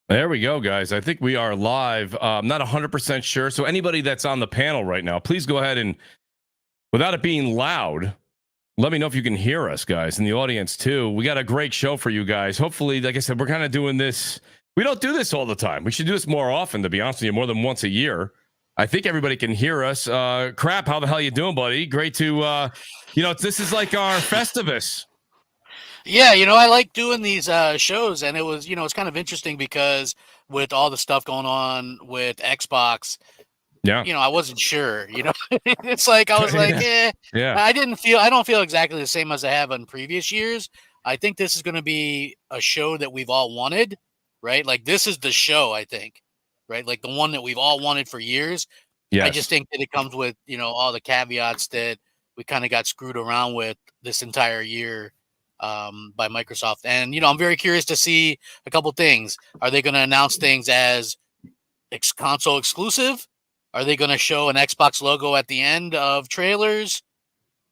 There we go, guys. I think we are live. I'm not 100% sure. So anybody that's on the panel right now, please go ahead and, without it being loud, let me know if you can hear us, guys, in the audience too. We got a great show for you guys. Hopefully, like I said, we're kind of doing this. We don't do this all the time. We should do this more often, to be honest with you, more than once a year. I think everybody can hear us. Crap, how the hell you doing, buddy? Great to, this is like our Festivus. Yeah, I like doing these shows, and it was, it's kind of interesting because with all the stuff going on with Xbox, yeah, I wasn't sure, it's like, I was like, yeah. I don't feel exactly the same as I have in previous years. I think this is going to be a show that we've all wanted, right? Like, this is the show, I think, right? Like the one that we've all wanted for years. Yes. I just think that it comes with, all the caveats that we kind of got screwed around with this entire year by Microsoft. And, I'm very curious to see a couple things. Are they going to announce things as console exclusive? Are they going to show an Xbox logo at the end of trailers,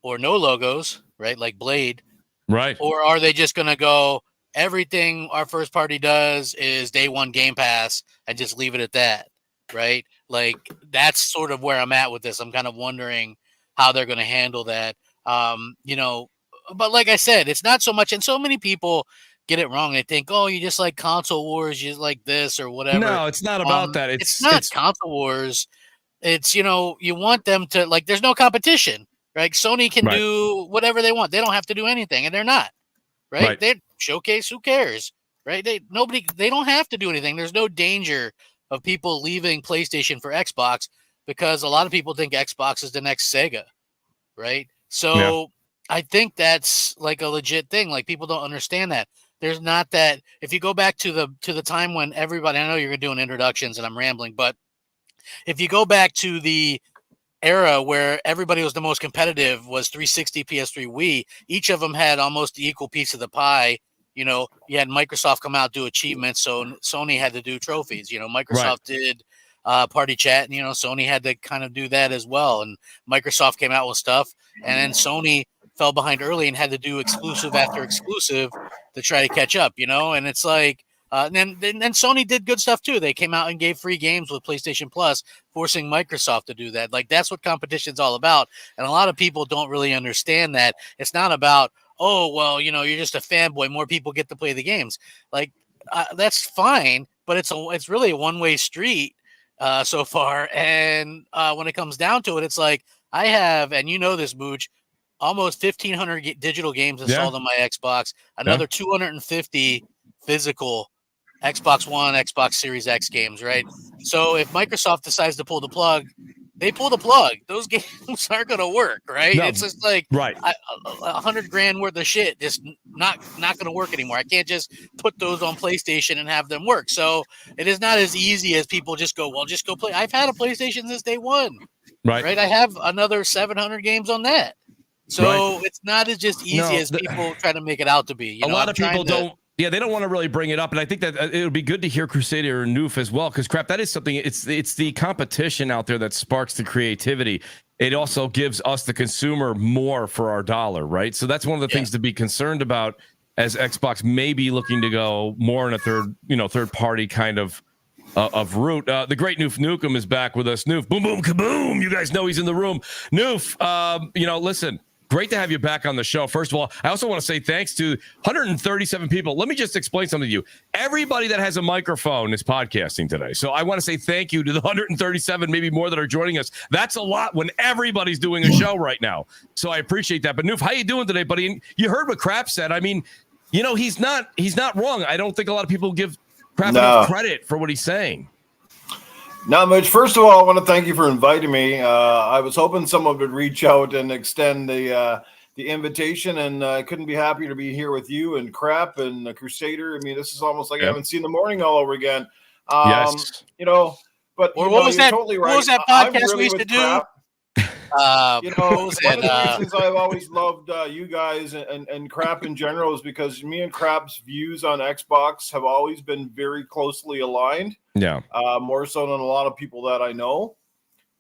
or no logos, right? Like Blade. Right. Or are they just going to go, everything our first party does is day one Game Pass and just leave it at that, right? Like, that's sort of where I'm at with this. I'm kind of wondering how they're going to handle that. But like I said, it's not so much, and so many people get it wrong. They think, oh, you just like console wars, you just like this or whatever. No, it's not about that. It's not console wars. It's, you want them to, like, there's no competition, right? Sony can do whatever they want. They don't have to do anything, and they're not, right? They showcase, who cares, right? They don't have to do anything. There's no danger of people leaving PlayStation for Xbox, because a lot of people think Xbox is the next Sega, right? So I think that's like a legit thing. Like, people don't understand that. There's not that. If you go back to the time when everybody, I know you're doing introductions and I'm rambling, but if you go back to the era where everybody was the most competitive, was 360, PS3, Wii, each of them had almost the equal piece of the pie. You had Microsoft come out, do achievements, so Sony had to do trophies. Microsoft did party chat, and Sony had to kind of do that as well. And Microsoft came out with stuff, and then Sony fell behind early and had to do exclusive after exclusive to try to catch up. And it's like, and then Sony did good stuff too. They came out and gave free games with PlayStation Plus, forcing Microsoft to do that. Like, that's what competition's all about. And a lot of people don't really understand that. It's not about, oh, well, you're just a fanboy, more people get to play the games. Like, that's fine, but it's really a one-way street so far. And when it comes down to it, it's like, I have, and this, Mooch, almost 1,500 digital games installed on my Xbox, another 250 physical Xbox One, Xbox Series X games, right? So if Microsoft decides to pull the plug, they pull the plug. Those games aren't going to work, right? No, it's just like $100,000 worth of shit, just not going to work anymore. I can't just put those on PlayStation and have them work. So it is not as easy as people just go, well, just go play. I've had a PlayStation since day one, right? I have another 700 games on that. So it's not as just easy as people try to make it out to be. A lot of people don't. Yeah, they don't want to really bring it up, and I think that it would be good to hear Crusader and Noof as well, because crap, that is something. It's the competition out there that sparks the creativity. It also gives us, the consumer, more for our dollar, right? So that's one of the things to be concerned about, as Xbox may be looking to go more in a third party kind of route. The great Noof Nukem is back with us. Noof, boom, boom, kaboom! You guys know he's in the room. Noof, listen. Great to have you back on the show. First of all, I also want to say thanks to 137 people. Let me just explain something to you. Everybody that has a microphone is podcasting today. So I want to say thank you to the 137, maybe more, that are joining us. That's a lot when everybody's doing a show right now. So I appreciate that. But Noof, how you doing today, buddy? And you heard what Crap said. I mean, he's not wrong. I don't think a lot of people give Crap enough credit for what he's saying. Not much. First of all, I want to thank you for inviting me. I was hoping someone would reach out and extend the invitation, and I couldn't be happier to be here with you and Crap and Crusader. I mean, this is almost like I haven't seen the morning all over again. Yes. But what was that? Totally right. What was that podcast we used to do? One of the reasons I've always loved you guys and Crap in general is because me and Crap's views on Xbox have always been very closely aligned. Yeah. More so than a lot of people that I know.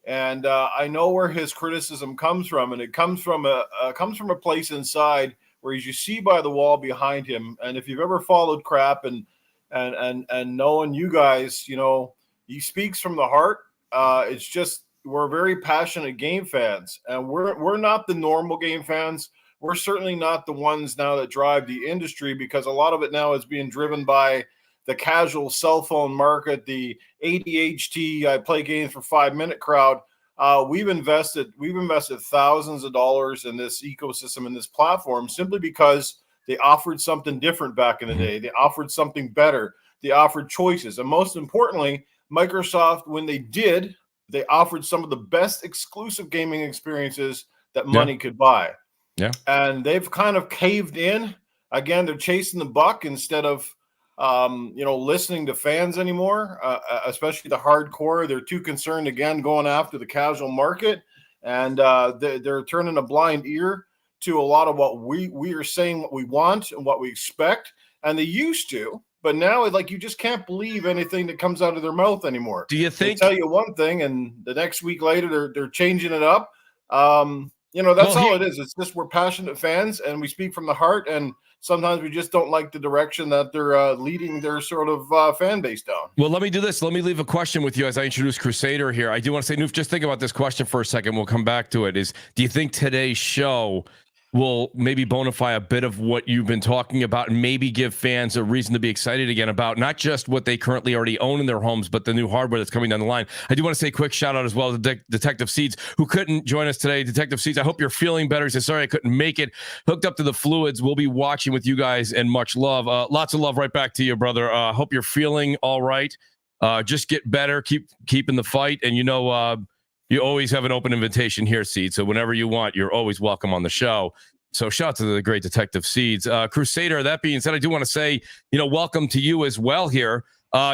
And I know where his criticism comes from, and it comes from a place inside where, as you see by the wall behind him, and if you've ever followed Crap and and knowing you guys, you know, he speaks from the heart. It's just we're very passionate game fans, and we're not the normal game fans. We're certainly not the ones now that drive the industry, because a lot of it now is being driven by the casual cell phone market, the ADHD, I play games for 5-minute crowd. We've invested thousands of dollars in this ecosystem and this platform simply because they offered something different back in the day. They offered something better. They offered choices. And most importantly, Microsoft, when they did, they offered some of the best exclusive gaming experiences that money could buy. Yeah. And they've kind of caved in. Again, they're chasing the buck instead of listening to fans anymore, especially the hardcore. They're too concerned, again, going after the casual market. And they're turning a blind ear to a lot of what we are saying, what we want and what we expect. And they used to, but now like you just can't believe anything that comes out of their mouth anymore. Do you think they tell you one thing and the next week later they're changing it up? That's all it is. It's just we're passionate fans and we speak from the heart, and sometimes we just don't like the direction that they're leading their sort of fan base down. Well, let me do this. Let me leave a question with you as I introduce Crusader here. I do want to say, Noof, just think about this question for a second. We'll come back to it. Do you think today's show will maybe bonify a bit of what you've been talking about and maybe give fans a reason to be excited again about not just what they currently already own in their homes, but the new hardware that's coming down the line? I do want to say a quick shout out as well to Detective Seeds, who couldn't join us today. Detective Seeds, I hope you're feeling better. He said, sorry, I couldn't make it. Hooked up to the fluids. We'll be watching with you guys, and much love. Lots of love right back to you, brother. Hope you're feeling all right. Just get better. Keep in the fight. And you always have an open invitation here, Seeds. So whenever you want, you're always welcome on the show. So shout out to the great Detective Seeds. Crusader, that being said, I do want to say, welcome to you as well here.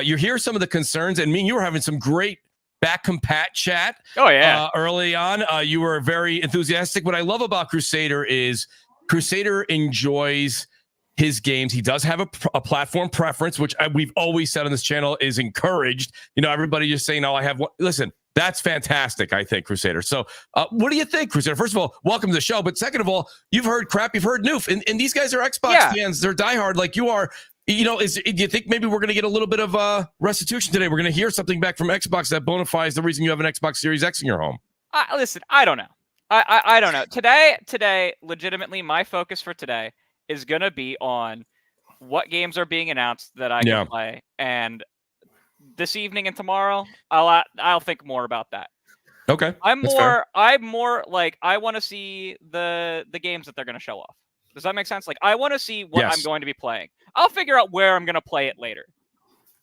You hear some of the concerns, and me and you were having some great back compat chat. Oh, yeah. Early on, you were very enthusiastic. What I love about Crusader is Crusader enjoys his games. He does have a platform preference, which we've always said on this channel is encouraged. Everybody just saying, "Oh, I have one." Listen, that's fantastic, I think, Crusader. So what do you think, Crusader? First of all, welcome to the show. But second of all, you've heard crap, you've heard Noof. And these guys are Xbox fans. They're diehard like you are. Do you think maybe we're going to get a little bit of restitution today? We're going to hear something back from Xbox that bona fides the reason you have an Xbox Series X in your home. Listen, I don't know. I don't know. Today, legitimately, my focus for today is going to be on what games are being announced that I can play. And this evening and tomorrow, I'll think more about that. Okay. I'm more like I want to see the games that they're going to show off. Does that make sense? Like I want to see what I'm going to be playing. I'll figure out where I'm going to play it later.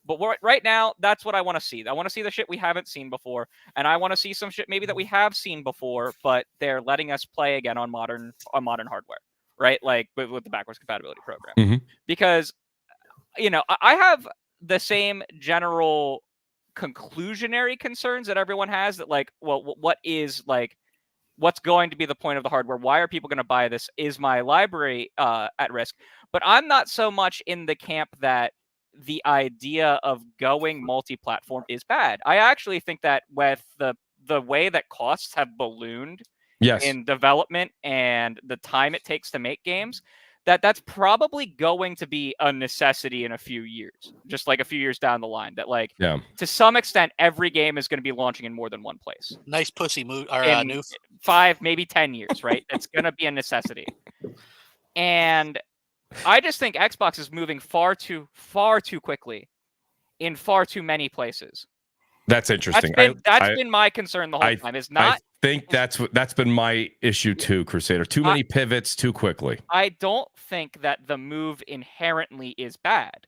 But right now, that's what I want to see. I want to see the shit we haven't seen before, and I want to see some shit maybe that we have seen before, but they're letting us play again on modern hardware, right? Like with the backwards compatibility program. Mm-hmm. Because I have the same general conclusionary concerns that everyone has, that like, well, what's going to be the point of the hardware? Why are people going to buy this? Is my library at risk? But I'm not so much in the camp that the idea of going multi-platform is bad. I actually think that with the way that costs have ballooned in development and the time it takes to make games, that's probably going to be a necessity in a few years, just like a few years down the line, that like to some extent every game is going to be launching in more than one place. Nice pussy mood or in 5 maybe 10 years, right? It's going to be a necessity. And I just think Xbox is moving far too quickly in far too many places. That's interesting. That's been my concern the whole time. Is not. I think that's been my issue too, Crusader. Too many pivots too quickly. I don't think that the move inherently is bad.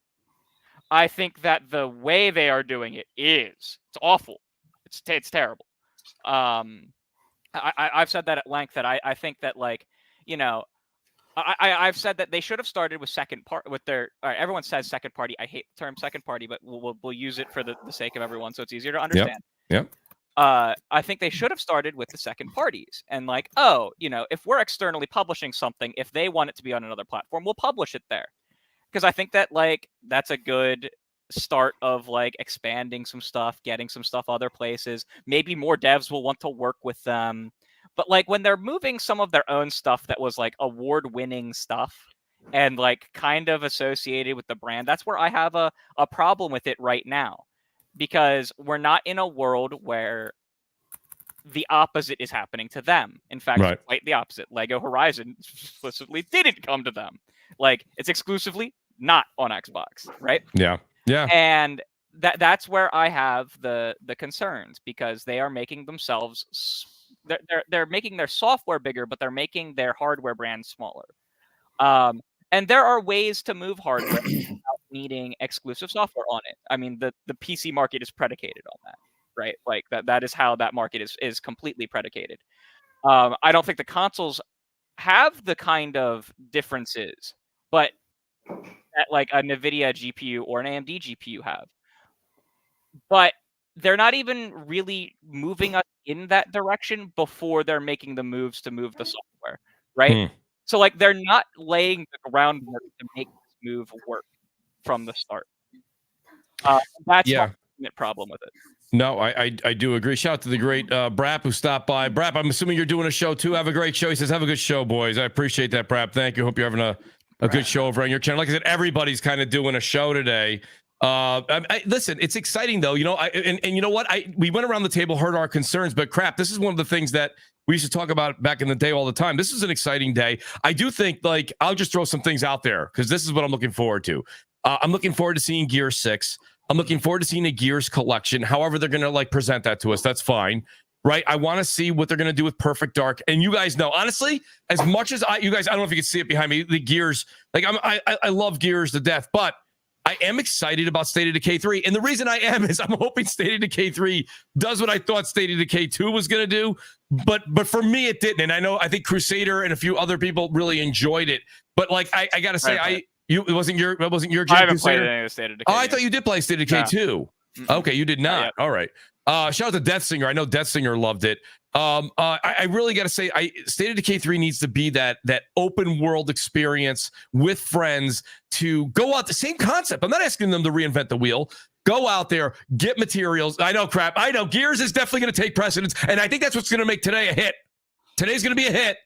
I think that the way they are doing it it's awful. It's terrible. I've said that at length, that I think that, like, I've said that they should have started with everyone says second party. I hate the term second party, but we'll use it for the sake of everyone, so it's easier to understand. Yep. I think they should have started with the second parties and like, if we're externally publishing something, if they want it to be on another platform, we'll publish it there. Because I think that like that's a good start of like expanding some stuff, getting some stuff other places. Maybe more devs will want to work with them. But like when they're moving some of their own stuff that was like award-winning stuff and like kind of associated with the brand. That's where I have a problem with it right now, because we're not in a world where the opposite is happening to them. In fact, quite the opposite. Lego Horizon explicitly didn't come to them. Like, it's exclusively not on Xbox, right? Yeah. And that's where I have the concerns, because they are making themselves, they're making their software bigger, but they're making their hardware brand smaller. And there are ways to move hardware without needing exclusive software on it. I mean, the PC market is predicated on that, right? Like that is how that market is completely predicated. I don't think the consoles have the kind of differences, but that like a NVIDIA GPU or an AMD GPU have. But they're not even really moving us in that direction before they're making the moves to move the software, right? So like they're not laying the groundwork to make this move work from the start. That's my problem with it. No, I do agree. Shout out to the great BRAP who stopped by. BRAP, I'm assuming you're doing a show too. Have a great show. He says, have a good show, boys. I appreciate that, BRAP. Thank you. Hope you're having a good show over on your channel. Like I said, everybody's kind of doing a show today. Listen, it's exciting though. You know, and you know what? We went around the table, heard our concerns, but crap, this is one of the things that we used to talk about back in the day all the time. This is an exciting day. I do think, like, I'll just throw some things out there because this is what I'm looking forward to. I'm looking forward to seeing Gear 6. I'm looking forward to seeing a Gears collection. However, they're going to like present that to us. That's fine. Right. I want to see what they're going to do with Perfect Dark. And you guys know, honestly, as much as I don't know if you can see it behind me, the Gears, like I love Gears to death, but I am excited about State of Decay 3. And the reason I am is I'm hoping State of Decay 3 does what I thought State of Decay 2 was going to do. But for me, it didn't. And I think Crusader and a few other people really enjoyed it. But like, I got to say, it wasn't your I haven't played any of the State of Decay. Oh, I thought you did play State of Decay 2. Okay, you did not. All right. Shout out to Death Singer. I know Death Singer loved it. I really got to say, State of Decay 3 needs to be that open world experience with friends to go out. The same concept. I'm not asking them to reinvent the wheel. Go out there, get materials. I know, crap. I know. Gears is definitely going to take precedence, and I think that's what's going to make today a hit. Today's going to be a hit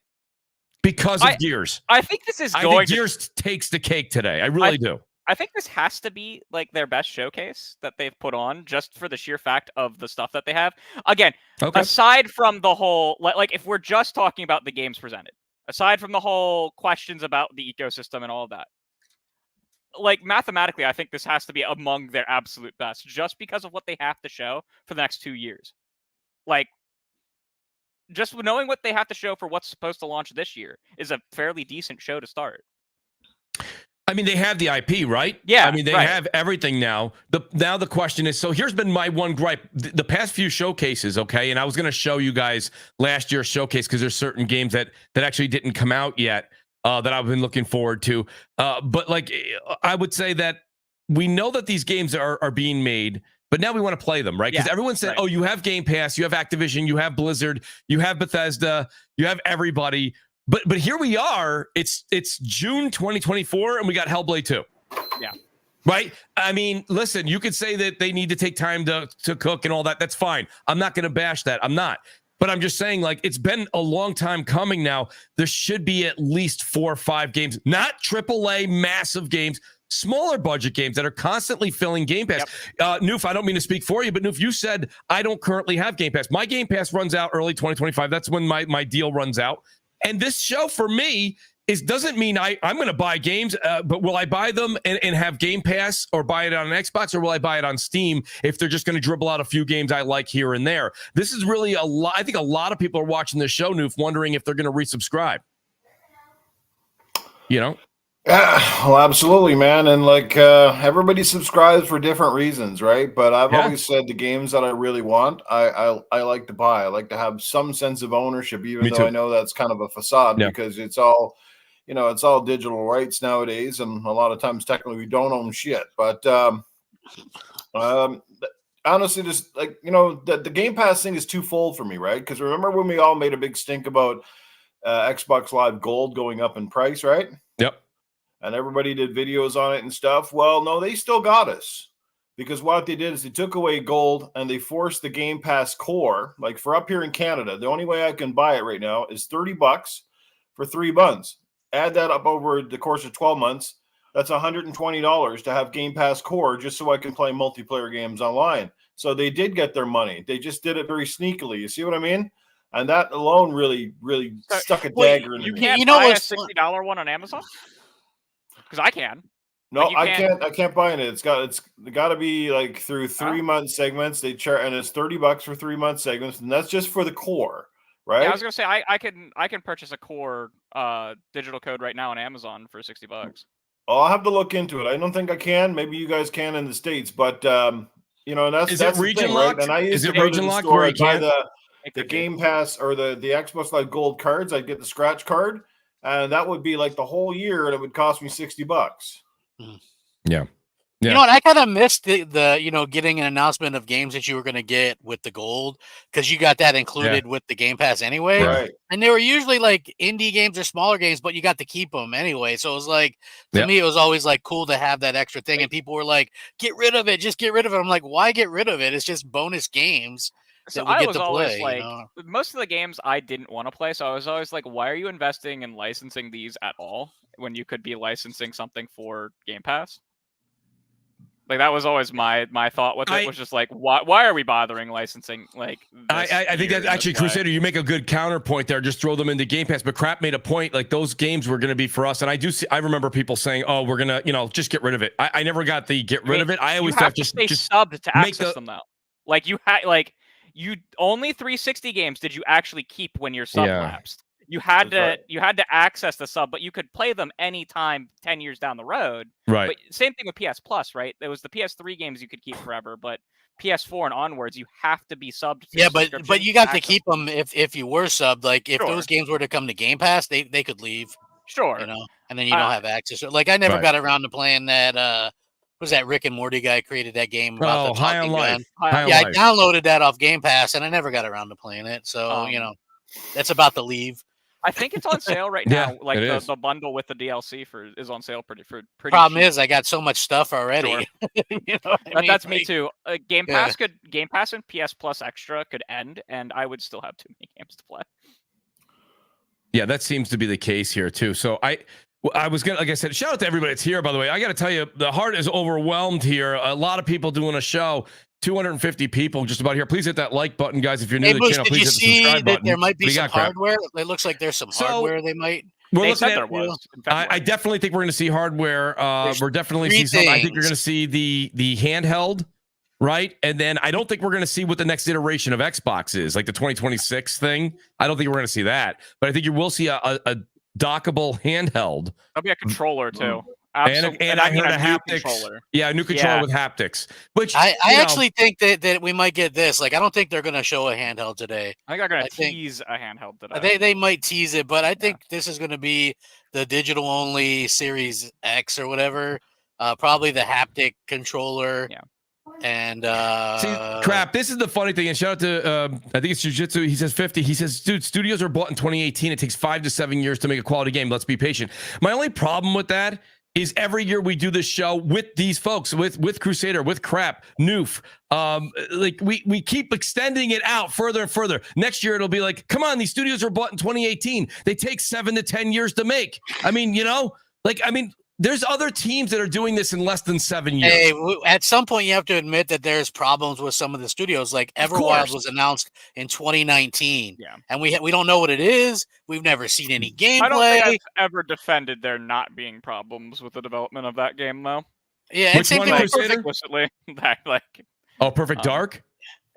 because of Gears. I think this is I think Gears takes the cake today. I really do. I think this has to be like their best showcase that they've put on, just for the sheer fact of the stuff that they have. Again, aside from the whole, like if we're just talking about the games presented, aside from the whole questions about the ecosystem and all of that, like mathematically, I think this has to be among their absolute best, just because of what they have to show for the next 2 years. Like, just knowing what they have to show for what's supposed to launch this year is a fairly decent show to start. I mean, they have the IP, right? Yeah. I mean, they have everything now. Now the question is, so here's been my one gripe. The past few showcases, okay, and I was going to show you guys last year's showcase because there's certain games that actually didn't come out yet that I've been looking forward to. But like, I would say that we know that these games are being made, but now we want to play them, right? Because everyone said, oh, you have Game Pass, you have Activision, you have Blizzard, you have Bethesda, you have everybody. But here we are. It's June 2024, and we got Hellblade 2. Yeah. Right? I mean, listen, you could say that they need to take time to cook and all that. That's fine. I'm not going to bash that. I'm not. But I'm just saying, like, it's been a long time coming now. There should be at least 4 or 5 games, not AAA massive games, smaller budget games that are constantly filling Game Pass. Noof, I don't mean to speak for you, but Noof, you said I don't currently have Game Pass. My Game Pass runs out early 2025. That's when my deal runs out. And this show for me doesn't mean I'm going to buy games, but will I buy them and have Game Pass, or buy it on an Xbox, or will I buy it on Steam if they're just going to dribble out a few games I like here and there? This is really a lot. I think a lot of people are watching this show, Noof, wondering if they're going to resubscribe. You know? Yeah, well, absolutely, man. And like everybody subscribes for different reasons, right? But I've always said the games that I really want, I like to buy. I like to have some sense of ownership, even though I know that's kind of a facade because it's all, it's all digital rights nowadays, and a lot of times technically we don't own shit. But honestly, just like the Game Pass thing is twofold for me, right? Because remember when we all made a big stink about Xbox Live Gold going up in price, right? Yep. And everybody did videos on it and stuff. Well, no, they still got us, because what they did is they took away Gold and they forced the Game Pass core. Like for up here in Canada, the only way I can buy it right now is $30 for 3 months. add that up over the course of 12 months. That's $120 to have Game Pass Core just so I can play multiplayer games online. So they did get their money. They just did it very sneakily. You see what I mean? And that alone really stuck a dagger in me. You can't buy a $60 one on Amazon? Because I can. No, I can't buy it. It's got to be like through 3-month segments. They charge, and it's $30 for 3-month segments, and that's just for the core, right? Yeah, I was gonna say I can purchase a core digital code right now on Amazon for $60. I'll have to look into it. I don't think I can. Maybe you guys can in the States, but you know, that's it region thing, locked? Right? And I used to go to the store and buy the Game Pass or the Xbox Live Gold cards. I'd get the scratch card, and that would be like the whole year, and it would cost me $60. Yeah. You know what? I kind of missed the you know, getting an announcement of games that you were going to get with the gold, because you got that included with the Game Pass anyway. Right. And they were usually like indie games or smaller games, but you got to keep them anyway. So it was like, to me, it was always like cool to have that extra thing. And people were like, "Get rid of it! Just get rid of it!" I'm like, "Why get rid of it? It's just bonus games." So I was always like, most of the games I didn't want to play. So I was always like, "Why are you investing in licensing these at all when you could be licensing something for Game Pass?" Like that was always my thought with it, was just like, why are we bothering licensing? Like, I think that actually, Crusader, you make a good counterpoint there. Just throw them into Game Pass. But Crap made a point, like those games were going to be for us. And I remember people saying, "Oh, we're gonna, just get rid of it." I never got the get rid of it. I always thought just stay subbed to access them though. Like you had you only 360 games did you actually keep when your sub lapsed. You had to access the sub, but you could play them anytime 10 years down the road. Right. But same thing with PS Plus, right? There was the PS3 games you could keep forever, but PS4 and onwards, you have to be subbed. To but you got to keep them if you were subbed. Like if those games were to come to Game Pass, they could leave. Sure. You know, and then you don't have access. Like I never got around to playing that. Was that Rick and Morty guy created that game about the High on Life? I downloaded that off Game Pass, and I never got around to playing it. So that's about to leave. I think it's on sale right now. Like the bundle with the DLC is on sale pretty Problem cheap. is, I got so much stuff already. Sure. That's me too. Game Pass and PS Plus Extra could end, and I would still have too many games to play. Yeah, that seems to be the case here too. So I was gonna, like I said, shout out to everybody that's here. By the way, I got to tell you, the Hart is overwhelmed here. A lot of people doing a show. 250 people just about here. Please hit that like button, guys. If you're new to the channel, please hit the subscribe button. There might be some hardware. It looks like there's some hardware they might. We're looking at, I definitely think we're going to see hardware. We're definitely see some. I think you're going to see the handheld, right? And then I don't think we're going to see what the next iteration of Xbox is, like the 2026 thing. I don't think we're going to see that, but I think you will see a dockable handheld. That'll be a controller too. And I heard a haptics. Controller. Yeah, a new controller with haptics. Which I actually think that we might get this. Like, I don't think they're going to show a handheld today. I think they're going to tease a handheld today. They might tease it, but I think this is going to be the digital only Series X or whatever. Probably the haptic controller. Yeah. And see, Crap, this is the funny thing. And shout out to I think it's JudaZuk. He says 50. He says, dude, studios are bought in 2018. It takes 5 to 7 years to make a quality game. Let's be patient. My only problem with that is every year we do this show with these folks, with Crusader, with Crap, Noof. Like we keep extending it out further and further. Next year it'll be like, come on, these studios were bought in 2018. They take 7 to 10 years to make. I mean, there's other teams that are doing this in less than 7 years. Hey, at some point you have to admit that there's problems with some of the studios. Like Everwild was announced in 2019, and we don't know what it is. We've never seen any gameplay. I don't think I've ever defended there not being problems with the development of that game, though. Yeah, which one? Explicitly, Perfect Dark.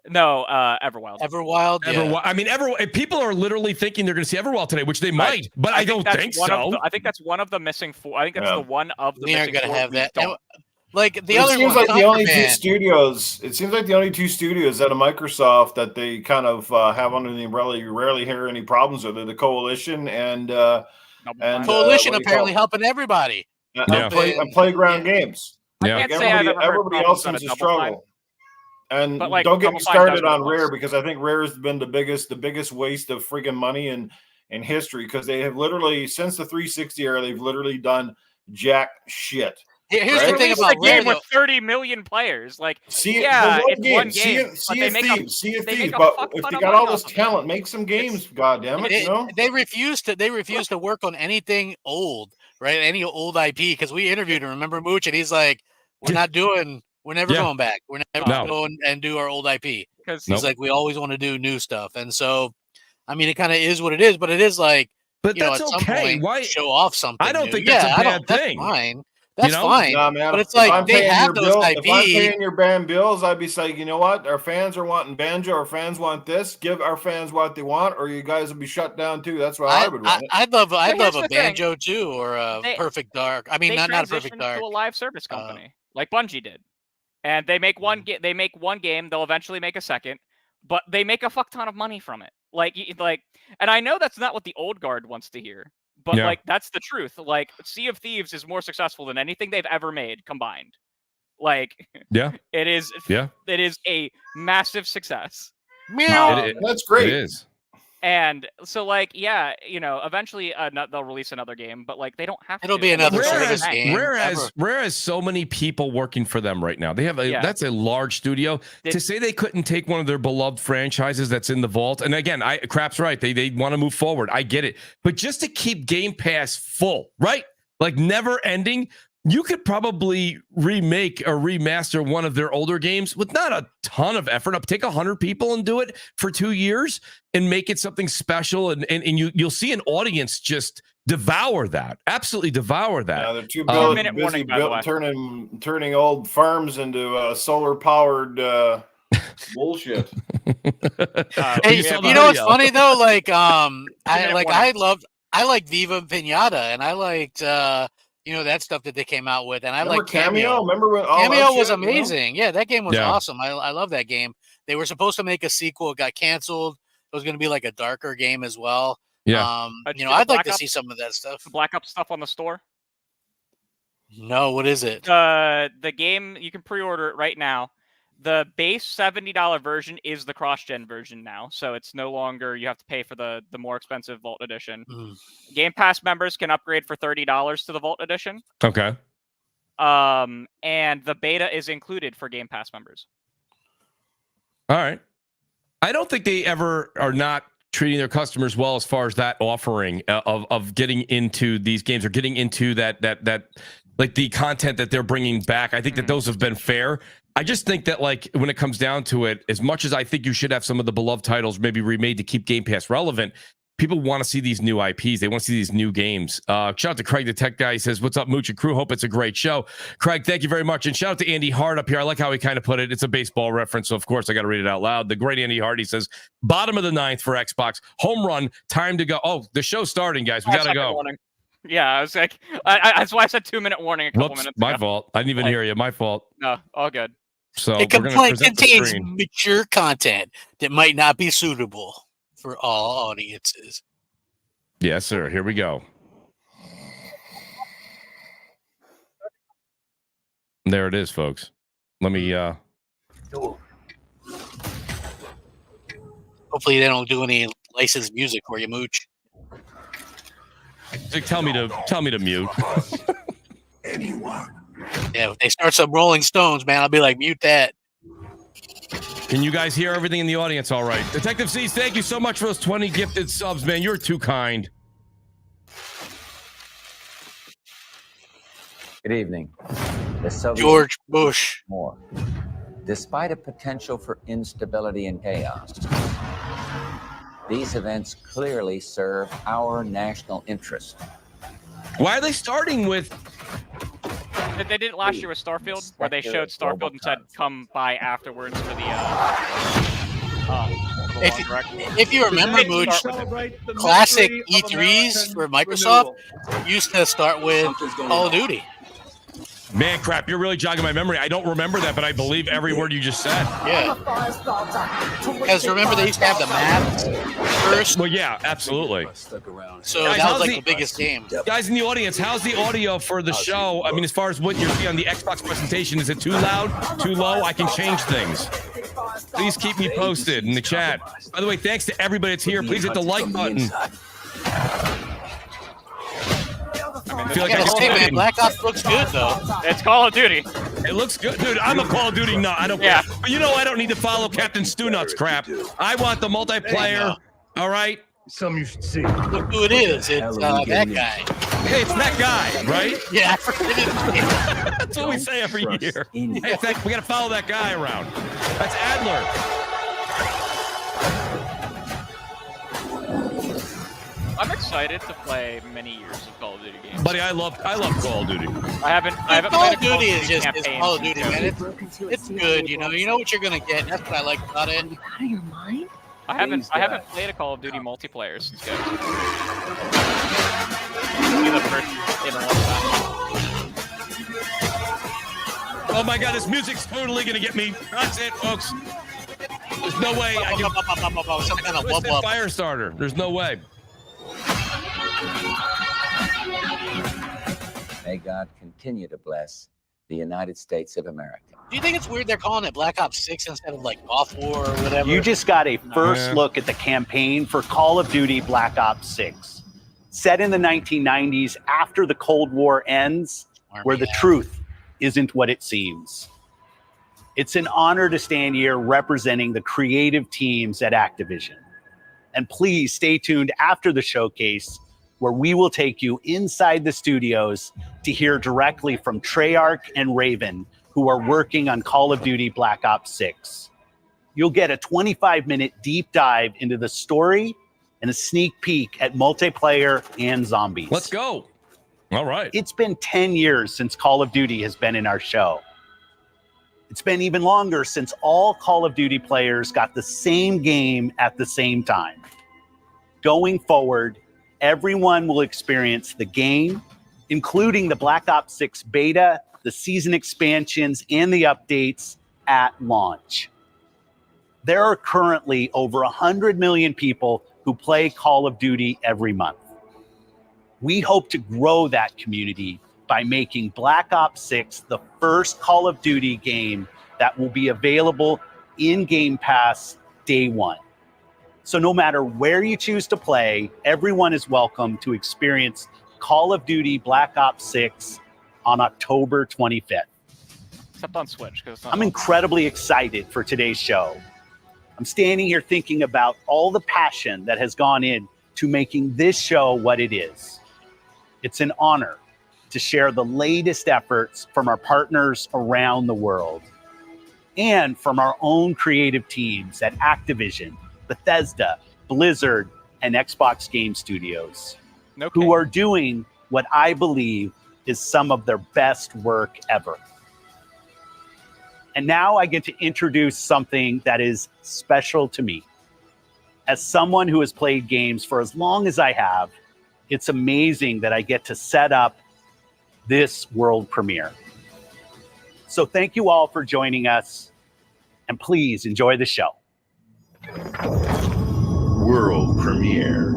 No, Everwild. Everwild. Yeah. I mean, people are literally thinking they're going to see Everwild today, which they might, but I don't think so. I think that's one of the missing 4. I think that's the one of the missing 4. Going to have that. Like the other, it seems like the only two studios. It seems like the only 2 studios out of Microsoft that they kind of have under the umbrella. You rarely hear any problems with it. The Coalition and Coalition apparently helping everybody. And Playground Games. I can't say everybody else seems to struggle. And don't get me started on Rare, because I think Rare has been the biggest waste of freaking money in history, because they have literally, since the 360 era, they've literally done jack shit. Here's Right? the thing Release about a game Rare, with 30 million players. Like, See, yeah, the it's one game, but they make Thieves. a But fuck if ton you of got money all this off of it. talent, make some games. God damn it, you know. They refuse to work on anything old, right? Any old IP, because we interviewed him. Remember Mooch, and he's like, "We're never going back. We're never going and do our old IP." Because he's like, "We always want to do new stuff." And so, I mean, it kind of is what it is, but it is like, but that's at some okay. point, why show off something? I don't new. think that's a bad thing. That's fine. That's know? fine. Nah, man, but it's if I'm like they paying have your those bill, IP. If I'm paying your band bills, I'd be saying, you know what? Our fans are wanting banjo. Our fans want this. Give our fans what they want, or you guys will be shut down too. That's what I would want. I'd love here's a the banjo too, or a Perfect Dark. I mean, they not a Perfect transitioned Dark. to a live service company like Bungie did, and they make one game. They'll eventually make a second, but they make a fuck ton of money from it. And I know that's not what the old guard wants to hear. But like that's the truth. Like Sea of Thieves is more successful than anything they've ever made combined. Like it is a massive success. That's great. It is. And so like eventually they'll release another game, but like they don't have to. It'll be another service game. Rare has so many people working for them right now. They have that's a large studio. To say they couldn't take one of their beloved franchises that's in the vault, and again, Crap's right. They want to move forward. I get it, but just to keep Game Pass full, right? Like never ending. You could probably remake or remaster one of their older games with not a ton of effort. Take 100 people and do it for 2 years and make it something special. And you'll see an audience just devour that. Absolutely devour that. Yeah, they're too busy turning old farms into solar powered bullshit. Hey, you know what's funny though? Like I like Viva Pinata, and I liked that stuff that they came out with, and I like Cameo. Remember when Cameo was amazing? Yeah, that game was awesome. I love that game. They were supposed to make a sequel, it got canceled. It was going to be like a darker game as well. Yeah, I'd like to see some of that stuff. Black Ops stuff on the store. No, what is it? The game you can pre-order it right now. The base $70 version is the cross-gen version now, so it's no longer you have to pay for the more expensive Vault Edition. Game Pass members can upgrade for $30 to the Vault Edition. Okay. And the beta is included for Game Pass members. All right. I don't think they ever are not treating their customers well as far as that offering of getting into these games or getting into that like the content that they're bringing back. I think that those have been fair. I just think that like when it comes down to it, as much as I think you should have some of the beloved titles maybe remade to keep Game Pass relevant, people want to see these new IPs. They want to see these new games. Shout out to Craig, the tech guy. He says, "What's up, Mooch and crew? Hope it's a great show." Craig, thank you very much. And shout out to Andy Hart up here. I like how he kind of put it. It's a baseball reference, so of course I got to read it out loud. The great Andy Hart, he says, bottom of the ninth for Xbox. Home run, time to go. Oh, the show's starting, guys. We got to go. Warning. Yeah, I was like, that's why I said 2-minute warning a couple minutes ago. My fault. I didn't even hear you. My fault. No, all good. So it contains mature content that might not be suitable for all audiences. Yes, sir. Here we go. There it is, folks. Let me hopefully they don't do any licensed music for you, Mooch. Tell me to mute. Anyone. Yeah, if they start some Rolling Stones, man, I'll be like, mute that. Can you guys hear everything in the audience all right? Detective C's, thank you so much for those 20 gifted subs, man. You're too kind. Good evening. George Bush. More. Despite a potential for instability and chaos, these events clearly serve our national interest. Why are they starting with... They did it last year with Starfield, where they showed Starfield and said, come by afterwards for the if you remember, Mooch, classic E3s for Microsoft used to start with Call of Duty. Man, crap, you're really jogging my memory. I don't remember that, but I believe every word you just said. Yeah. Because remember, they used to have the map first. Well, yeah, absolutely. So guys, that was like the biggest game. Guys in the audience, how's the audio for the show? I mean, as far as what you see on the Xbox presentation, is it too loud, too low? I can change things. Please keep me posted in the chat. By the way, thanks to everybody that's here. Please hit the like button. mean, I feel like I Hey man, Black Ops looks good though. it's Call of Duty. It looks good, dude. I'm a Call of Duty nut. I don't. Yeah. But you know, I don't need to follow Captain Stu Nuts crap. I want the multiplayer. All right. Some you should see. Look who it is. It's that guy. Hey, it's that guy, right? Yeah, I forget his name. That's what we say every year. Hey, it's that, we got to follow that guy around. That's Adler. I'm excited to play many years of Call of Duty games. Buddy, I love Call of Duty. I haven't Call played of a Duty is just campaign Call of Duty, since man. COVID. It's good. You know what you're gonna get. That's what I like about it. Out of your mind? I haven't played a Call of Duty multiplayer since COVID. Be the first in a long time. Oh my God, this music's totally gonna get me. That's it, folks. There's no way I can. Some kind of Twisted wub. fire starter. There's no way. May God continue to bless the United States of America. Do you think it's weird they're calling it Black Ops 6 instead of like Off War or whatever? You just got a first Yeah. look at the campaign for Call of Duty Black Ops 6. Set in the 1990s after the Cold War ends, where the truth isn't what it seems. It's an honor to stand here representing the creative teams at Activision. And please stay tuned after the showcase, where we will take you inside the studios to hear directly from Treyarch and Raven, who are working on Call of Duty Black Ops 6. You'll get a 25-minute deep dive into the story and a sneak peek at multiplayer and zombies. Let's go. All right. It's been 10 years since Call of Duty has been in our show. It's been even longer since all Call of Duty players got the same game at the same time. Going forward, everyone will experience the game, including the Black Ops 6 beta, the season expansions, and the updates at launch. There are currently over 100 million people who play Call of Duty every month. We hope to grow that community by making Black Ops 6 the first Call of Duty game that will be available in Game Pass day one. So no matter where you choose to play, everyone is welcome to experience Call of Duty Black Ops 6 on October 25th. Except on Switch. I'm incredibly excited for today's show. I'm standing here thinking about all the passion that has gone in to making this show what it is. It's an honor to share the latest efforts from our partners around the world and from our own creative teams at Activision, Bethesda, Blizzard, and Xbox Game Studios, who are doing what I believe is some of their best work ever. And now I get to introduce something that is special to me. As someone who has played games for as long as I have, it's amazing that I get to set up this world premiere. So thank you all for joining us, and please enjoy the show. World premiere.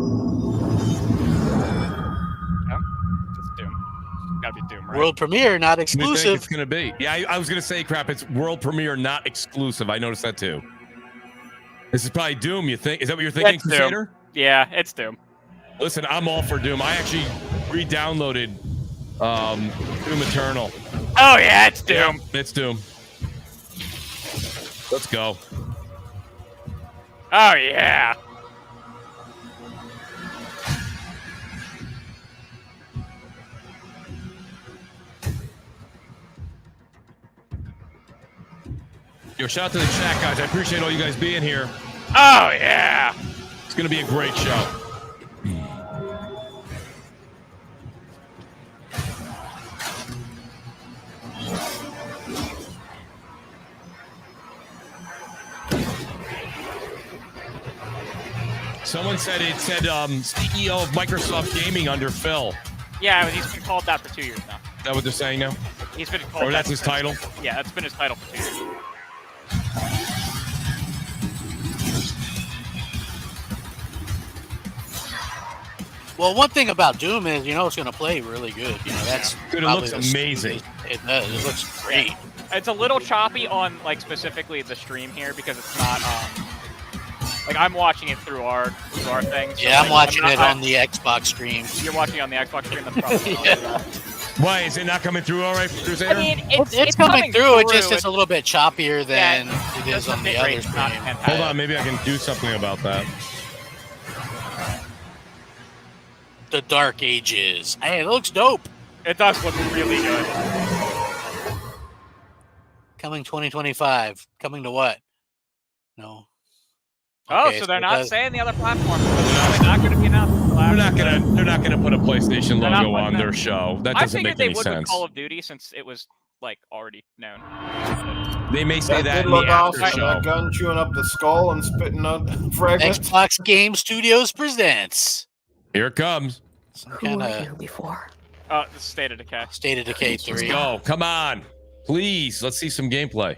It's Doom. Gotta be Doom, right? World premiere, not What do you think exclusive. it's gonna be? Yeah, I was gonna say, crap. It's world premiere, not exclusive. I noticed that too. This is probably Doom. You think? Is that what you're thinking, It's Doom. Crusader? Yeah, it's Doom. Listen, I'm all for Doom. I actually re-downloaded Doom Eternal. Oh yeah, it's Doom. Yeah, it's Doom. Let's go. Oh yeah. Yo, shout out to the chat, guys. I appreciate all you guys being here. Oh yeah. It's gonna be a great show. Someone said it said CEO of Microsoft Gaming under Phil. Yeah, he's been called that for 2 years now. Is that what they're saying now? He's been called. Or that's that his title? Yeah, that's been his title for 2 years. Well, one thing about Doom is, it's going to play really good. That's Dude, it probably looks the- amazing. It does. It looks great. It's a little choppy on like specifically the stream here because it's not Like I'm watching it through our thing. So Yeah, I'm like, watching it on the Xbox stream. You're watching it on the Xbox stream. That's probably Yeah. Why is it not coming through all right, Crusader? I mean, It's coming through. It just is a little bit choppier than it is the on the bit other rate's stream. not fantastic. Hold on, maybe I can do something about that. The Dark Ages. Hey, it looks dope. It does look really good. Coming 2025. Coming to what? No. Oh, Okay, so they're it not does- saying the other platforms. They're not going to be announced. They're not gonna put a PlayStation They're not logo putting on that- their show. That I doesn't figured make they any would with sense. Call of Duty since it was like already known. They may say that did in the look after awesome. show. That gun chewing up the skull and spitting out fragments. Xbox Game Studios presents Here it comes. some Who kind were of you before? Oh, the State of Decay. State of Decay 3. Go, come on, please. Let's see some gameplay.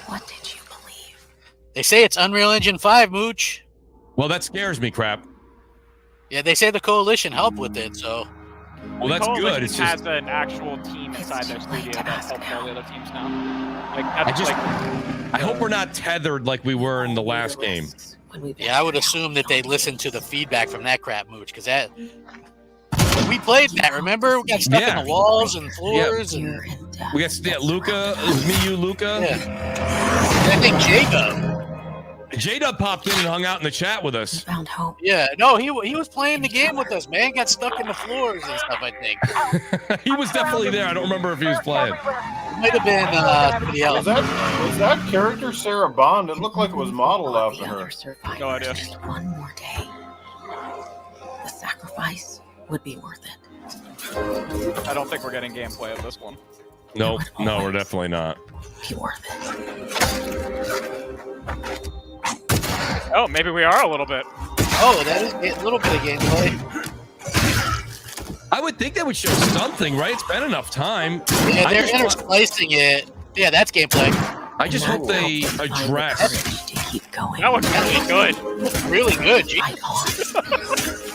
What did you believe? They say it's Unreal Engine 5, Mooch. Well, that scares me, crap. Yeah, they say the Coalition helped with it, so. Well, that's Coalition good. It's just has an actual team inside their studio that helps all the other teams now. Like that's I hope we're not tethered like we were in the last game. Yeah, I would assume that they listened to the feedback from that crap, Mooch, because that. We played that, remember? We got stuck in the walls and floors. And, We got Luca. It was me, you, Luca. yeah. I think Jacob. J-Dub popped in and hung out in the chat with us. Found hope. Yeah, no, he was playing the game with us, man. Got stuck in the floors and stuff, I think. He was definitely there. I don't remember if he was playing. Might have been somebody else. Was that character Sarah Bond? It looked like it was modeled after her. No idea. Just one more day. The sacrifice would be worth it. I don't think we're getting gameplay of this one. Nope. No, we're definitely not. Be worth it. Oh, maybe we are a little bit. Oh, that is a little bit of gameplay. I would think they would show something, right? It's been enough time. Yeah, I they're just want- intersplicing it. Yeah, that's gameplay. I just hope they address. To keep going. That looks really good. Really good. Gee. Fight on.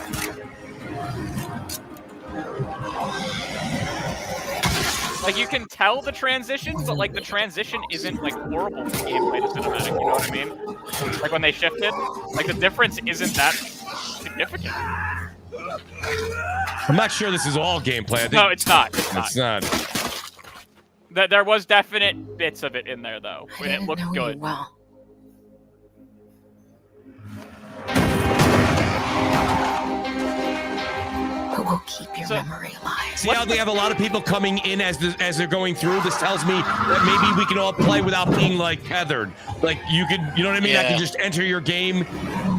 Like you can tell the transitions, but like the transition isn't like horrible from gameplay to cinematic. You know what I mean? Like when they shifted, like the difference isn't that significant. I'm not sure this is all gameplay. I think No, it's not. it's not. There was definite bits of it in there though, I and it didn't looked know good. you well. But we'll keep your memory alive. See how they have a lot of people coming in as they're going through? This tells me that maybe we can all play without being like tethered. Like you could, you know what I mean? I can just enter your game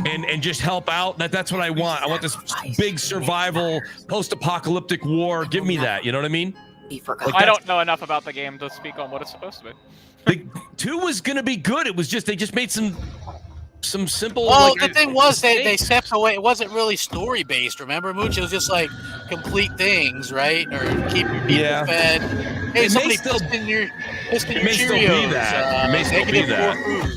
and just help out. That's what I want. I want this big survival post-apocalyptic war. Give me that. You know what I mean? Be forgotten. Like I don't know enough about the game to speak on what it's supposed to be. The 2 was gonna be good. It was just they just made some simple. Well, like, the thing was they stepped away. It wasn't really story based. Remember, Mooch? It was just like complete things, right? Or keep your people fed. Hey, It somebody may still- pissed in your It may still be Cheerios. that. It may still be negative that. 4 food.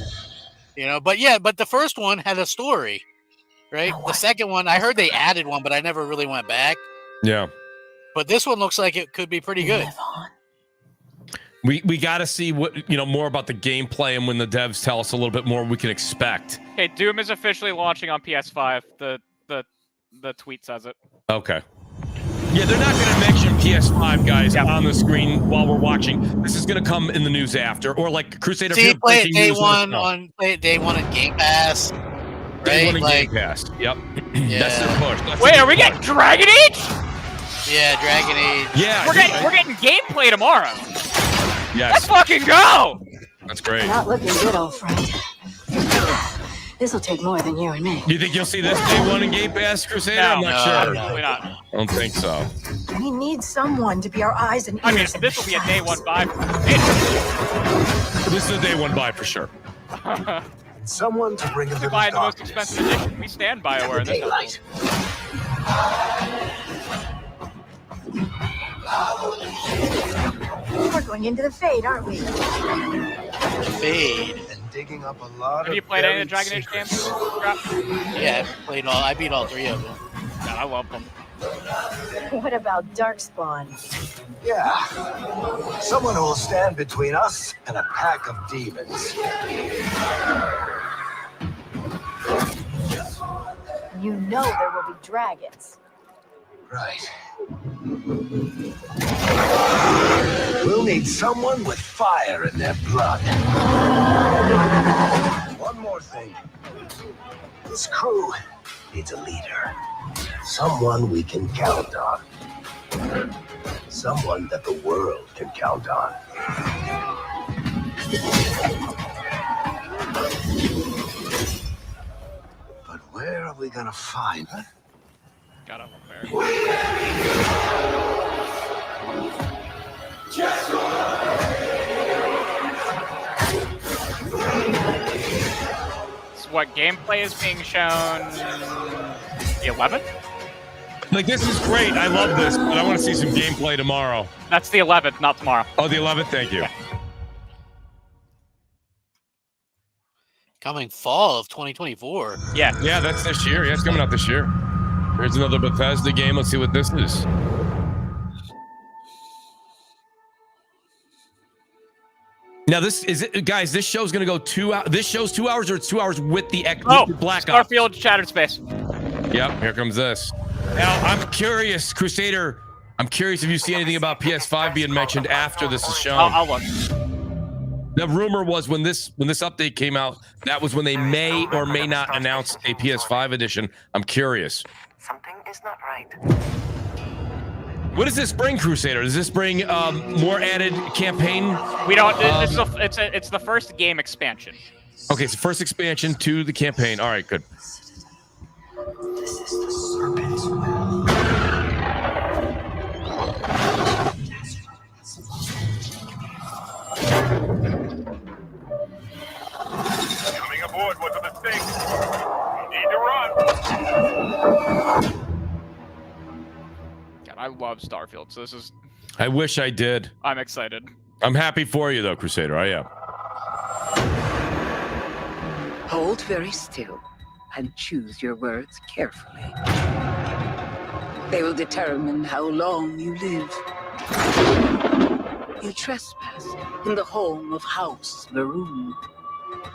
You know, but yeah, but the first one had a story, right? The second one, I heard they added one, but I never really went back. Yeah. But this one looks like it could be pretty good. We got to see what more about the gameplay, and when the devs tell us a little bit more, we can expect. Okay, Doom is officially launching on PS5. The tweet says it. Okay. Yeah, they're not going to mention PS5 guys on the screen while we're watching. This is going to come in the news after, or like Crusader. See, play it day one on Game Pass. Day Right? one in Like, Game Pass. Yep. Yeah. That's their push. That's Wait, their are we push. getting Dragon Age? Yeah, Dragon Age. Yeah. We're getting gameplay tomorrow. Yes. Let's fucking go! That's great. Not looking good, old friend. This'll take more than you and me. You think you'll see this day one in Game Pass, Crusader? No, I'm not sure. absolutely not. I don't think so. We need someone to be our eyes and ears. I mean, in this the will be a day one shadows. buy. This is a day one buy for sure. Someone to bring a We're little buying the most darkness. expensive edition. We stand BioWare in this house. We're going into the fade, aren't we? Fade. And digging up a lot Have you of played any of the buried Dragon Age secrets. games? Crap. Yeah, I beat all 3 of them. God, I love them. What about Darkspawn? Yeah. Someone who will stand between us and a pack of demons. You know there will be dragons. Right. We'll need someone with fire in their blood. One more thing. This crew needs a leader. Someone we can count on. Someone that the world can count on. But where are we gonna find her? Got up there. So what gameplay is being shown? The 11th? Like, this is great. I love this, but I want to see some gameplay tomorrow. That's the 11th, not tomorrow. Oh, the 11th? Thank you. Yeah. Coming fall of 2024. Yeah. Yeah, that's this year. Yeah, it's coming out this year. Here's another Bethesda game. Let's see what this is. Now, this is it, guys. This show's gonna go 2 hours. This show's 2 hours, or it's 2 hours with the Black Ops. Starfield Shattered Space. Yep, here comes this. Now, I'm curious, Crusader. I'm curious if you see anything about PS5 being mentioned after this is shown. I'll look. The rumor was when this update came out, that was when they may or may not announce a PS5 edition. I'm curious. Something is not right. What does this bring, Crusader? Does this bring more added campaign? We don't. It's the first game expansion. Okay, it's the first expansion to the campaign. All right, good. This is the serpent's will. Coming aboard was a mistake. You need to run. God, I love Starfield, so this is. I wish I did. I'm excited. I'm happy for you, though, Crusader. I am. Hold very still and choose your words carefully. They will determine how long you live. You trespass in the home of House TheRuham.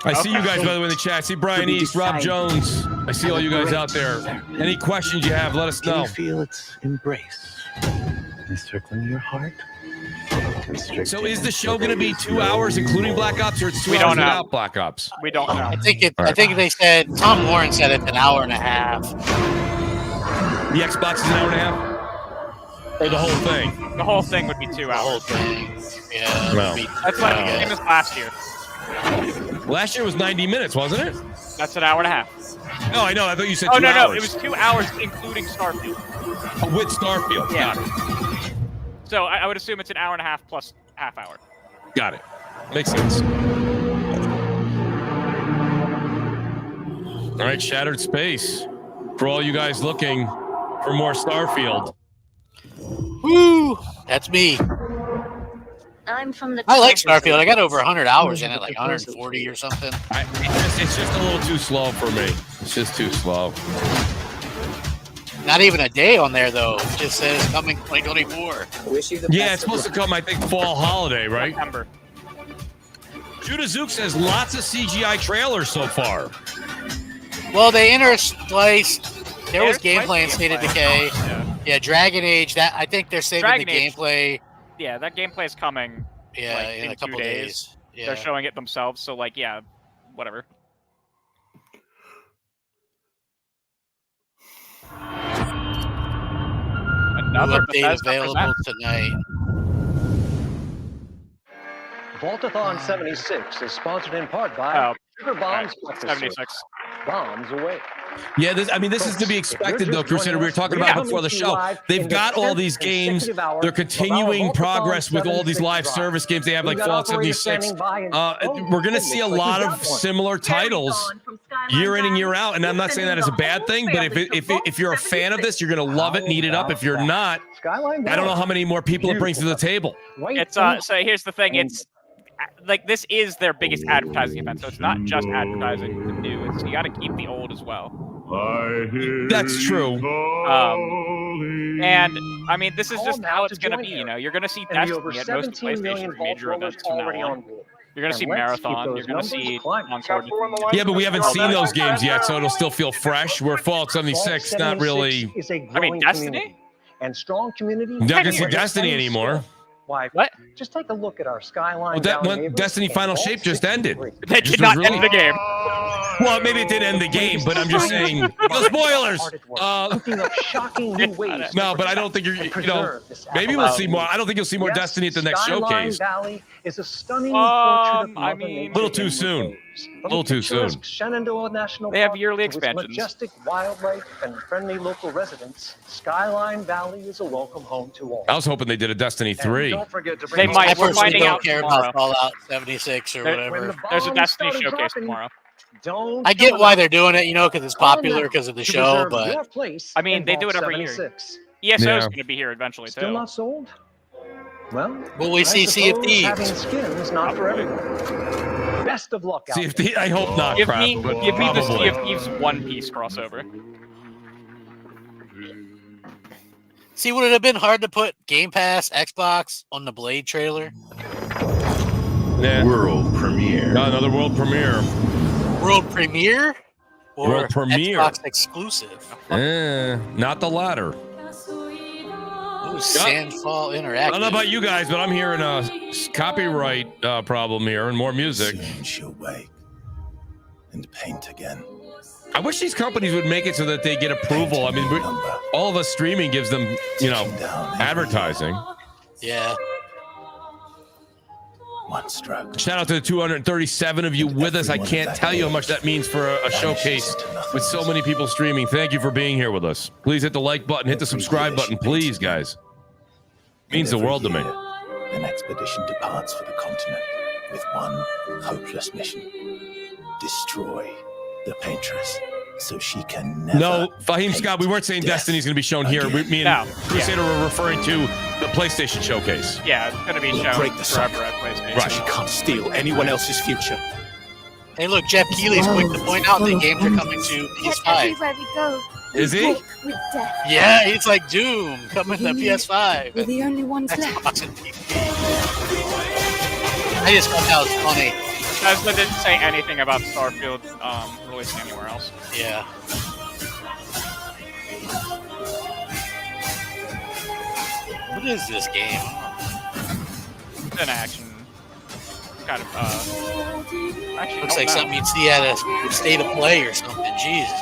I see you guys, by the way, in the chat. I see Brian East, Rob Jones. I see all you guys out there. Any questions you have, let us know. Can you feel its embrace encircling your heart? So is the show going to be 2 hours, including Black Ops, or it's 2 hours without Black Ops? We don't know. I think they said, Tom Warren said it's an hour and a half. The Xbox is an hour and a half? Or the whole thing? The whole thing would be 2 hours. The whole thing. Yeah. No. That's like the same as last year. Last year was 90 minutes, wasn't it? That's an hour and a half. No, I know. I thought you said 2 2 hours. no. It was 2 hours, including Starfield. Oh, with Starfield. Yeah. Got it. So I would assume it's an hour and a half plus half hour. Got it. Makes sense. All right, Shattered Space. For all you guys looking for more Starfield. Woo! That's me. I'm from the. I like Starfield. I got over 100 hours in it, like 140 or something. It's just a little too slow for me. It's just too slow. Not even a day on there, though. It just says coming 2024. Yeah, it's supposed to come, I think, fall holiday, right? September. JudaZuk says lots of CGI trailers so far. Well, they interspliced. There was gameplay in State of Decay. Yeah, Dragon Age. That I think they're saving Dragon the Age. gameplay. Yeah, that gameplay is coming. Yeah, like, in a couple 2 days. Yeah. They're showing it themselves, so like, yeah, whatever. Another New update Bethesda available present. tonight. Vaultathon 76 is sponsored in part by Sugar Bombs. 76. Bombs away. Yeah, this is to be expected, though, Crusader. We were talking about it before the show. They've got all these games. They're continuing progress with all these live service games. They have like Fallout 76. We're going to see a lot of similar titles year in and year out. And I'm not saying that is a bad thing, but if you're a fan of this, you're going to love it and eat it up. If you're not, I don't know how many more people it brings to the table. It's so here's the thing. It's like this is their biggest advertising event, so it's not just advertising the new. You got to keep the old as well. That's true. And I mean, this is just how it's going to be. You know, you're going to see Destiny at most PlayStation major events from now on. You're going to see Marathon. You're going to see Consort. Yeah, but we haven't seen those games yet, so it'll still feel fresh. Where Fallout 76, not really. I mean, Destiny? And strong community. Not going to see Destiny anymore. Why? What? Just take a look at our skyline. Well, Destiny Final Shape just ended. They did not end the game. Well, maybe it did end the game, but I'm just saying. No spoilers. No, but I don't think you're. Maybe we'll see more. I don't think you'll see more Destiny at the next showcase. Valley is a stunning I mean, a little too soon. A little too soon. Shenandoah National They have Park, yearly with its expansions. Majestic wildlife and friendly local residents. Skyline Valley is a welcome home to all. I was hoping they did a Destiny 3. Don't forget to They bring might. I We're personally finding don't out care tomorrow. about Fallout 76 or There- whatever. There's a Destiny showcase tomorrow. Don't I get why they're doing it, because it's popular because of the show, but I mean, they do it every year. ESO is going to be here eventually Still too. not sold? Well, will we see Sea of Thieves? Having skin is not for everyone. Best of luck out See if I hope not. Give crap, me but the Sea probably. of Thieves One Piece crossover. See, would it have been hard to put Game Pass, Xbox on the Blade trailer? Yeah. World premiere. No, another world premiere. World premiere? Or World premiere. Xbox exclusive? Not the latter. Ooh, Sandfall Interactive. I don't know about you guys, but I'm hearing a copyright problem here and more music. Soon she'll wake and paint again. I wish these companies would make it so that they get approval. I mean, all of us streaming gives them, advertising. Yeah. One stroke. Shout out to the 237 of you with us. I can't tell you how much that means for a showcase with so many people streaming. Thank you for being here with us. Please hit the like button, hit the subscribe button, please, guys. It means the world to me. An expedition departs for the continent with one hopeless mission: destroy the Paintress, so she can never. No, Fahim Scott, we weren't saying Destiny's going to be shown here. Me and Crusader were referring to the PlayStation showcase. Yeah, it's going to be shown forever at PlayStation. Right. She can't steal anyone else's future. Hey, look, Jeff Keighley's quick to point out that games are coming to PS5. Everywhere we go. Is he? With death. Yeah, he's like Doom coming to PS5. We're the only ones left. Xbox and PC. I just thought that was funny. Tesla didn't say anything about Starfield releasing anywhere else. Yeah. What is this game? It's an action kind of. Actually, Looks like something you'd see at a State of Play or something. Jesus.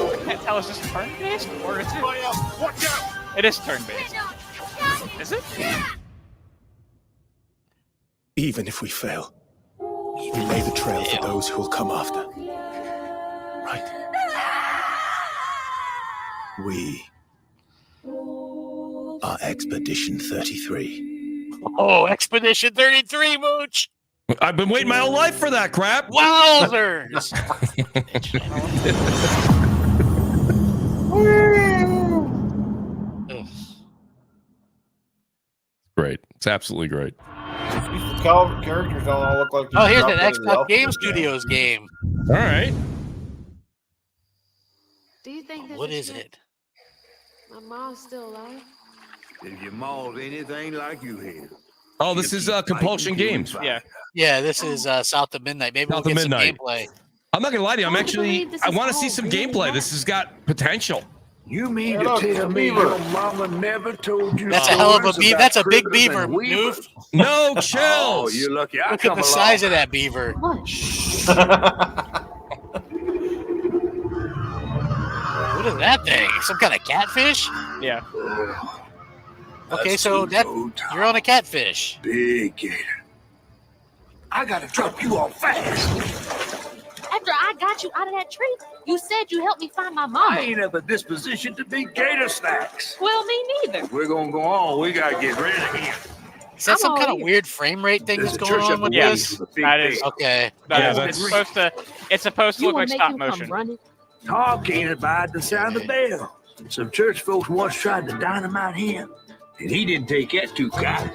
I can't tell. Is this turn-based or is it? Watch out! It is turn-based. Is it? Even if we fail, we lay the trail for those who will come after. Right? We are Expedition 33. Oh, Expedition 33, Mooch! I've been waiting my whole life for that crap. Wowzers! Great. It's absolutely great. These characters don't all look like. Oh, here's an dropped out of the Xbox Alpha Game game. Studios game. All right. Do you think What is it? My mom's still alive? If your mom's anything like you here. Oh, this is Compulsion Games. Yeah. Yeah, this is South of Midnight. Maybe South we'll of get Midnight. some gameplay. I'm not gonna lie to you. I want to see all some really gameplay. This has got potential. You mean Look, to tell me beaver. your mama never told you? That's a hell of a stories beaver. about That's a big critters beaver, and weavers? Noof. No Oh, chills. you're lucky. I Look come at the along. size of that beaver. What? What is that thing? Some kind of catfish? Yeah. Okay, That's so that old time. you're on a catfish. Big gator. I gotta drop you off fast. After I got you out of that tree, you said you helped me find my I mama. ain't at the disposition to be gator snacks. Well, me neither. We're gonna go on. We gotta get ready again. Is that I'm some all kind of ears. weird frame rate thing There's that's a going church on up with the way this? with a big That is- bay. Okay. Yeah, It's supposed to. It's supposed to You look want like to make stop him come motion. running? Talk ain't abide the sound of bell. Some church folks once tried to dynamite him, and he didn't take that too kind.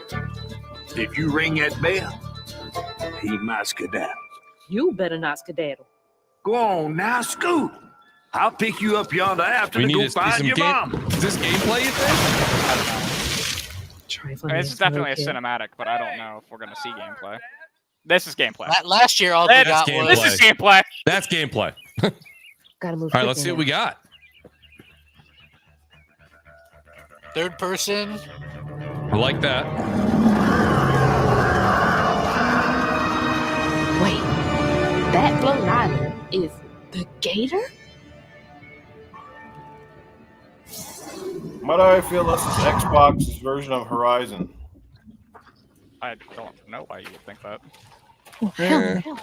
If you ring that bell, he might skedaddle. You better not skedaddle. Go on now, scoot. I'll pick you up yonder after We to need go to see find some your game. mom. Is this gameplay, you think? This is definitely a cinematic, but I don't know if we're going to see gameplay. This is gameplay. Last year, all we got was... This is gameplay. That's gameplay. Gotta move. All right, let's see what we got. Third person. I like that. Wait, that floating island is the gator? Why do I feel this is Xbox's version of Horizon? I don't know why you would think that. Oh, hell, hell.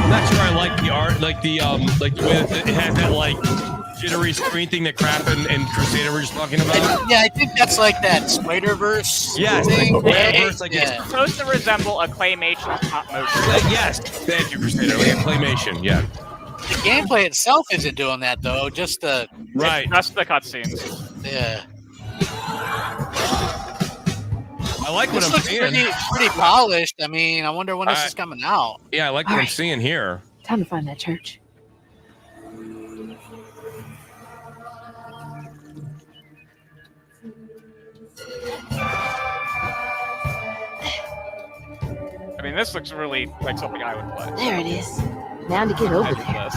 Not sure I like the art, like the way that it has that like jittery screen thing that Crap and Crusader were just talking about. Yeah, I think that's like that Spider-Verse. Yes, thing. like Spider-Verse, like It's supposed to resemble a claymation stop motion. yes, thank you, Crusader. Like a claymation, yeah. The gameplay itself isn't doing that though. Just the just the cutscenes. Yeah. I like what This I'm looks seeing. pretty polished. I mean, I wonder when this is coming out. Yeah, I like what I'm seeing here. Time to find that church. I mean, this looks really like something I would play. There it is. Now to get over there.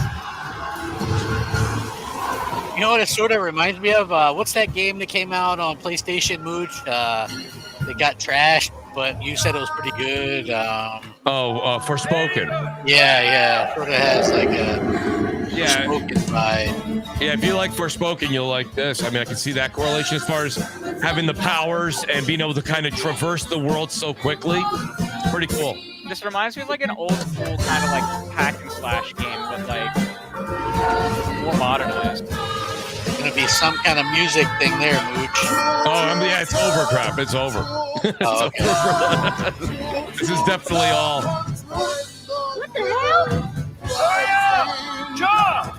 You know what it sort of reminds me of? What's that game that came out on PlayStation, Mooch? That got trashed, but you said it was pretty good. Forspoken. Yeah. Sort of has like a Forspoken vibe. Yeah, if you like Forspoken, you'll like this. I mean, I can see that correlation as far as having the powers and being able to kind of traverse the world so quickly. It's pretty cool. This reminds me of like an old school kind of like hack and slash game, but like more modernized. Gonna be some kind of music thing there, Mooch. Oh, yeah, it's over, Crap. It's over. Oh, okay. This is definitely all. What the hell? John!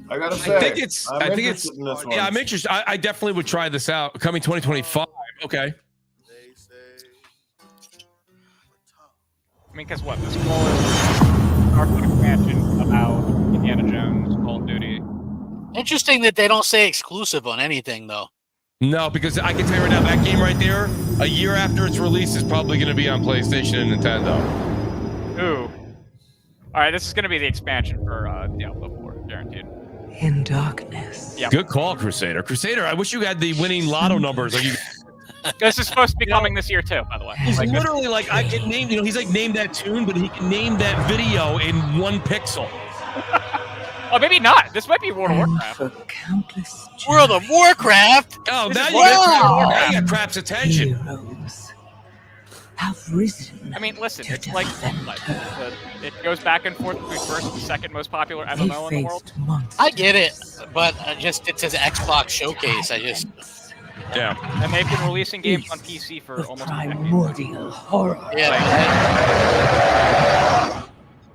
I gotta say, I think it's. I'm interested in this one. Yeah, I'm interested. I definitely would try this out. Coming 2025. Okay. I mean, because what? This whole Starfoot expansion about Indiana Jones, Call of Duty. Interesting that they don't say exclusive on anything, though. No, because I can tell you right now, that game right there, a year after its release, is probably going to be on PlayStation and Nintendo. Ooh. All right, this is going to be the expansion for Diablo 4, guaranteed. In darkness. Yeah. Good call, Crusader. Crusader, I wish you had the winning lotto numbers. Like you. This is supposed to be coming this year too, by the way. He's like literally like, I can name, he's like, name that tune, but he can name that video in 1 pixel. Oh, maybe not. This might be World of Warcraft. World of Warcraft? Oh, now you got Crap's attention. Heroes have risen. I mean, listen, it's like it goes back and forth between first and second most popular MMO in the world. I get it, but it's an Xbox showcase. Yeah. And they've been releasing games on PC for almost a decade. Horror. Yeah.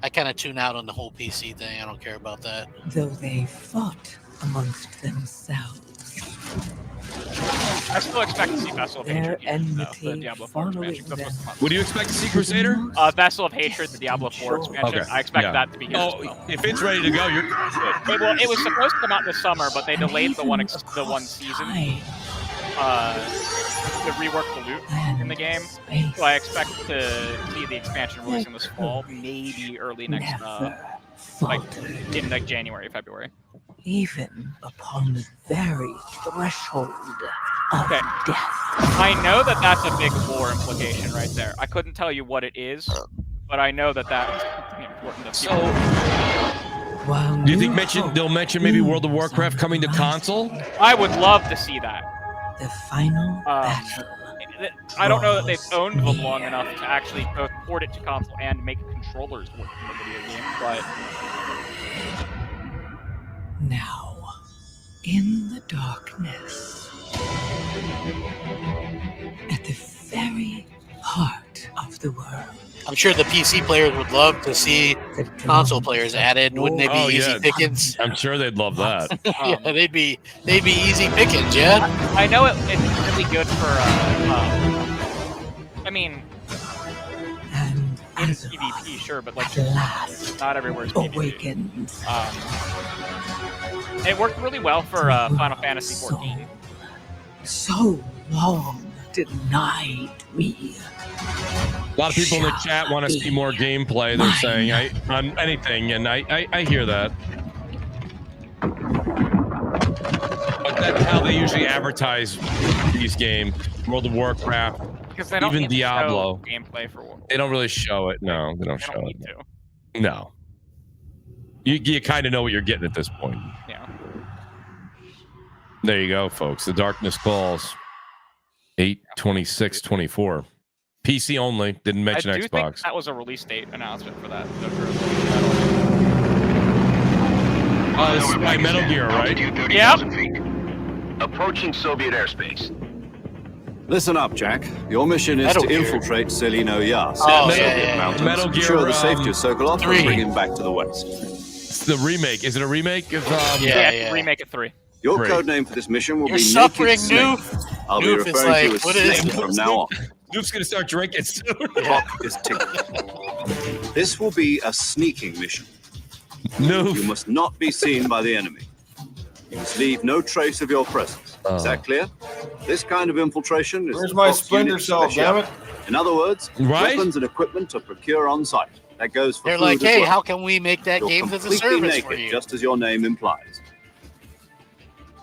I kind of tune out on the whole PC thing. I don't care about that. Though they fought amongst themselves. I still expect to see Vessel of Hatred, the Diablo 4 expansion. What do you expect to see, Crusader? Vessel of Hatred, the Diablo 4 expansion. Okay. I expect that to be here as well. If it's ready to go, you're good. Well, it was supposed to come out this summer, but they delayed the one season. To rework the loot in the game. So I expect to see the expansion releasing this fall, maybe early next, in like January, February. Even upon the very threshold of death. I know that that's a big lore implication right there. I couldn't tell you what it is, but I know that that's important to people. Do you think they'll mention maybe World of Warcraft coming to console? I would love to see that. The final battle. I don't know that they've owned them long enough to actually both port it to console and make controllers work in the video game, but... Now, in the darkness, at the very heart of the world. I'm sure the PC players would love to see console players added. Wouldn't they be easy pickings? I'm sure they'd love that. Yeah, they'd be easy pickings. Yeah, I know it's really good for. I mean, in PvP, sure, but like not everywhere's PvP. It worked really well for Final Fantasy 14. So long denied me. A lot of people in the chat want to see more gameplay. They're saying on anything, and I hear that. But that's how they usually advertise these games. World of Warcraft, Because they don't even Diablo. Gameplay for They don't really show it. No, they don't show need it. to. No. You kind of know what you're getting at this point. Yeah. There you go, folks. The darkness calls. 8/26/24. PC only. Didn't mention I do Xbox. think that was a release date announcement for that. This is by Metal Gear, right? Yep. Approaching Soviet airspace. Listen up, Jack. Your mission is to infiltrate Selino Yas in the Soviet mountains, Metal Gear, ensure the safety of Sokolov, 3. and bring him back to the West. It's the remake. Is it a remake of? Remake it 3. Your Great. code name for this mission will You're be suffering, Naked Snake. Noof. I'll be Noof is referring like, to as what is Snake from now on. Noof's gonna start drinking soon. The clock is ticking. This will be a sneaking mission. Noof. You must not be seen by the enemy. You must leave no trace of your presence. Is that clear? This kind of infiltration is Where's my Fox Splinter unit Cell, damn it? specialty. In other words, Right? weapons and equipment are procured on site. That goes for They're food like, as hey, well. how can we make that You're game as a completely service naked, for you? just as your name implies.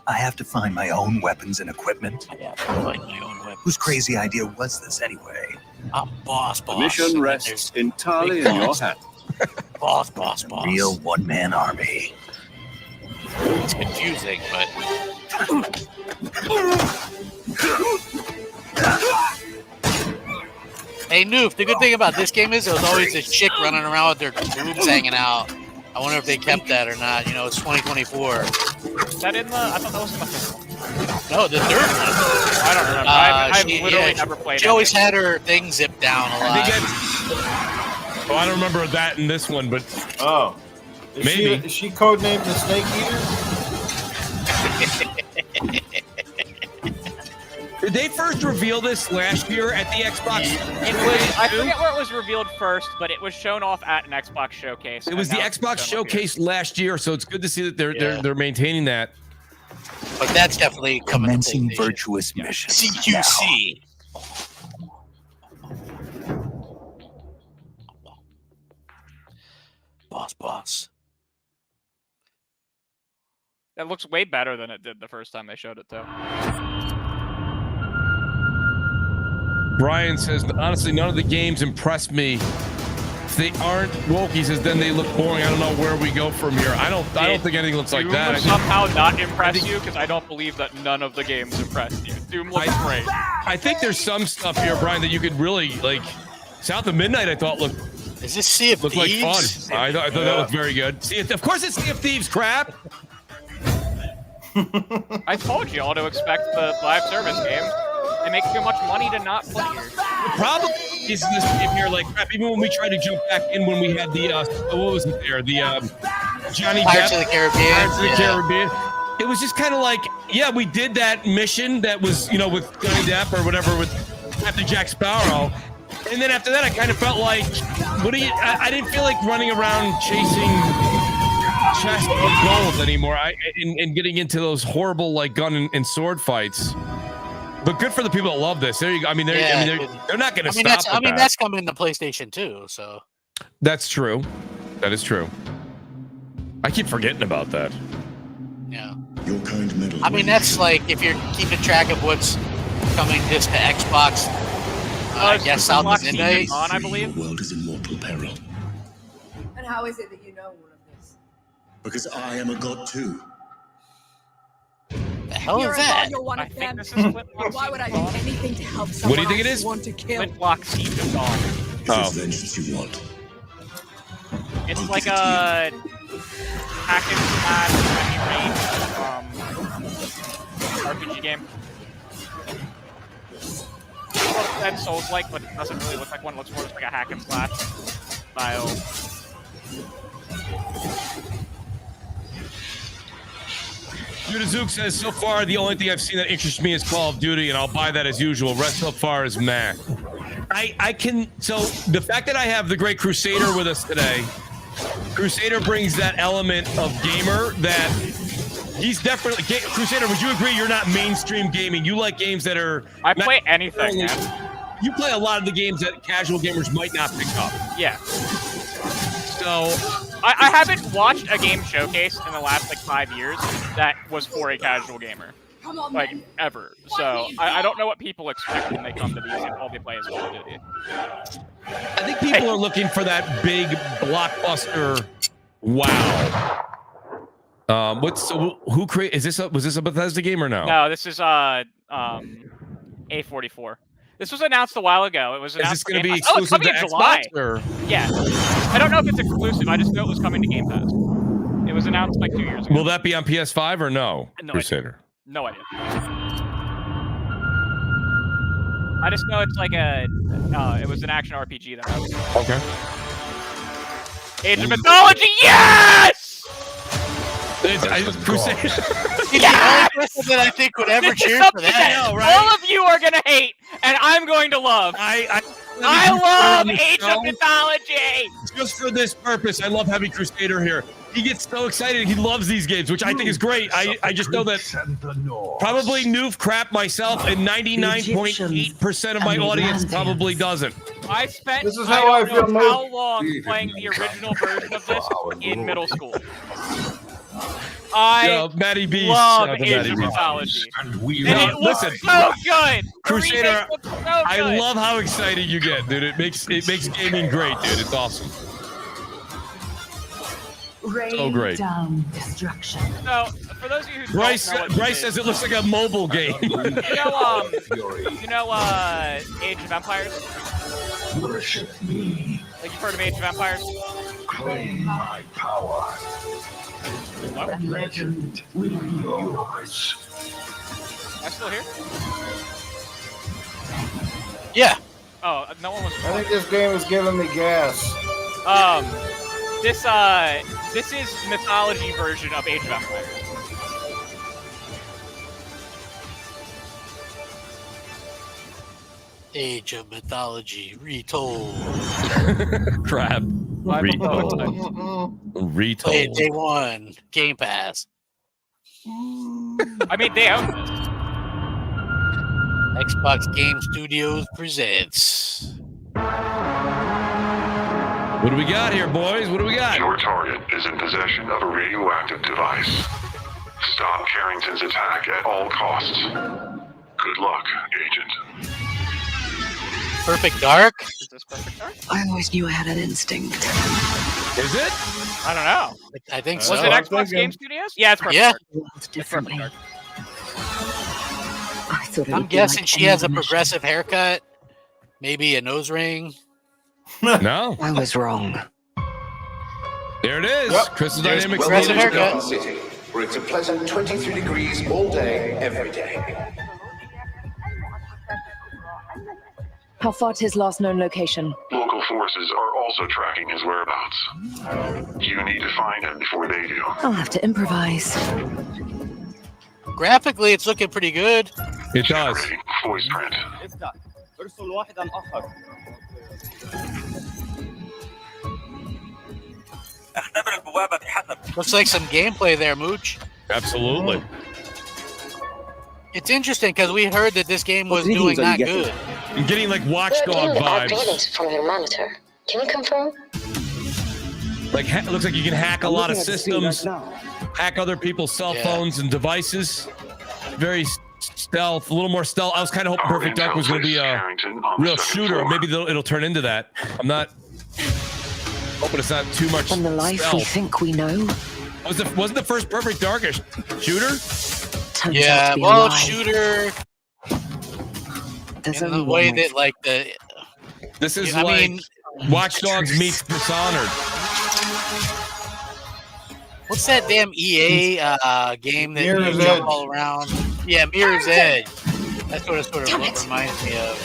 I have to find my own weapons and equipment. I have to find my own weapons. Whose crazy idea was this anyway? I'm boss. The mission And rests there's entirely big in your boss. hands. Boss. Real one-man army. It's confusing, but hey, Noof. The good thing about this game is there was always this chick running around with their boobs hanging out. I wonder if they kept that or not. You know, it's 2024. Is that in the? I thought that was in the first one. No, the third one. I don't remember. I've literally never played She it. always had her thing zipped down a I lot. think that's. Oh, I don't remember that in this one, but maybe. Is she codenamed the Snake Eater? Did they first reveal this last year at the Xbox? It was. I forget where it was revealed first, but it was shown off at an Xbox showcase. It was the Xbox showcase last year, so it's good to see that they're maintaining that. But that's definitely coming. Commencing virtuous mission. CQC. Boss. That looks way better than it did the first time they showed it, too. Brian says, honestly, none of the games impressed me. If they aren't woke, he says, then they look boring. I don't know where we go from here. I don't think anything looks like that. Doom somehow not impress you, because I don't believe that none of the games impressed you. Doom looks great. I think there's some stuff here, Brian, that you could really like. South of Midnight, I thought looked. Is this Sea of Looked like Thieves? fun. I thought that looked very good. Of course, it's Sea of Thieves, crap. I told you all to expect the live service games. They make too much money to not play here. The problem is this game here, like crap. Even when we tried to jump back in when we had the what was it there? The Johnny Pirates Depp, of the Caribbean. Pirates of the Caribbean. It was just kind of like, yeah, we did that mission that was, with Johnny Depp or whatever with after Jack Sparrow, and then after that, I kind of felt like, I didn't feel like running around chasing chest of gold anymore. And getting into those horrible like gun and sword fights. But good for the people that love this. There you go. I mean, they're not going to stop. That's coming to PlayStation too. So that's true. That is true. I keep forgetting about that. Yeah. Your kind medal. I mean, that's like if you're keeping track of what's coming just to Xbox. I guess South of Midnight. On, I believe. The world is in mortal peril. And how is it that you know all of this? Because I am a god too. The hell You're is a that? god, you're one of I think them. this is Flintlock. Why would I do anything to help What someone do you think it I is? want to kill? Flintlock Siege of Dawn. If it's vengeance you want, It's I'll like give it to a hack and slash RPG game. what it said Souls-like, but it doesn't really look like one. It looks more just like a hack and slash style. JudaZuk says, so far, the only thing I've seen that interests me is Call of Duty, and I'll buy that as usual. Rest so far is meh. I can, so the fact that I have the great Crusader with us today, Crusader brings that element of gamer that he's definitely, Crusader, would you agree you're not mainstream gaming? You like games that are... I play anything, man. You play a lot of the games that casual gamers might not pick up. Yeah. So... I haven't watched a game showcase in the last, like, 5 years that was for a casual gamer. Like, ever. So, I don't know what people expect when they come to these and all they play is Call of Duty. I think people are looking for that big blockbuster wow. Who created, was this a Bethesda game or no? No, this is, A44. This was announced a while ago. It was announced. Is this going to be exclusive to July. Xbox? Or? Yeah. I don't know if it's exclusive. I just know it was coming to Game Pass. It was announced like 2 years ago. Will that be on PS5 or no? No Crusader. idea. No idea. I just know it's like a. It was an action RPG that I was. Okay. Age of Mythology. Yes. Crusader. It's the only person that I think would ever cheer for that. Know, right? All of you are gonna hate, and I'm going to love. I love Age of Mythology. Just for this purpose, I love having Crusader here. He gets so excited. He loves these games, which I think is great. I just know that probably noof crap myself, and 99.8% of my audience probably doesn't. I spent This is how I feel how long playing the original version of this in middle school. I Matty B love Age of Mythology. And it looks so good. Crusader, So good. I love how excited you get, dude. It makes gaming great, dude. It's awesome. So great. Down destruction. So, for those of you who Bryce says it looks like a mobile game. you know, Age of Empires? Worship me. Like, you've heard of Age of Empires? Claim my power. What? The legend will be yours. Am I still here? Yeah. Oh, no one was. I think this game is giving me gas. This is mythology version of Age of Empires. Age of Mythology retold. Crap. Retold. Play it day one. Game Pass. I mean, they own this. Xbox Game Studios presents. What do we got here, boys? What do we got? Your target is in possession of a radioactive device. Stop Carrington's attack at all costs. Good luck, Agent. Perfect Dark? Is this Perfect Dark? I always knew I had an instinct. Is it? I don't know. I think so. Was it Xbox Game Studios? Yeah, it's Perfect Dark. It's differently. Dark. I thought it I'm would be guessing like she has a any progressive haircut, maybe a nose ring. No. I was wrong. There it is. Yep. Crystal There's Dynamics. progressive haircut. City, where it's a pleasant 23 degrees all day, every day. How far to his last known location? Local forces are also tracking his whereabouts. You need to find him before they do. I'll have to improvise. Graphically, it's looking pretty good. It does. Ready. Voice print. Looks like some gameplay there, Mooch. Absolutely. It's interesting because we heard that this game was doing not good. I'm getting like Watchdog vibes. From your monitor. Can you confirm? Like, it looks like you can hack a lot of systems, hack other people's cell phones and devices. Very stealth, a little more stealth. I was kind of hoping Perfect Dark was going to be a real shooter. Maybe it'll turn into that. I'm not hoping it's not too much On the life stealth. we think we know. Wasn't the first Perfect Dark a shooter? Turns out Yeah, to be a well, lie. shooter. There's In the only way one way. that, like, the. This is I like mean, Watch Dogs meets Dishonored. what's that damn EA game that Mirror's you jump Edge. all around? Yeah, Mirror's Edge. That's what it sort of reminds me of.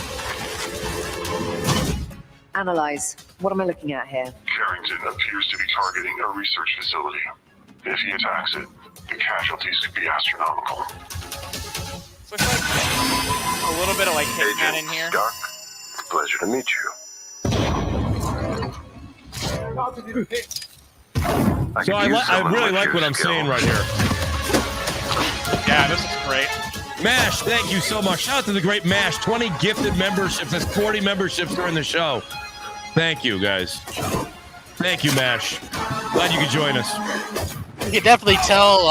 Analyze. What am I looking at here? Carrington appears to be targeting a research facility. If he attacks it, the casualties could be astronomical. Looks like a little bit of like Hitman in here. Stark, it's a pleasure to meet you. So I really like what I'm seeing right here. Yeah, this is great. Mash, thank you so much. Shout out to the great Mash. 20 gifted memberships. That's 40 memberships during the show. Thank you, guys. Thank you, Mash. Glad you could join us. You can definitely tell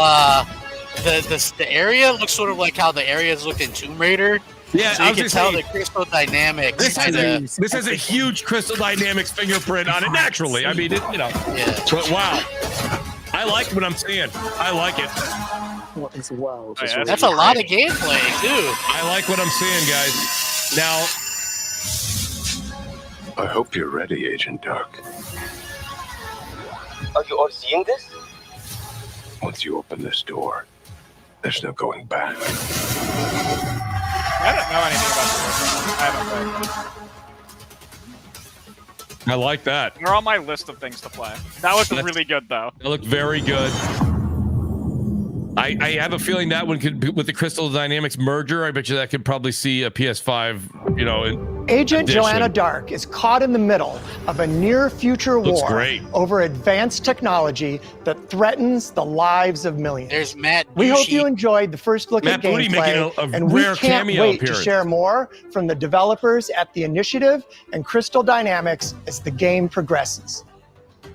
the area looks sort of like how the areas looked in Tomb Raider. Yeah, so you can tell the crystal dynamics. This has a huge crystal dynamics fingerprint on it naturally. I mean, Yeah. But wow, I like what I'm seeing. I like it. What is world? Oh, yeah, that's a lot of gameplay, too. I like what I'm seeing, guys. Now, I hope you're ready, Agent Dark. Are you all seeing this? Once you open this door, there's no going back. I don't know anything about this. I haven't played. I like that. They're on my list of things to play. That was really good, though. It looked very good. I have a feeling that one could, with the Crystal Dynamics merger, I bet you that could probably see a PS5, Agent edition. Joanna Dark is caught in the middle of a near-future war over advanced technology that threatens the lives of millions. There's Matt We hope Bushy. you enjoyed the first look Matt at Booty gameplay, making a and we rare can't cameo wait appearance. to share more from the developers at the Initiative and Crystal Dynamics as the game progresses.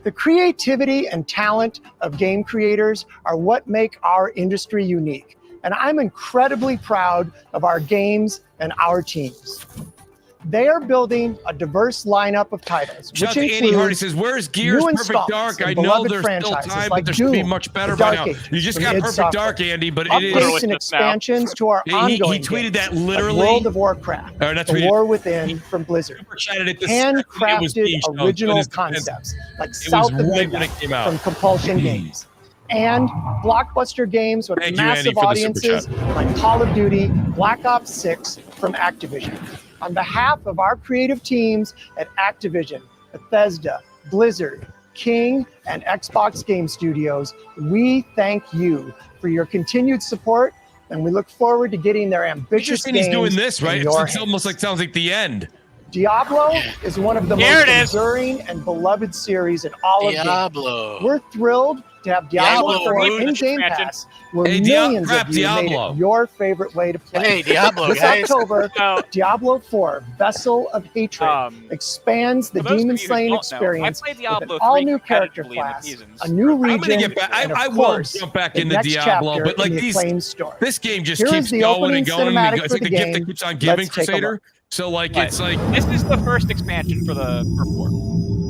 The creativity and talent of game creators are what make our industry unique, and I'm incredibly proud of our games and our teams. They are building a diverse lineup of titles, Shout out which to Andy Hardy includes says, "Where's Gears new Perfect Dark? installments I in know beloved there's still franchises time, like but there should be Doom, much better The by Dark now." Ages You just from got id Perfect Software. Dark, Andy, but it Updates is and expansions to our ongoing he tweeted that games, like literally. World of Warcraft, Or not The tweeted. War Within from Blizzard, Chatted it the second it was handcrafted being shown, so it original is defense. concepts like It South was of right when Midnight it came out. from Compulsion Games, and blockbuster games with Thank you, Andy, massive for the super audiences chat. like Call of Duty, Black Ops 6 from Activision. On behalf of our creative teams at Activision, Bethesda, Blizzard, King, and Xbox Game Studios, we thank you for your continued support, and we look forward to getting their ambitious Interesting games he's doing this, right? in your It's almost like sounds like the end. Diablo is one of the Here most it is. enduring and beloved series in all of Diablo. games. We're thrilled to have Diablo Diablo 4 3 in Game expansion. Pass, where Hey, millions crap, of you made Diablo. it your favorite way to play. Hey, Diablo, This guys. October, Diablo 4 Vessel of Hatred expands the for those of Demon you who slaying don't know, experience I played with Diablo an 3 all-new character competitively in the class, seasons. a new I'm gonna region, get back. and of I will course, jump back the into next Diablo, chapter but like in the these, acclaimed story. this game just Here keeps is the going opening and going. cinematic It's for like the a gift that game. keeps on giving, Let's take a Crusader. look. So like Right. it's like This is the first expansion for 4.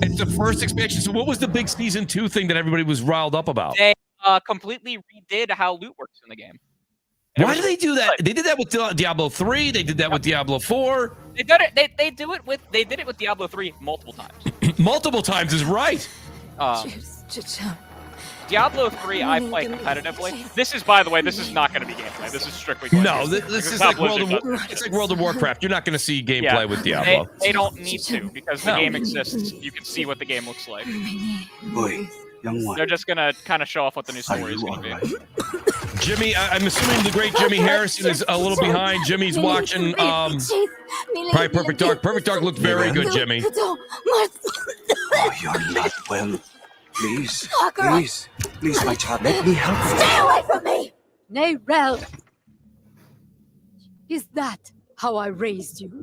it's the first expansion. So what was the big season 2 thing that everybody was riled up about? They completely redid how loot works in the game. Why do they do that? They did that with Diablo 3. They did that with Diablo 4. They did it. They did it with Diablo 3 multiple times. Multiple times is right. Diablo 3 I play competitively. This is, by the way, this is not going to be gameplay. This is strictly No, gameplay. this is how like World Blizzard of does it. it's like World of Warcraft. You're not going to see gameplay with Diablo. They don't need to because the No. game exists. You can see what the game looks like. Boy, young one. They're just going to kind of show off what the new story is going to be. Jimmy, I'm assuming the great Jimmy Harrison is a little behind. Jimmy's watching probably Perfect Dark. Perfect Dark looked very good, Jimmy. Oh, you're not well. Please, please, my child, let me help you. Stay away from me! Narelle! Is that how I raised you?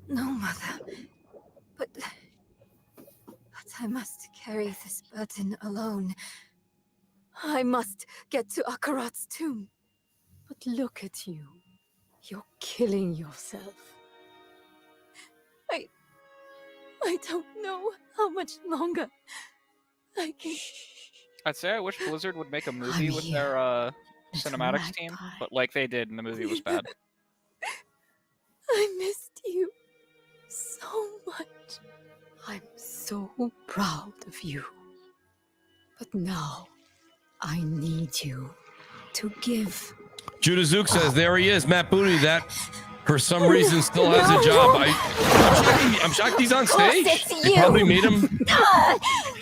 No, Mother. But I must carry this burden alone. I must get to Akarat's tomb. But look at you. You're killing yourself. I don't know how much longer I can. I'd say I wish Blizzard would make a movie with their cinematics team, but like they did, and the movie was bad. I missed you so much. I'm so proud of you. But now, I need you to give. JudaZuk says, there he is, Matt Booty. That for some reason still has a job. I'm shocked he's on stage. You probably made him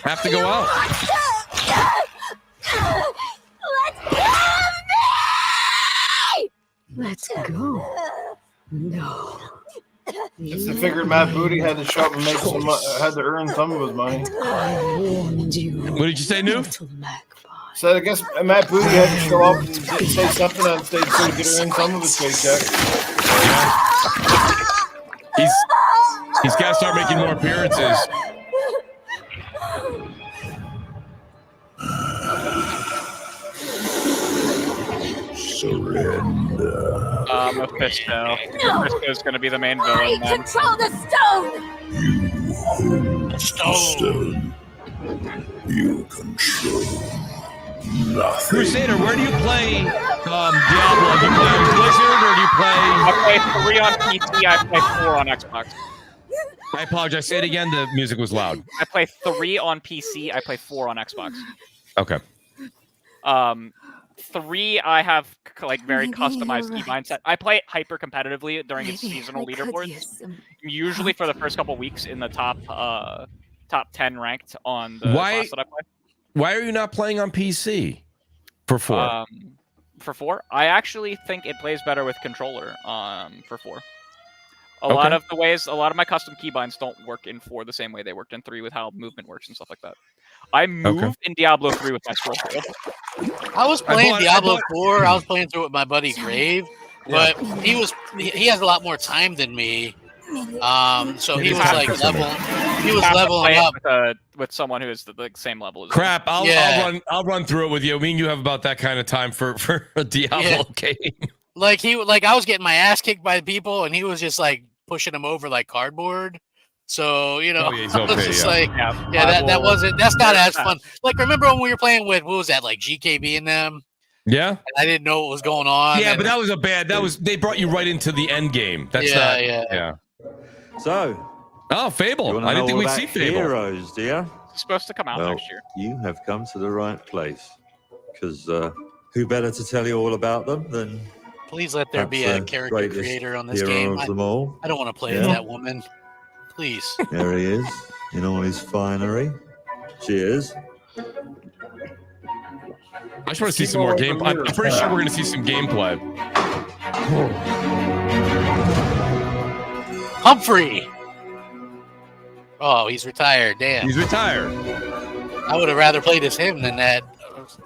have to go out. Let's go. No. Just figured Matt Booty had to show up and make some, had to earn some of his money. I warned you. What did you say, Noof? So I guess Matt Booty had to show up and say something on stage so he could earn some of his paycheck. He's got to start making more appearances. Surrender. Mephisto. Mephisto's going to be the main I villain then. control the stone. You hold the stone. You control nothing. Crusader, where do you play Diablo? Do you play on Blizzard or do you play? I play 3 on PC. I play 4 on Xbox. I apologize. Say it again. The music was loud. I play 3 on PC. I play 4 on Xbox. Okay. 3, I have like very customized keybind set. I play it hyper competitively during its seasonal leaderboards. Usually for the first couple weeks in the top 10 ranked on the class that I play. Why are you not playing on PC for 4? For 4, I actually think it plays better with controller. For 4. A lot of my custom keybinds don't work in 4 the same way they worked in 3 with how movement works and stuff like that. I moved in Diablo 3 with my scroll wheel. I was playing Diablo 4. I was playing through it with my buddy Grave, but he has a lot more time than me. So he was like leveling up with someone who is the same level as Crap! I'll run through it with you. I mean, you have about that kind of time for a Diablo game. Like I was getting my ass kicked by people, and he was just like pushing him over like cardboard. So he's okay, I was just that's not as fun. Like remember when we were playing with what was that like GKB and them? Yeah, and I didn't know what was going on. Yeah, but that was they brought you right into the end game. That's yeah. So, Fable. I didn't think we'd see Fable. Heroes, do you? It's supposed to come out next year. You have come to the right place, because who better to tell you all about them than? Please let there be a character creator on this game. I don't want to play as that woman. Please. There he is, in all his finery. Cheers. I just want to see some more gameplay. I'm pretty sure we're going to see some gameplay. Humphrey. Oh, he's retired. Damn. He's retired. I would have rather played as him than that.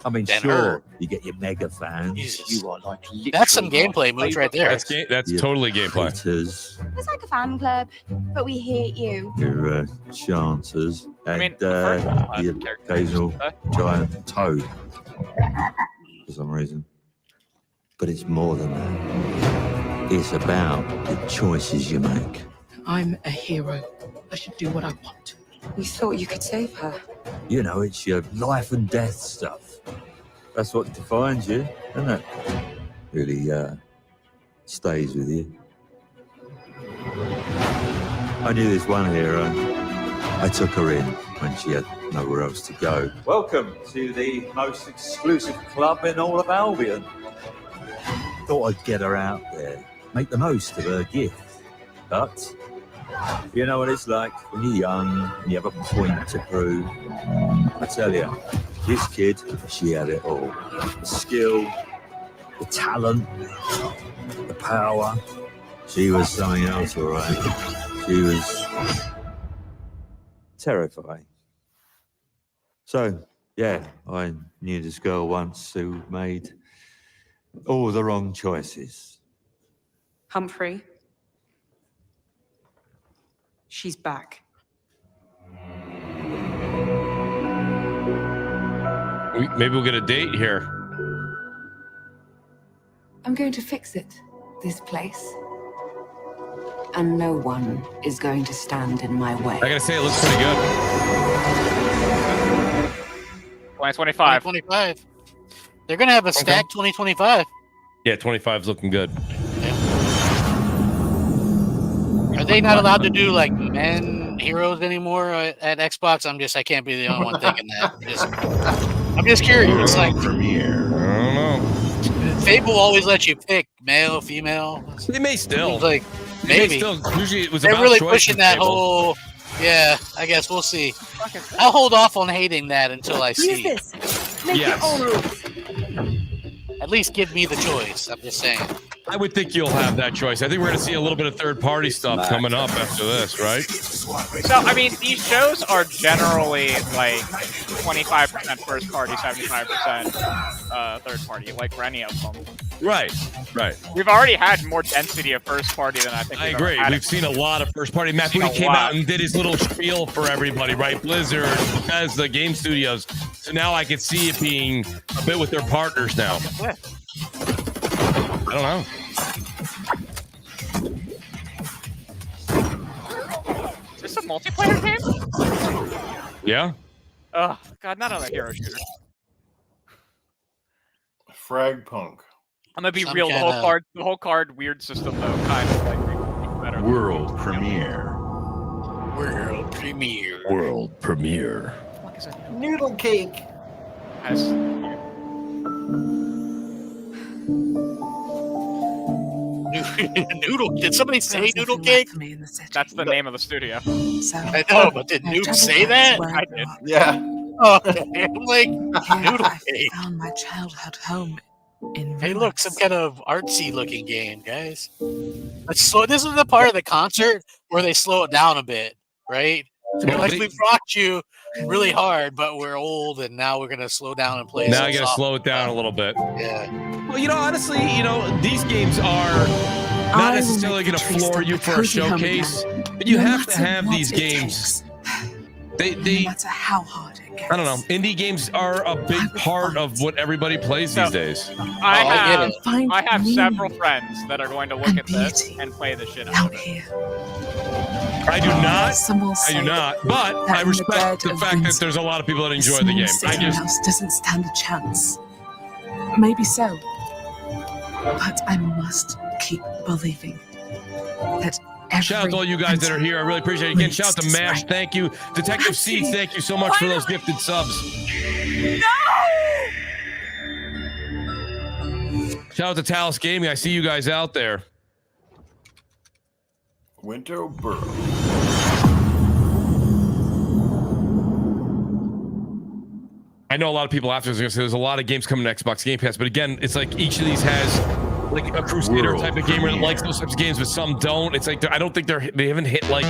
I mean, sure, you get your mega fans. Jesus. You are like that's some gameplay, Mooch, right there. That's totally gameplay. Haters, It's like a fan club, but we hate you. your chancers, and your occasional giant toad for some reason. But it's more than that. It's about the choices you make. I'm a hero. I should do what I want. You thought you could save her? You know, it's your life and death stuff. That's what defines you, isn't it? Really stays with you. I knew this one hero. I took her in when she had nowhere else to go. Welcome to the most exclusive club in all of Albion. Thought I'd get her out there, make the most of her gift. But you know what it's like when you're young and you have a point to prove. I tell you, this kid, she had it all. The skill, the talent, the power. She was something else, all right. She was terrifying. So, yeah, I knew this girl once who made all the wrong choices. Humphrey. She's back. Maybe we'll get a date here. I'm going to fix it, this place. And no one is going to stand in my way. I gotta say, it looks pretty good. 2025. 2025. They're gonna have a stacked 2025. Yeah, 25 is looking good. Are they not allowed to do like men heroes anymore at Xbox? I can't be the only one thinking that. I'm just curious. Like premiere. I don't know. Fable always lets you pick male, female. They may still. Like maybe. Usually it was They're about really choice pushing in that Fable. whole. Yeah, I guess we'll see. I'll hold off on hating that until I see. Use this. Make your own rules. At least give me the choice. I'm just saying. I would think you'll have that choice. I think we're going to see a little bit of third-party stuff coming up after this, right? So, I mean, these shows are generally like 25% first party, 75% third party, like for any of them. Right, right. We've already had more density of first party than I think I we've agree. ever had. We've seen a lot of first-party. Matt Seen Booty a came lot. out and did his little spiel for everybody, right? Blizzard, Bethesda, Game Studios. So now I can see it being a bit with their partners now. Yeah. I don't know. Is this a multiplayer game? Yeah? Oh, God, not another hero shooter. Frag Punk. I'm gonna be Some real. The whole kinda- card weird system though, kind of like makes it better. World premiere. World premiere. World premiere. What is that? Noodle cake. Has- Noodle. Did somebody say noodle cake? That's the name of the studio. I know, but did Noob say that? I did. Yeah. Oh, I'm like noodle cake. Found my childhood home in Hey, look, some kind of artsy looking game, guys. Let's slow. This is the part of the concert where they slow it down a bit, right? They're like, we've rocked you really hard, but we're old, and now we're gonna slow down and play. Now some I got to soft- slow it down a little bit. Yeah. Well, honestly, these games are not necessarily going to floor you for a showcase, but you have to have these games. They no matter how hard it gets. I don't know. Indie games are a big part of what everybody plays these days. I get have it. several friends that are going to look at this and play the shit out Out of it. here. I do not. Some will I say do not. But that I in the respect dead the of fact that winter, there's a lot of people that a enjoy the game. small I city just house doesn't stand a chance. Maybe so. But I must keep believing that shout out to all you guys that are here. I really appreciate it. Again, shout out to Mash. Thank you. Detective C, thank you so much for those gifted subs. Shout out to Talus Gaming. I see you guys out there. Winter Burrow. I know a lot of people after this are going to say there's a lot of games coming to Xbox Game Pass, but again, it's like each of these has like a Crusader type of gamer that likes those types of games, but some don't. It's like I don't think they haven't hit like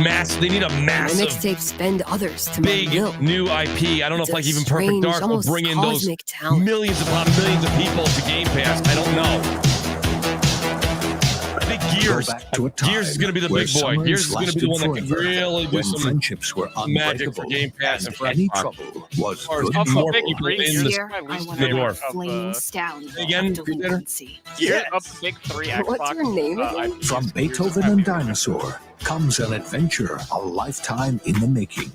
mass. They need a My massive mixtapes bend others to my big will. new IP. I don't know It's if like a even Perfect strange, Dark will almost bring in those cosmic talent. millions upon millions of people to Game Pass. I don't know. I think Gears is going to be the big boy. Gears is going to be the one that can really do some friendships were magic for Game Pass and for any Xbox. trouble was Or good also more big people three in is the here. I want the door. a flame stallion Again, of delinquency. Gears of the big three Xbox. What's your name again? From Beethoven and Dinosaur comes an adventure, a lifetime in the making.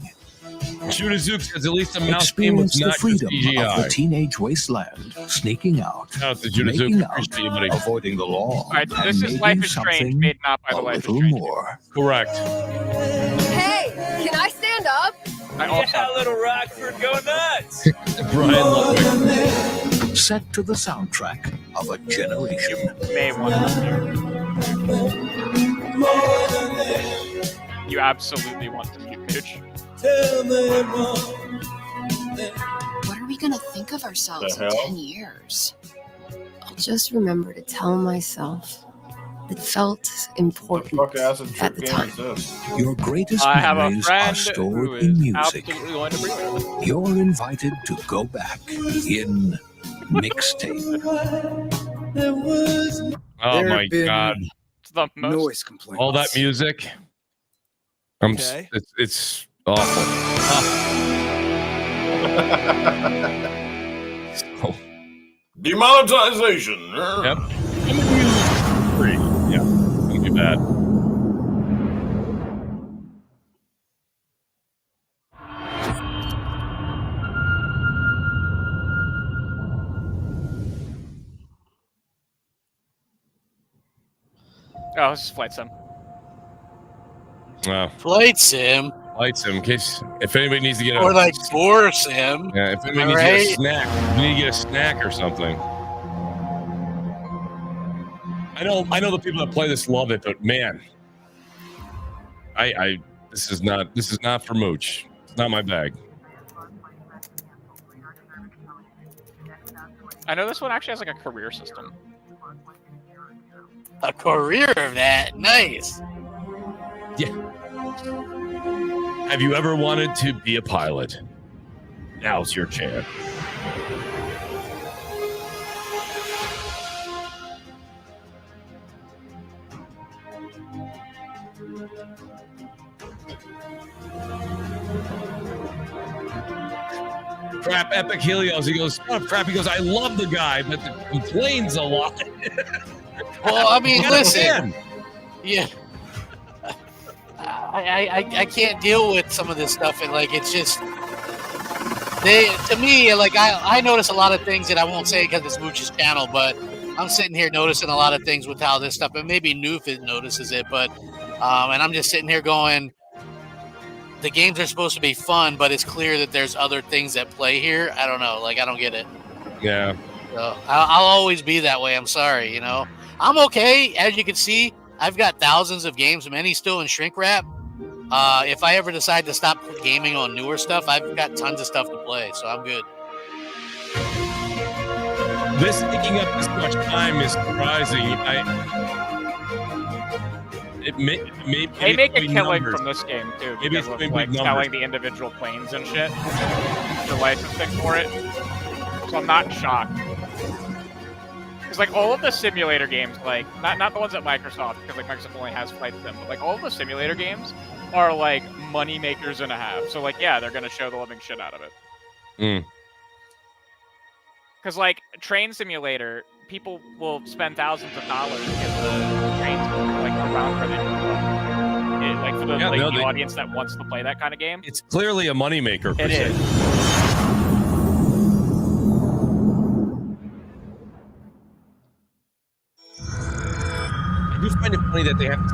JudaZuk says at least the mouse game was Experience the not just freedom of the CGI. teenage wasteland, sneaking out, Shout out to JudaZuk. making out, Appreciate you, buddy. avoiding the law, All right, and this is making Life is Strange, something made not by a the Life is little Strange. more. Correct. Hey, can I stand up? I also Little Rockford go nuts. Brian Ludwig. Set to the soundtrack of a generation. may want to. You absolutely want to meet Mooch. What are we gonna think of ourselves The in hell? 10 years? I'll just remember to tell myself it felt important Fuck acid at trip the game time. is this? Your greatest I have a memories are friend who stored is in music. absolutely going to bring it. You're invited to go back in mixtape. Oh my god. It's the most Noise complaints. All that music. Okay. It's awful. Oh. Demonetization. Yep. Free. Yeah. Wouldn't be bad. Oh, this is Flight Sim. Wow. Flight sim Lights him in case if anybody needs to get or like boar sim. yeah, if anybody needs to get a snack, you need to get a snack or something. I know the people that play this love it, but man, this is not for Mooch. It's not my bag. I know this one actually has like a career system. A career of that, nice. Yeah. Have you ever wanted to be a pilot? Now's your chance. Crap, Epic Helios. He goes, oh, crap. He goes, I love the guy, but complains a lot. Well, I mean, listen. Yeah. I can't deal with some of this stuff, and like it's just to me, like I notice a lot of things that I won't say because it's Mooch's channel, but I'm sitting here noticing a lot of things with how this stuff, and maybe Noof notices it, but and I'm just sitting here going, the games are supposed to be fun, but it's clear that there's other things at play here. I don't know, like I don't get it. Yeah. So I'll always be that way. I'm sorry, you know. I'm okay, as you can see. I've got thousands of games, many still in shrink wrap. If I ever decide to stop gaming on newer stuff, I've got tons of stuff to play, so I'm good. This taking up this much time is surprising. They make a killing from this game too, Maybe because of like selling the individual planes and shit. The licensing for it, so I'm not shocked. Because like all of the simulator games, like not the ones at Microsoft, because like Microsoft only has Flight Sim, but like all of the simulator games are like money makers and a half. So like yeah, they're gonna show the living shit out of it. Because like Train Simulator, people will spend thousands of dollars to get the trains like around for the audience that wants to play that kind of game. It's clearly a moneymaker. It is. I do find it funny that they have to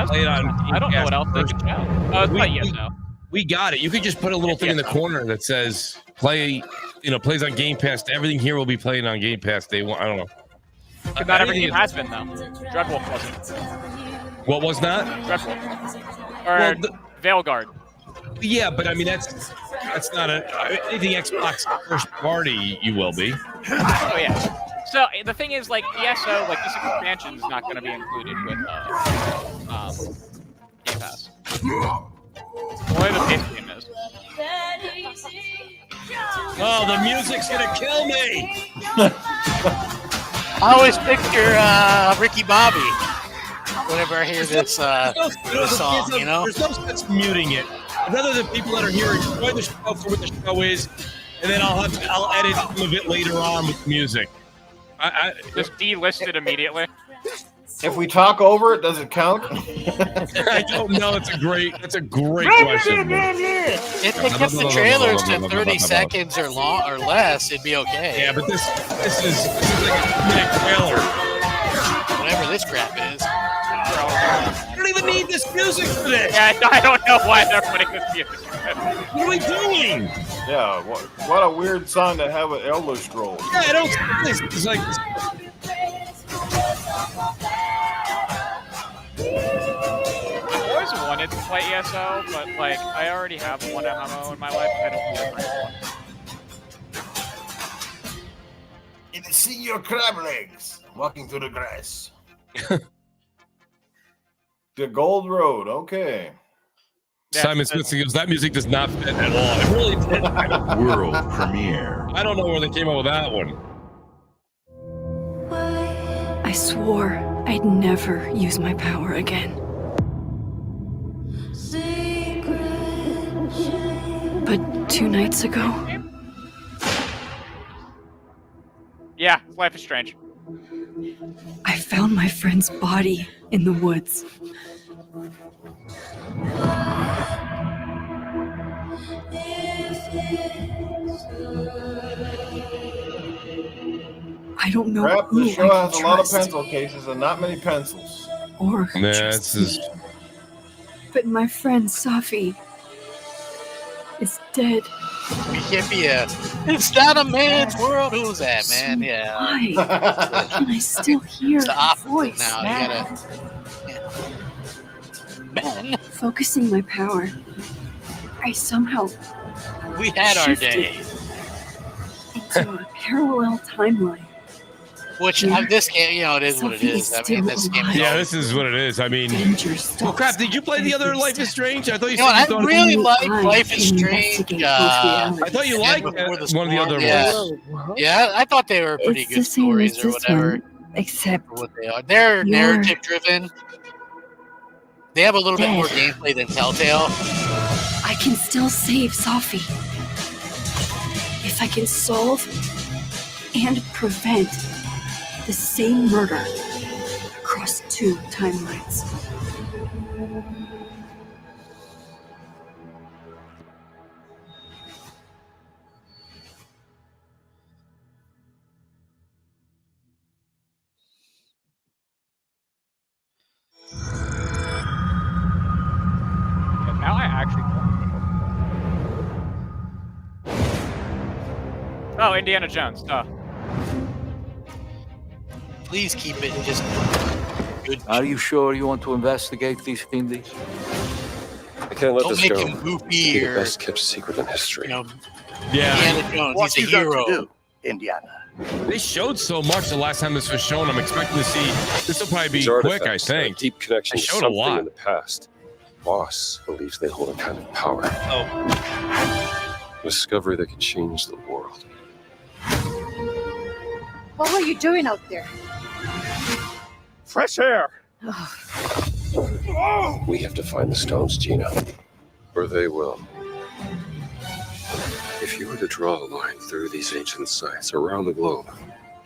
play it on. I don't know what else they can show. We got it. You could just put a little thing in the corner that says play. Plays on Game Pass. Everything here will be playing on Game Pass day one. I don't know. But not everything has been though. Dreadwolf wasn't. What was not? Dreadwolf. Or Veilguard. Yeah, but I mean that's not anything Xbox first party. You will be. Oh yeah. So the thing is, like ESO, like this expansion is not going to be included with Game Pass. Only the base game is. Oh, the music's gonna kill me! I always picture Ricky Bobby whenever I hear this song, you know? There's no sense muting it. I'd rather the people that are here enjoy the show for what the show is, and then I'll edit some of it later on with music. I just delist it immediately. If we talk over it, does it count? I don't know. That's a great question. If they kept the trailers to 30 seconds or less, it'd be okay. Yeah, but this is like a 2-minute trailer. Whatever this crap is. I don't even need this music for this. Yeah, I don't know why they're putting this music. What are we doing? Yeah, what a weird song to have with Elder Scrolls. Yeah, I don't see this. It's like. I've always wanted to play ESO, but like I already have one MMO in my life. I don't need a one. In the sea, your crab legs walking through the grass. The Gold Road, okay. Simon Smith goes, that music does not fit at all. It really did. World premiere. I don't know where they came up with that one. I swore I'd never use my power again. But 2 nights ago... Yeah, Life is Strange. I found my friend's body in the woods. I don't know who the show has a lot of pencil cases and not many pencils. Or but my friend Safi is dead. It can't be a It's not a man's world. Who's that, man? Yeah. Why can I still hear It's the her opposite voice? now. You gotta. Man, Focusing my power, I somehow we had our shifted day. into a parallel timeline. Which this game, you know, it is what it is. I mean, this game. Yeah, this is what it is. I mean, well, crap. Did you play the other Life is Strange? I thought you You know, said I you thought really like Life is Strange. I thought you liked one of the other ones. Yeah, I thought they were pretty It's good the same stories as or this whatever. one, except For what they are. They're you're narrative driven. They have a little bit dead. more gameplay than Telltale. I can still save Sophie. If I can solve and prevent the same murder across 2 timelines. Now I actually. Oh, Indiana Jones. Please keep it just good. Are you sure you want to investigate these fiendish? I can't let Don't this make go. him goofy Be the or, best kept secret in history. you know, Yeah. Indiana Jones. What He's a you got hero. to do, Indiana? They showed so much the last time this was shown. I'm expecting to see. This will probably be These quick, I artifacts have a think. deep connection They to showed a something lot. in the past. Boss believes they hold a kind of power. Oh. A discovery that could change the world. What were you doing out there? Fresh air. We have to find the stones, Gina. Or they will. If you were to draw a line through these ancient sites around the globe,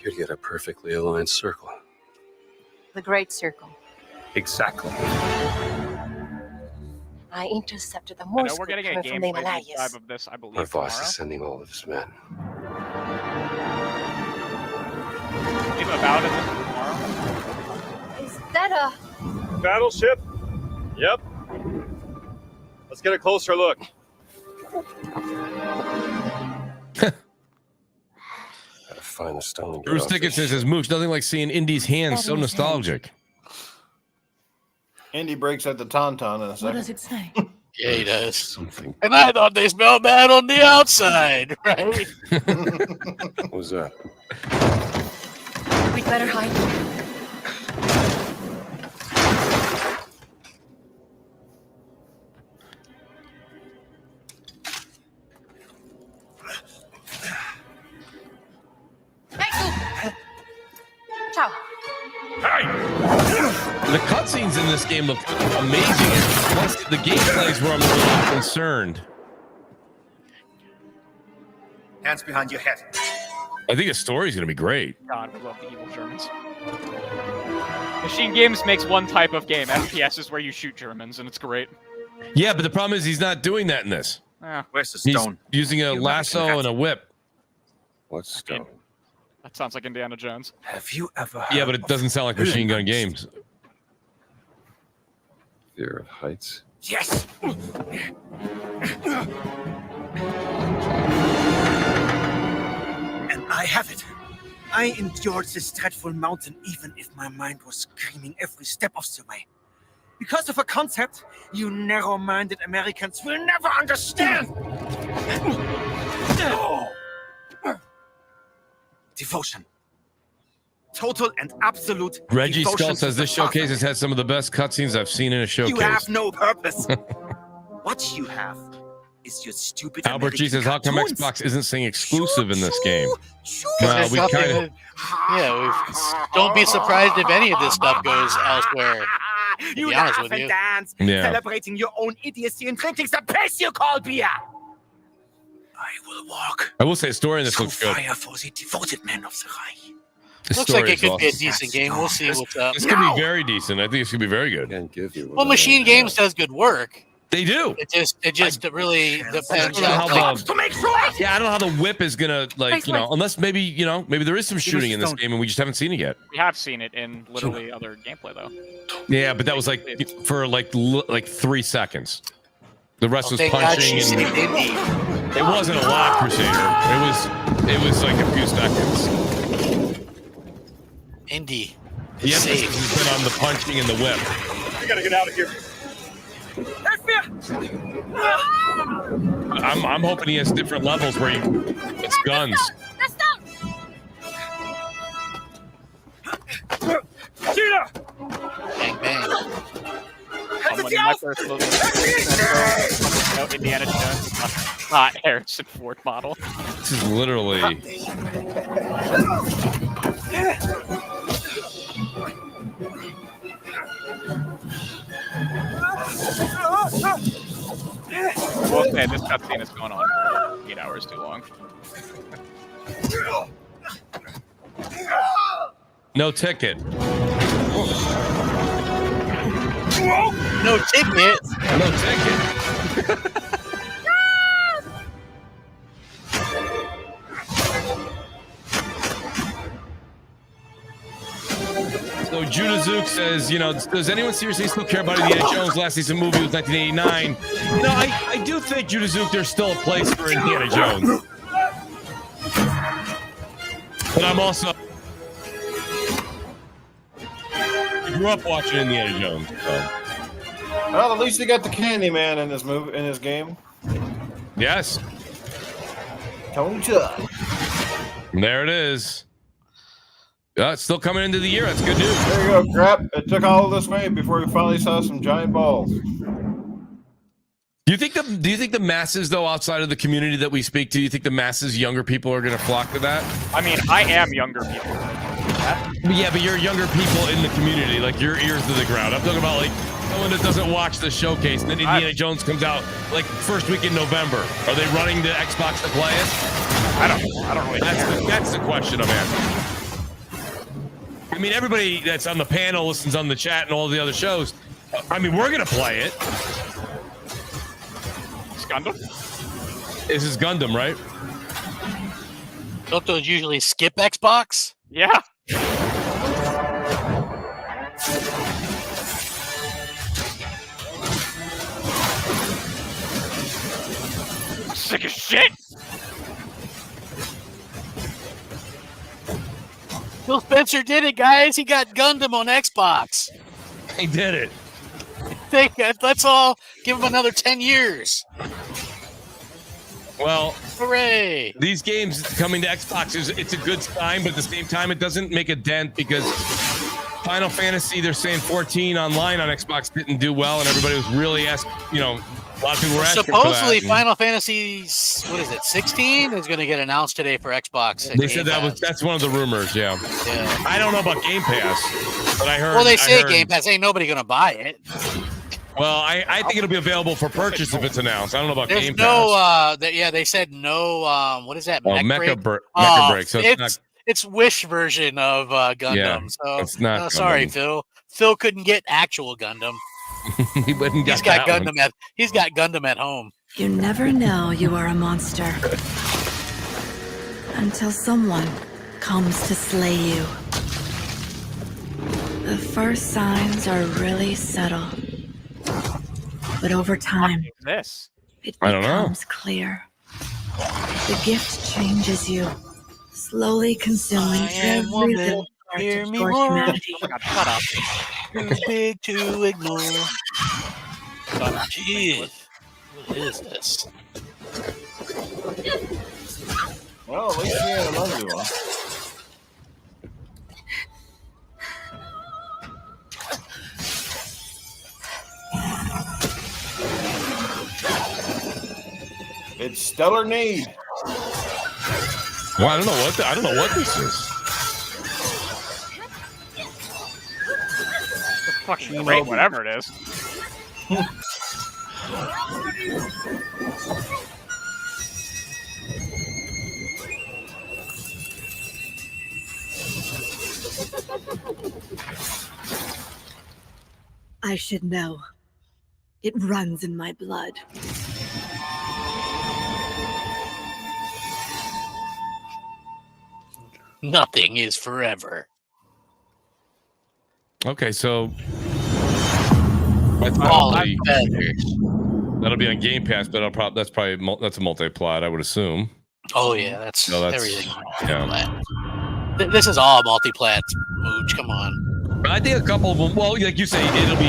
you'd get a perfectly aligned circle. The Great Circle. Exactly. I intercepted the I Morse know we're code getting a coming from the gameplay Himalayas. describe of this, I believe, My boss tomorrow. is sending all of his men. Leave about it tomorrow. Is that a... Battleship? Yep. Let's get a closer look. Gotta find the stone and get Bruce off Dickinson this says, Mooch, nothing like seeing Indy's hands. So nostalgic. Indy breaks out the tauntaun in a second. What does it say? Yeah, he does. Something. And I thought they smelled bad on the outside, right? What was that? We'd better hide. Ciao. The cutscenes in this game look amazing. Plus, the gameplay is where I'm a little concerned. Hands behind your head. I think the story's going to be great. God, we love the evil Germans. Machine Games makes one type of game. FPS is where you shoot Germans, and it's great. Yeah, but the problem is he's not doing that in this. Where's the He's stone? using a lasso and a whip. What stone? That sounds like Indiana Jones. Have you ever Yeah, but it doesn't sound like machine gun games. Fear of heights? Yes! And I have it. I endured this dreadful mountain even if my mind was screaming every step of the way. Because of a concept you narrow-minded Americans will never understand. Devotion. Total and absolute Reggie devotion Skull to says the this showcase has had some of the best cutscenes I've seen in a showcase. You have no purpose. What you have is your stupid Albert G says, how come cartoons. Xbox isn't saying exclusive in this game? There's We nothing kind of. don't be surprised if any of this stuff goes elsewhere. To You be honest laugh with and you. dance, Yeah. celebrating your own idiocy and drinking the piss you call beer. I will walk I will say, the story in this through looks good. fire for the devoted men of the Reich. The Looks like story it is could be a awesome. decent game. We'll see what's up. This could be very decent. I think it's gonna be very good. Can't give you. Well, Machine Games does good work. They do. It just really depends I don't know how on. the, yeah, I don't know how the whip is gonna unless maybe maybe there is some shooting in this game and we just haven't seen it yet. We have seen it in literally other gameplay, though. Yeah, but that was like for like 3 seconds. The rest was Thank God punching she and saved Indy. It wasn't a lot, Crusader. It was like a few seconds. Indy. The emphasis has been on the punching and the whip. We gotta get out of here. I'm hoping he has different levels where it's guns. Judah! Bang, bang. My first movie, Indiana Jones, not Harrison Ford model. This is literally. We'll say this cutscene is going on for 8 hours too long. No ticket. No ticket. No ticket. So JudaZuk says, you know, does anyone seriously still care about Indiana Jones? Last season movie was 1989. You know, I do think JudaZuk, there's still a place for Indiana Jones. But I'm also I grew up watching Indiana Jones. So. Well, at least he got the Candyman in this movie, in this game. Yes. Tony Chuck. There it is. It's still coming into the year. That's good news. There you go, crap. It took all this way before we finally saw some giant balls. Do you think the masses, though, outside of the community that we speak to, you think the masses, younger people, are going to flock to that? I mean, I am younger people. Yeah, but you're younger people in the community, like your ears to the ground. I'm talking about like someone that doesn't watch the showcase, and then Indiana Jones comes out like first week in November. Are they running the Xbox to play it? I don't really care. That's the question I'm asking. I mean, everybody that's on the panel listens on the chat and all the other shows. I mean, we're gonna play it. It's Gundam? This is Gundam, right? Don't those usually skip Xbox? Yeah. Sick as shit. Phil Spencer did it, guys. He got Gundam on Xbox. He did it. Let's all give him another 10 years. Well, hooray! These games coming to Xbox it's a good sign, but at the same time, it doesn't make a dent because Final Fantasy, they're saying 14 online on Xbox didn't do well, and everybody was really asking, you know, a lot of people were asking Supposedly, for that. Final Fantasy, what is it, 16 is going to get announced today for Xbox. They said that's one of the rumors. Yeah. I don't know about Game Pass, but I heard. Well, they say Game Pass. Ain't nobody going to buy it. Well, I think it'll be available for purchase if it's announced. I don't know about There's Game no, Pass. they said no. What is that? Oh, Mecha Break. So it's Wish version of Gundam. Yeah, so it's not sorry, Gundam. Phil. Phil couldn't get actual Gundam. He wouldn't He's get got that Gundam he's got Gundam at home. You never know you are a monster until someone comes to slay you. The first signs are really subtle, but over time, it I don't know. becomes clear. The gift changes you, slowly consuming every little part of your humanity. Shut up. Too big to ignore. Jeez. What is this? Well, at least we had an ugly one. It's Stellar Need. Well, I don't know what this is. Fucking great, whatever it is. I should know. It runs in my blood. Nothing is forever. Okay, so All in feathers. That'll be on Game Pass, but that's a multi-plot, I would assume. Oh yeah, that's everything. Yeah. This is all multi-plat, Mooch. Come on. I think a couple of them. Well, like you say, it'll be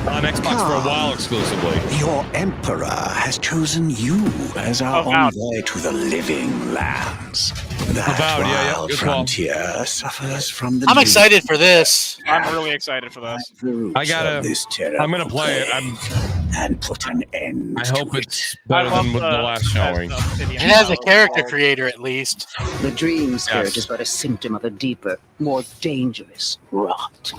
on Xbox for a while exclusively. Your Emperor has chosen you as our envoy to the living lands. That wild frontier suffers from the I'm excited for this. I'm really excited for this. I'm gonna play it. And put an end. I hope it's better than the last showing. It has a character creator at least. The dream spirit is but a symptom of a deeper, more dangerous rot.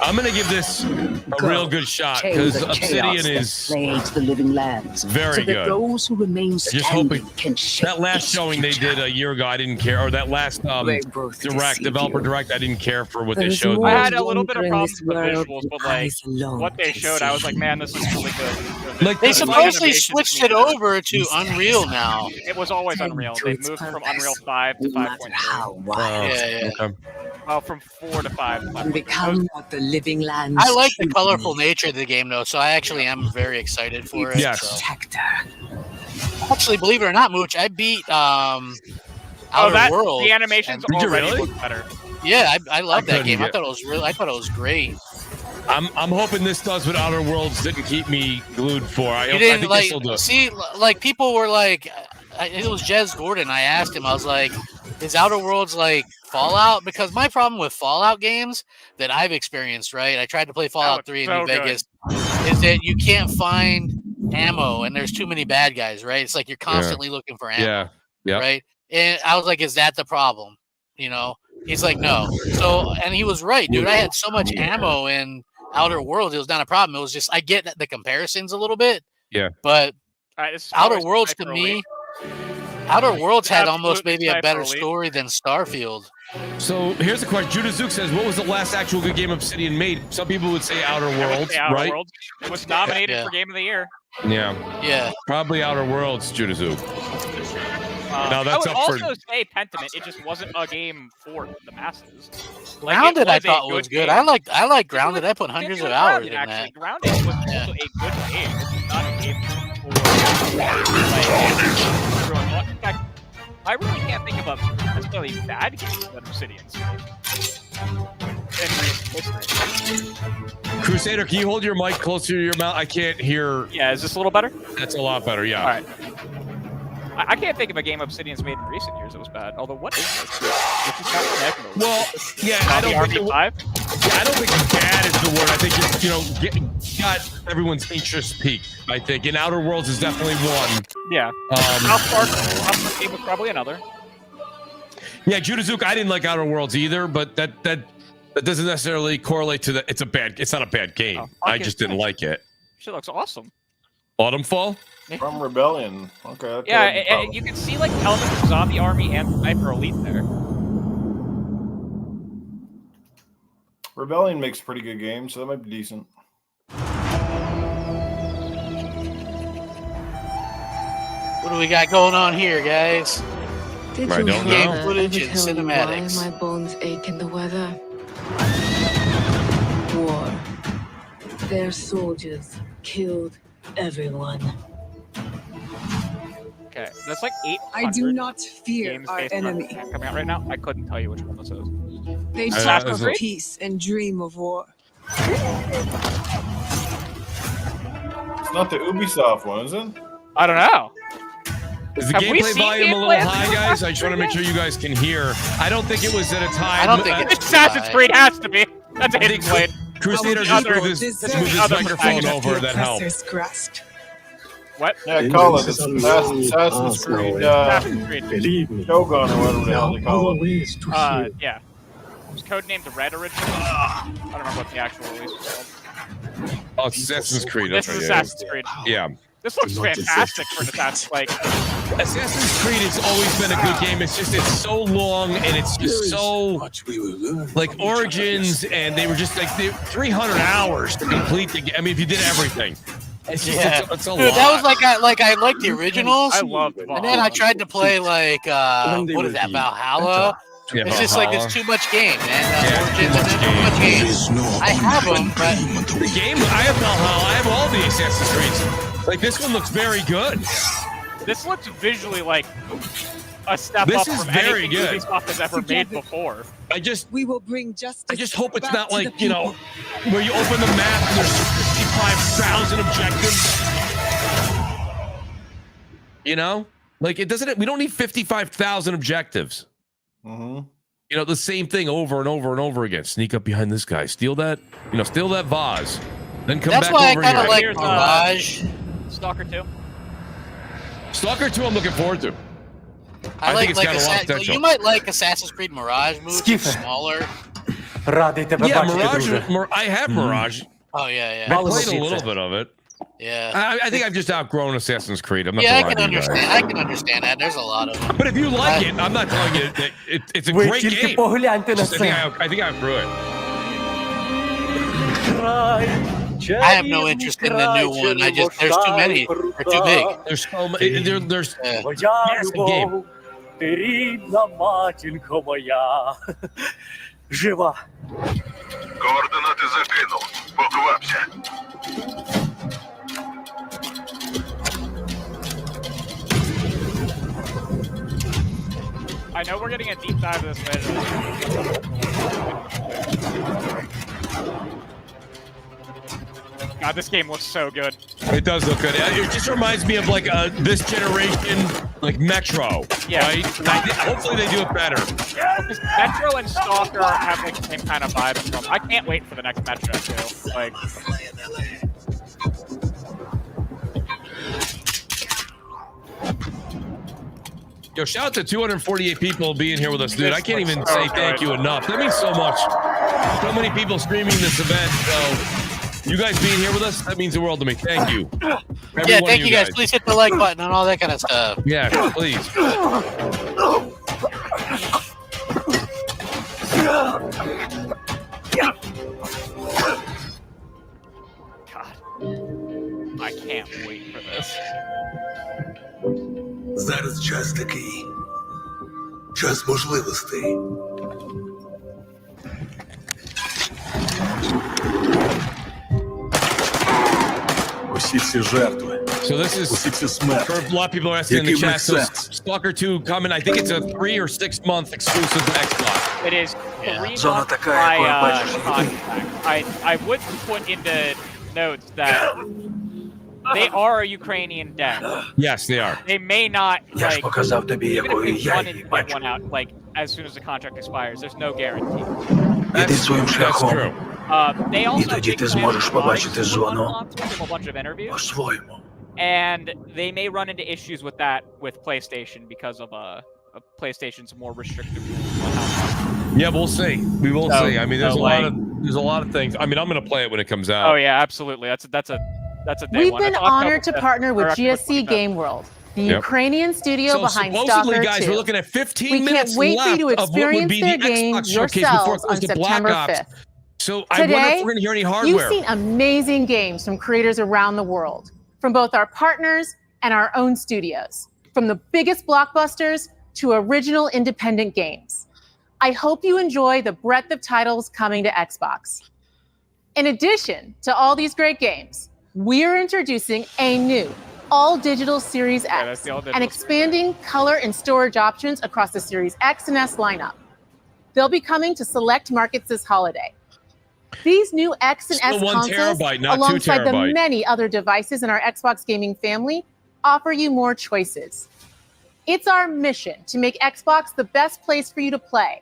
I'm gonna give this a real good shot because Obsidian is the living lands. very so that good. Those who remain Just standing hoping can that last showing they did a year ago, I didn't care, or that last developer direct, I didn't care for what they showed. I had a little bit of problems with the visuals, but like what they showed, I was like, man, this is really good. Like they supposedly switched it over to Unreal now. It was always Unreal. They moved from Unreal 5 to 5.0. Okay. Well, from 4 to 5. Become what the living lands. I like the colorful nature of the game though, so I actually am very excited for it. Yes. So. Actually, believe it or not, Mooch, I beat Outer Worlds. The animations already look better. Yeah, I love that game. I thought it was great. I'm hoping this does what Outer Worlds didn't keep me glued for. I think like this will do it. see, like people were like, it was Jez Gordon. I asked him, I was like, is Outer Worlds like Fallout? Because my problem with Fallout games that I've experienced, right? I tried to play Fallout 3 in New Vegas, is that you can't find ammo and there's too many bad guys, right? It's like you're constantly looking for ammo. Yeah. Right. And I was like, is that the problem? You know? He's like, no. So, and he was right, dude. I had so much ammo in Outer Worlds, it was not a problem. It was just I get the comparisons a little bit. Yeah. But Outer Worlds to me, Outer Worlds had almost maybe a better story than Starfield. So here's the question. JudaZuk says, what was the last actual good game Obsidian made? Some people would say Outer Worlds, right? Worlds. It was nominated for Game of the Year. Yeah. Probably Outer Worlds, JudaZuk. Now that's I would up for. also say Pentiment. It just wasn't a game for the masses. Like, Grounded, I thought was good. I like Grounded. I put hundreds of hours in actually. that. Grounded was also a good game. It's not a game for I really can't think of a necessarily bad game that Obsidian's made. Crusader, can you hold your mic closer to your mouth? I can't hear. Yeah, is this a little better? That's a lot better. Yeah. All right. I can't think of a game Obsidian's made in recent years that was bad. Although, what is this? Well, yeah, I don't think I don't think bad is the word. I think it's got everyone's interest peaked. I think, and Outer Worlds is definitely one. Yeah. South Park game was probably another. Yeah, JudaZuk, I didn't like Outer Worlds either, but that doesn't necessarily correlate to the. It's not a bad game. I just didn't like it. Shit looks awesome. Autumnfall. From Rebellion. Okay. Yeah, you can see like elements of Zombie Army and Sniper Elite there. Rebellion makes pretty good games, so that might be decent. What do we got going on here, guys? Did I you don't hear know. that? Footage and Tell me cinematics. Why my bones ache in the weather? War. Their soldiers killed everyone. Okay, that's like 800. I do not fear games our based on enemy. coming out right now. I couldn't tell you which one this is. They talk talk of of peace and dream of war. It's not the Ubisoft one, is it? I don't know. Is the Have we gameplay seen volume a gameplay little of high, the guys? I just want to make remaster sure you guys can hear. I don't think it was at a time. I don't think it's Assassin's Creed has to be. That's a hidden blade. Crusader, just move this microphone over. That helps. Grasp. What? Yeah, call it Assassin's Creed, Assassin's Creed. Believe me. Shogun or whatever the hell they call it. Ways to hear. Yeah. It was codenamed Red originally. I don't remember what the actual release was called. Oh, it's Assassin's Creed. This That's is right. Assassin's Creed. Yeah. This looks fantastic for an Assassin's like. Assassin's Creed has always been a good game. It's just it's so long and it's just so like Origins, and they were just like 300 hours to complete the game. I mean, if you did everything, it's just it's a Dude, lot. that was like I liked the originals. I love the And then I tried to play like what is that, Valhalla? Yeah, It's just like Valhalla. there's too much game, man. Origins and then too much game. I have them, but The game, I have Valhalla. I have all the Assassin's Creeds. Like this one looks very good. This looks visually like a step This up is from very anything good. Ubisoft has ever made before. We will bring justice. I just hope it's back not to the like, you know, people. where you open the map and there's 55,000 objectives. You know? Like it doesn't, we don't need 55,000 objectives. Mm-hmm. You know, the same thing over and over and over again. Sneak up behind this guy, steal that, you know, steal that vase. Then come That's back why over I kind of here. like Here's, Mirage. Stalker 2. Stalker 2 I'm looking forward to. I think like it's got a lot of potential. you might like Assassin's Creed Mirage Mooch. It's smaller. Yeah, Mirage. I have Mirage. Oh yeah, I played a little bit of it. Yeah. I think I've just outgrown Assassin's Creed. I'm not Yeah, I gonna can lie to you guys. understand. I can understand that. There's a lot of them. But if you like it, I'm not telling you that it's a great game. Just, I think I outgrew it. I have no interest in the new one. I just there's too many. They're too big. There's so many. There's massive game. Координати закинув. Поквапся. I know we're getting a deep dive of this later. God, this game looks so good. It does look good. It just reminds me of like this generation, like Metro. Yeah. Right? Hopefully they do it better. Because Metro and Stalker have like the same kind of vibe from. I can't wait for the next Metro too. Like. Yo, shout out to 248 people being here with us, dude. I can't even say thank you enough. That means so much. So many people streaming this event. So you guys being here with us, that means the world to me. Thank you. Yeah, thank you guys. Please hit the like button and all that kind of stuff. Yeah, please. God. I can't wait for this. Зараз час такий. Час можливостей. Усі ці жертви. So this is Усі ці смерті. for a lot of people are asking in the Який в chat. них So сенс? Stalker 2 coming. I think it's a 3 or 6 month exclusive to Xbox. It is 3 Зона months така, by якою бачиш. contract. I would put into notes that they are a Ukrainian dev. Yes, they are. They may not Я ж like показав тобі, even if якою they я wanted її to get бачу. one out like as soon as the contract expires. There's no guarantee. Іди своїм That's шляхом. true. They also І тоді have ти big зможеш plans побачити on зону consoles from a bunch of interviews. по-своєму. And they may run into issues with that with PlayStation because of PlayStation's more restrictive rules. Yeah, we'll see. We will So- see. I mean, there's so, a lot of things. I mean, I'm gonna play it when it comes out. Oh yeah, absolutely. That's a day We've one. been That's October honored to 5th, partner with or October GSC 25th. Game World, the Yep. Ukrainian studio So behind supposedly, Stalker guys, 2. we're looking at 15 We can't minutes wait for you left to of what would experience be their the game Xbox showcase before yourselves it goes on to September Black Ops. 5th. So I wonder Today, if we're gonna hear any you've hardware. seen amazing games from creators around the world, from both our partners and our own studios, from the biggest blockbusters to original independent games. I hope you enjoy the breadth of titles coming to Xbox. In addition to all these great games, we're introducing a new all-digital Series X that's the all-digital and expanding color and storage options across the Series X and S lineup. They'll be coming to select markets this holiday. These new X and Still S 1 consoles, terabyte, not 2 alongside the terabyte. many other devices in our Xbox gaming family, offer you more choices. It's our mission to make Xbox the best place for you to play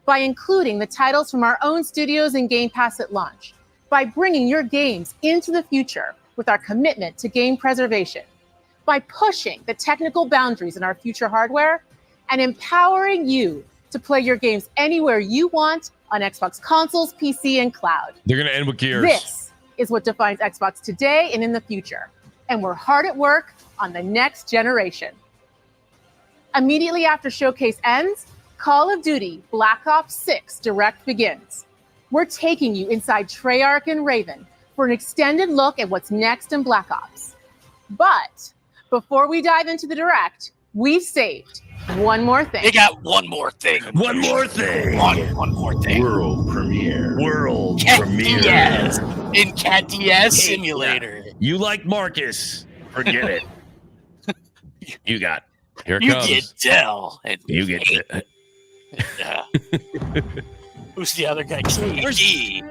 by including the titles from our own studios and Game Pass at launch, by bringing your games into the future with our commitment to game preservation, by pushing the technical boundaries in our future hardware, and empowering you to play your games anywhere you want on Xbox consoles, PC, and cloud. They're gonna end with Gears. This is what defines Xbox today and in the future. And we're hard at work on the next generation. Immediately after Showcase ends, Call of Duty Black Ops 6 Direct begins. We're taking you inside Treyarch and Raven for an extended look at what's next in Black Ops. But before we dive into the Direct, we've saved one more thing. They got one more thing. One more thing. One more thing. World premiere. World Cat premiere. Diaz in Cat Diaz Simulator. You like Marcus. Forget it. You got. Here it You comes. get Dell. And You get. Who's the other guy? JD.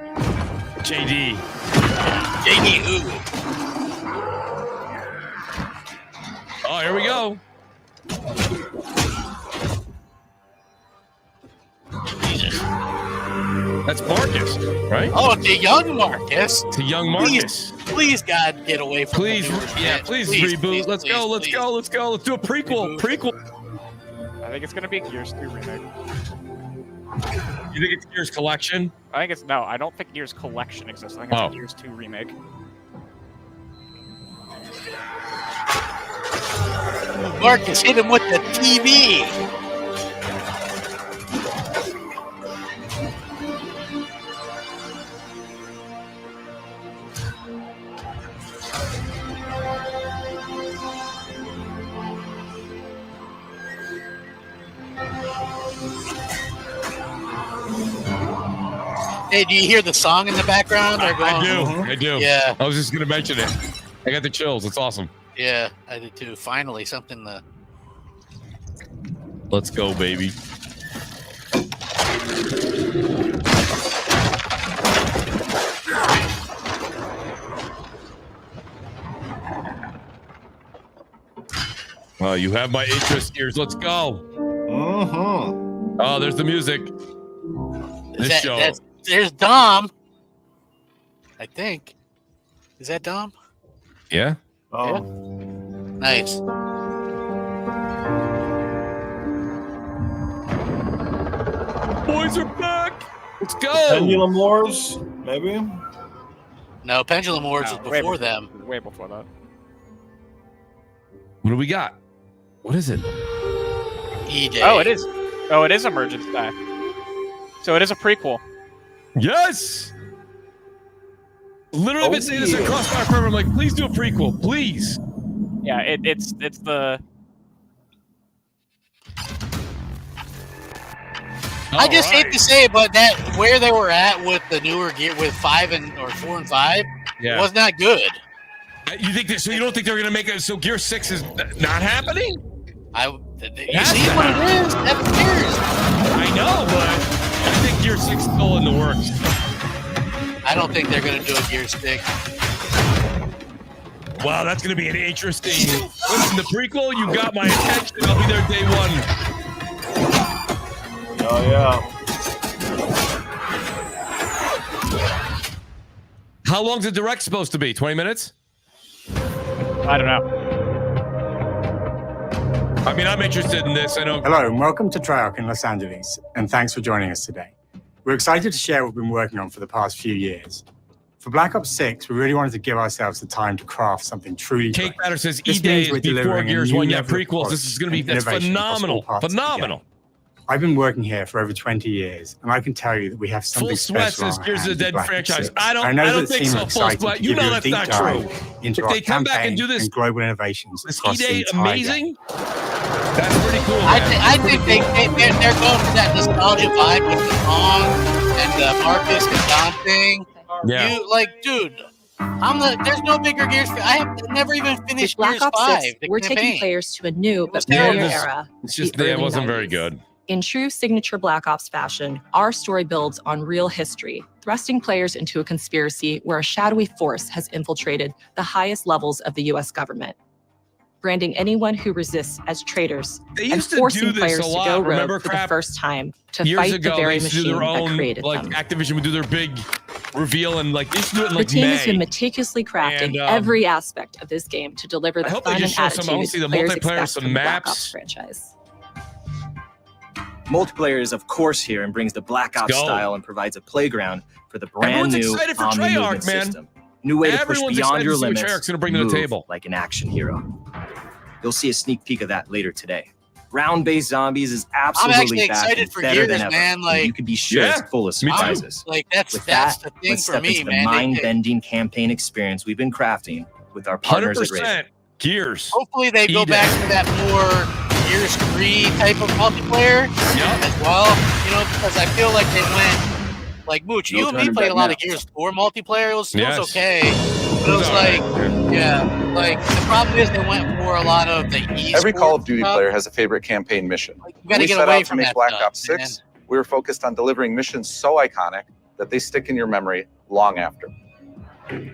JD. JD who? Oh, here we go. Jesus. That's Marcus, right? Oh, it's a young Marcus. It's a young Marcus. Please, God, get away from Please, the newer shit. please reboot. Let's go. Let's go. Let's go. Let's do a prequel. Prequel. I think it's gonna be a Gears 2 remake. You think it's Gears Collection? I think it's no. I don't think Gears Collection exists. I think it's a Gears 2 remake. Marcus, hit him with the TV. Hey, do you hear the song in the background? I do. Yeah. I was just gonna mention it. I got the chills. It's awesome. Yeah, I did too. Finally, something to. Let's go, baby. You have my interest ears. Let's go. Oh, there's the music. This show. There's Dom. I think. Is that Dom? Yeah. Oh. Yeah. Nice. Boys are back. Let's go. Pendulum Wars, maybe? No, Pendulum Wars was before them. Way before that. What do we got? What is it? E-Day. Oh, it is. Oh, it is Emergence Day. So it is a prequel. Yes. Literally been saying this across my forever. I'm like, please do a prequel, please. Yeah, it's the. I just hate to say it, but that where they were at with the newer gear with 4 and 5 was not good. You think that? So you don't think they're gonna make it? So Gear 6 is not happening? You see what it is? 7 years. I know, but I think Gear 6 is still in the works. I don't think they're gonna do a Gear 6. Wow, that's gonna be an interesting. Listen, the prequel, you got my attention. I'll be there day one. Oh yeah. How long's the direct supposed to be? 20 minutes? I don't know. I mean, I'm interested in this. I know. Hello, and welcome to Treyarch in Los Angeles, and thanks for joining us today. We're excited to share what we've been working on for the past few years. For Black Ops 6, we really wanted to give ourselves the time to craft something truly Cake great. Batter says This E-Day means we're is before delivering a Gears new 1. Yeah, level of prequels. This is going to be quality that's and innovation across phenomenal. all parts of the Phenomenal. game. I've been working here for over 20 years, and I can tell you that we have something Full Sweat special says on our Gears of hands the with Dead Black Ops franchise. 6. I don't know think that the team so, are Full excited Sweat. to You give know a that's deep not dive true. into If our they come back and campaign do this global innovations this across the E-Day entire amazing. game. That's pretty cool. I think they're going for that nostalgia vibe with the song and the Marcus and Don thing. Yeah. You dude. There's no bigger Gears. I have never even finished With Black Gears Ops 5. 6, the we're campaign. taking players to a new but Yeah, familiar this- era. It's just the it early wasn't 90s. very good. In true signature Black Ops fashion, our story builds on real history, thrusting players into a conspiracy where a shadowy force has infiltrated the highest levels of the U.S. government, branding anyone who resists as traitors They and used to forcing do this players a to lot. go Remember, rogue for Crap? the first time to Years fight ago, the very they used to do machine their that own, created like them. Activision would do their big reveal and like they used to do it in The like team has been May. meticulously crafting And, every aspect of this game to deliver I the hope they fun and just show some. I want to attitude see the players multiplayer, expect some from the Black maps. Ops franchise. Multiplayer is, of course, here and brings the Black Ops go. style and provides a playground for the brand Everyone's new excited for Omni Treyarch, movement man. system. New way to push Everyone's beyond excited your to see what limits. Treyarch's gonna bring to the move table. like an action hero. You'll see a sneak peek of that later today. Round-based zombies is absolutely actually back excited and for better Gears, than ever. man, And like- you could be sure Yeah, it's full of me too. surprises. That's With that's that, the thing let's for step me, into the man. mind-bending campaign experience we've been crafting with our partners at Raven. 100% Gears. Hopefully they go E-Day. back to that more Gears 3 type of multiplayer as well. You know, because I feel like they went like Mooch. No You and me turning played a back lot now. of Gears 4 multiplayer. It was Yes. okay. It was like, yeah, like the problem is they went for a lot of the esports. Every Call of Duty player has a favorite campaign mission. You When gotta we get set away out to from make that Black stuff, Ops 6, we were focused on delivering missions so iconic that they stick in your memory long after.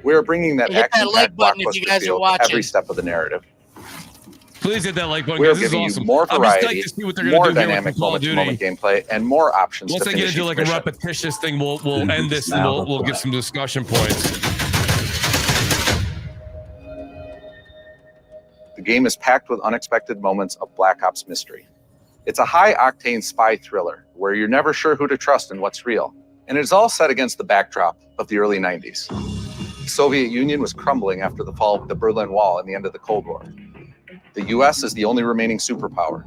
We are bringing that Hit that action-packed like button if you blockbuster guys are feel to watching. every step of the narrative. Please hit that like button. We are Guys. This is giving awesome. you more I'm just variety, psyched to see what they're more gonna do here with dynamic Call of moment-to-moment Duty. gameplay, and more options Once to I get finish into each like a mission. repetitious thing, we'll end this and we'll get some discussion points. The game is packed with unexpected moments of Black Ops mystery. It's a high-octane spy thriller where you're never sure who to trust and what's real. And it's all set against the backdrop of the early 90s. The Soviet Union was crumbling after the fall of the Berlin Wall and the end of the Cold War. The US is the only remaining superpower.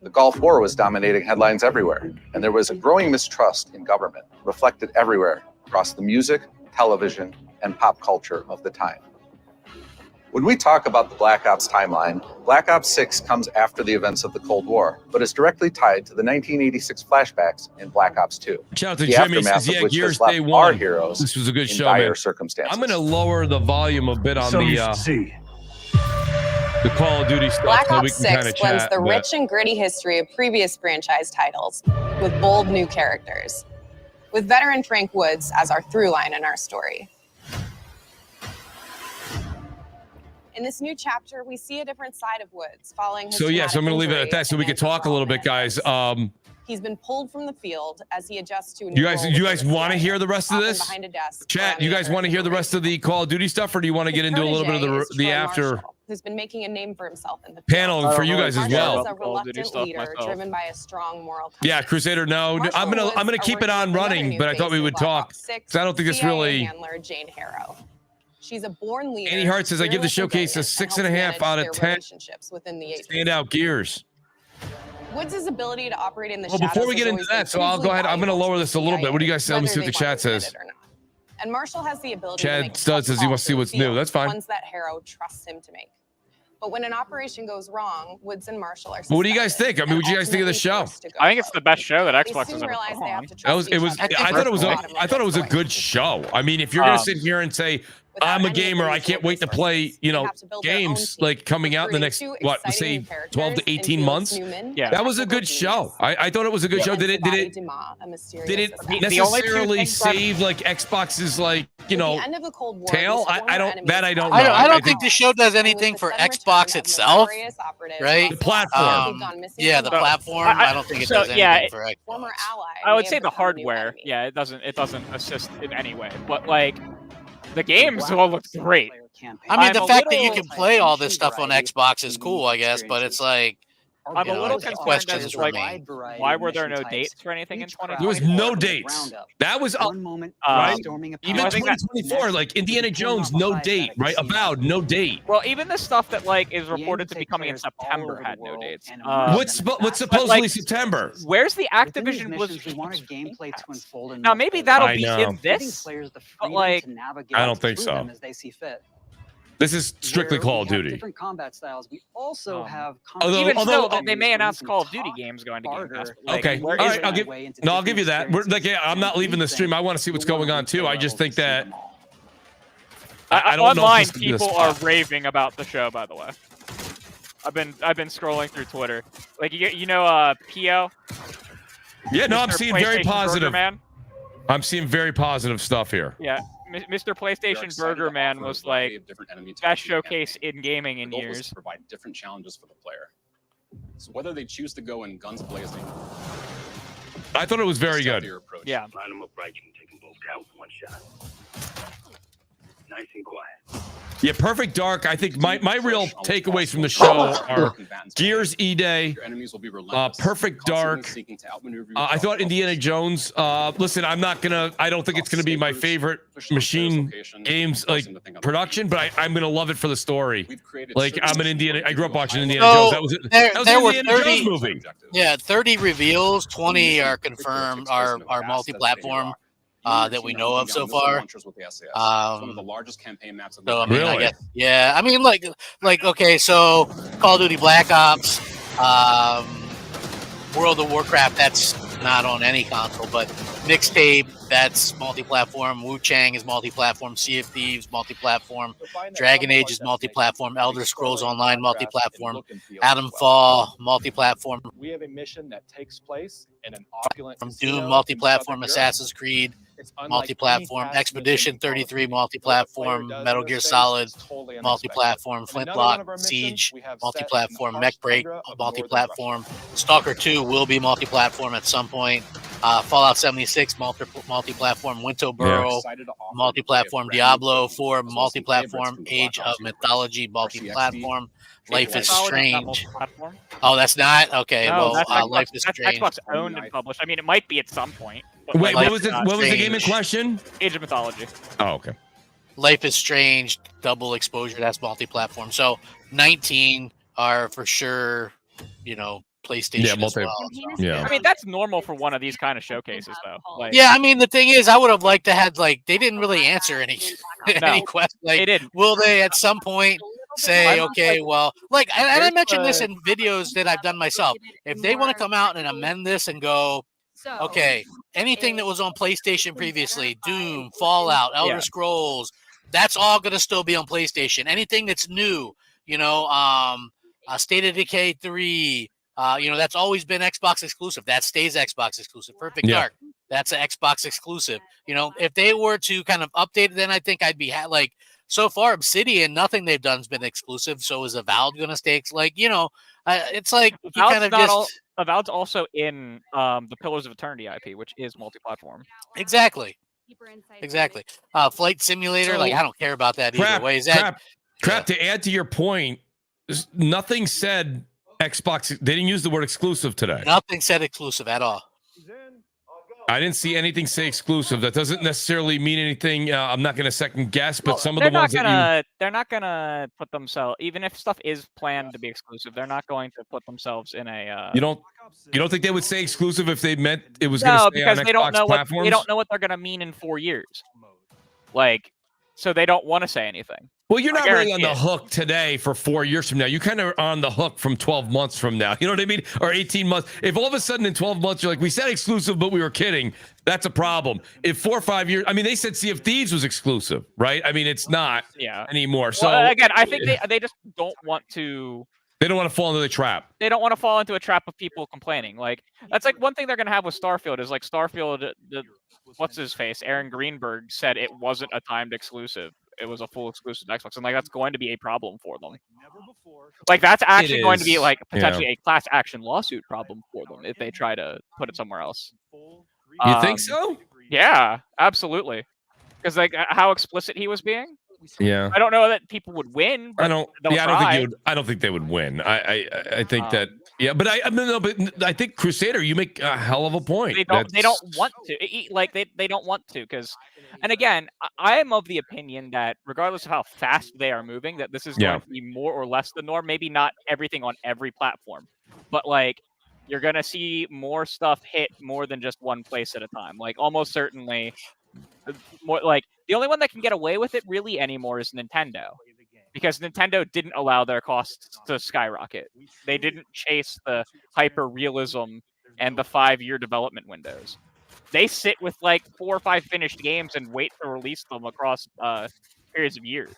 The Gulf War was dominating headlines everywhere, and there was a growing mistrust in government, reflected everywhere across the music, television, and pop culture of the time. When we talk about the Black Ops timeline, Black Ops 6 comes after the events of the Cold War, but is directly tied to the 1986 flashbacks in Black Ops 2. Shout out to the Jimmy. aftermath Says, of yeah, which Gears has left Day our One. heroes This was a good in show, dire man. circumstances. I'm going to lower the volume a bit on the Call of Duty stuff. Black so we Ops can kinda 6 blends chat, the but- rich and gritty history of previous franchise titles with bold new characters, with veteran Frank Woods as our through line in our story. In this new chapter, we see a different side of Woods following his So yeah, so I'm going to leave it traumatic at that so we can talk a little bit, guys. He's been pulled from the field as he adjusts to a new You guys role want to hear the rest of often this? behind a desk Chat, you guys want to hear the rest of the Call of Duty stuff, or do you want to get into a little bit of the after who's been making a name for himself in the panel for you guys as well? Marshall is a reluctant leader driven by a strong moral compass. Yeah, Crusader. No, I'm gonna keep it on running, but I thought we would talk. 'Cause I don't think this CIA really. handler Jane Harrow. She's a born leader. Andy Hart says I give the showcase a 6.5 out of 10. Relationships within the agency. Standout Gears. Woods' ability to operate in the Well, shadows before we has get into always that, been so I'll go ahead. I'm gonna lower this a little bit. What do you guys say? Let me see what the chat says. And Marshall has the ability to Chad make Stud says he wants to see what's new. That's fine. ones that Harrow trusts him to make. But when an operation goes wrong, Woods and Marshall are What do you guys think? I mean, what do you guys think of the show? I think it's the best show that Xbox has soon ever realize put they on. have to That was it. Was I thought it was a good show. I mean, if you're gonna sit here and say I'm a gamer, I can't wait to play, games like coming out in the next say 12 to 18 months. Yeah, that was a good show. I thought it was a good show. Did it necessarily save like Xbox's tail? I don't think the show does anything for Xbox itself, right? The platform. Yeah, the platform. I don't think it does anything for Xbox. I would say the hardware. Yeah, it doesn't assist in any way. But like the games all look great. I mean, the fact that you can play all this stuff on Xbox is cool, I guess, but it's like I'm a little concerned as like why were there no dates for anything in 2020? There was no dates. That was right. Even 2024, like Indiana Jones, no date, right? Avowed, no date. Well, even the stuff that like is reported to be coming in September had no dates. What's supposedly September? Where's the Activision Blizzard gameplay to unfold? Now maybe that'll be in this, but like I don't think so. This is strictly Call of Duty. Different combat styles. We also have. Even still, they may announce Call of Duty games going to Game Pass. Okay, all right, I'll give you that. I'm not leaving the stream. I want to see what's going on too. I just think that I don't know. Online, people are raving about the show. By the way, I've been scrolling through Twitter. Like Pio. Yeah, no, I'm seeing very positive. Man. I'm seeing very positive stuff here. Yeah. Mr. PlayStation Burger Man was like best showcase in gaming in years. To provide different challenges for the player. So whether they choose to go in guns blazing, I thought it was very good. Yeah. Line them up right, you can take them both out with one shot. Nice and quiet. Yeah, Perfect Dark. I think my real takeaways from the show are Gears E-Day, Perfect Dark. I thought Indiana Jones. Listen, I don't think it's gonna be my favorite machine games like production, but I'm gonna love it for the story. Like I grew up watching Indiana Jones. That was there an were Indiana 30 Jones movie. Yeah, 30 reveals. 20 are confirmed. Are multi-platform. That we know of so far. One of the largest campaign maps. So I mean, I guess, yeah. I mean, like okay, so Call of Duty Black Ops, World of Warcraft. That's not on any console, but Mixtape, that's multi-platform. Wu Chang is multi-platform. Sea of Thieves, multi-platform. Dragon Age is multi-platform. Elder Scrolls Online, multi-platform. Atom Fall, multi-platform. We have a mission that takes place in an opulent From Doom, multi-platform. Assassin's Creed, multi-platform. Expedition 33, multi-platform. Metal Gear Solid, multi-platform. Flintlock, Siege, multi-platform. Mech Break, multi-platform. Stalker 2 will be multi-platform at some point. Fallout 76, multi-platform. Winterboro, multi-platform. Diablo 4, multi-platform. Age of Mythology, multi-platform. Life is Strange. Oh, that's not? Okay, No, well, that's Life is that's Strange. Xbox owned and published. I mean, it might be at some point. But Wait, like, what was it? What was the game in question? Age of Mythology. Oh, okay. Life is Strange, double exposure, that's multi-platform. So 19 are for sure, PlayStation as well. Yeah. I mean, that's normal for one of these kind of showcases, though. Like, Yeah, I mean, the thing is, I would have liked to have, they didn't really answer any questions. they didn't. Will they at some point say, okay, well, and I mentioned this in videos that I've done myself. If they want to come out and amend this and go, okay, anything that was on PlayStation previously, Doom, Fallout, Elder Scrolls, that's all going to still be on PlayStation. Anything that's new, State of Decay 3, that's always been Xbox exclusive. That stays Xbox exclusive. Perfect Dark, that's an Xbox exclusive. If they were to kind of update it, then I think I'd be so far, Obsidian, nothing they've done has been exclusive. So is Avowed going to stay? It's like you kind of just. Avowed's also in the Pillars of Eternity IP, which is multi-platform. Exactly. Flight Simulator, I don't care about that either way. Is that crap? To add to your point, nothing said Xbox. They didn't use the word exclusive today. Nothing said exclusive at all. I didn't see anything say exclusive. That doesn't necessarily mean anything. I'm not going to second guess, but some of the ones they're not gonna put themselves, even if stuff is planned to be exclusive, they're not going to put themselves in a. You don't think they would say exclusive if they meant it was going to stay on Xbox platforms? They don't know what they're going to mean in 4 years. So they don't want to say anything. Well, you're not really on the hook today for 4 years from now. You kind of are on the hook from 12 months from now. You know what I mean? Or 18 months. If all of a sudden in 12 months, you're like, we said exclusive, but we were kidding. That's a problem. If 4 or 5 years, I mean, they said Sea of Thieves was exclusive, right? I mean, it's not anymore. So again, I think they just don't want to. They don't want to fall into the trap. They don't want to fall into a trap of people complaining. That's one thing they're going to have with Starfield is Starfield, what's his face? Aaron Greenberg said it wasn't a timed exclusive. It was a full exclusive to Xbox, and that's going to be a problem for them. That's actually going to be potentially a class action lawsuit problem for them if they try to put it somewhere else. You think so? Yeah, absolutely. Because how explicit he was being. Yeah, I don't know that people would win. But I don't think they would win. I think that. Yeah, but I think Crusader, you make a hell of a point. They don't want to. They don't want to because, and again, I am of the opinion that regardless of how fast they are moving, that this is going to be more or less the norm. Maybe not everything on every platform, but you're gonna see more stuff hit more than just one place at a time. Almost certainly, more the only one that can get away with it really anymore is Nintendo. Because Nintendo didn't allow their costs to skyrocket. They didn't chase the hyper realism and the 5-year development windows. They sit with 4 or 5 finished games and wait to release them across periods of years.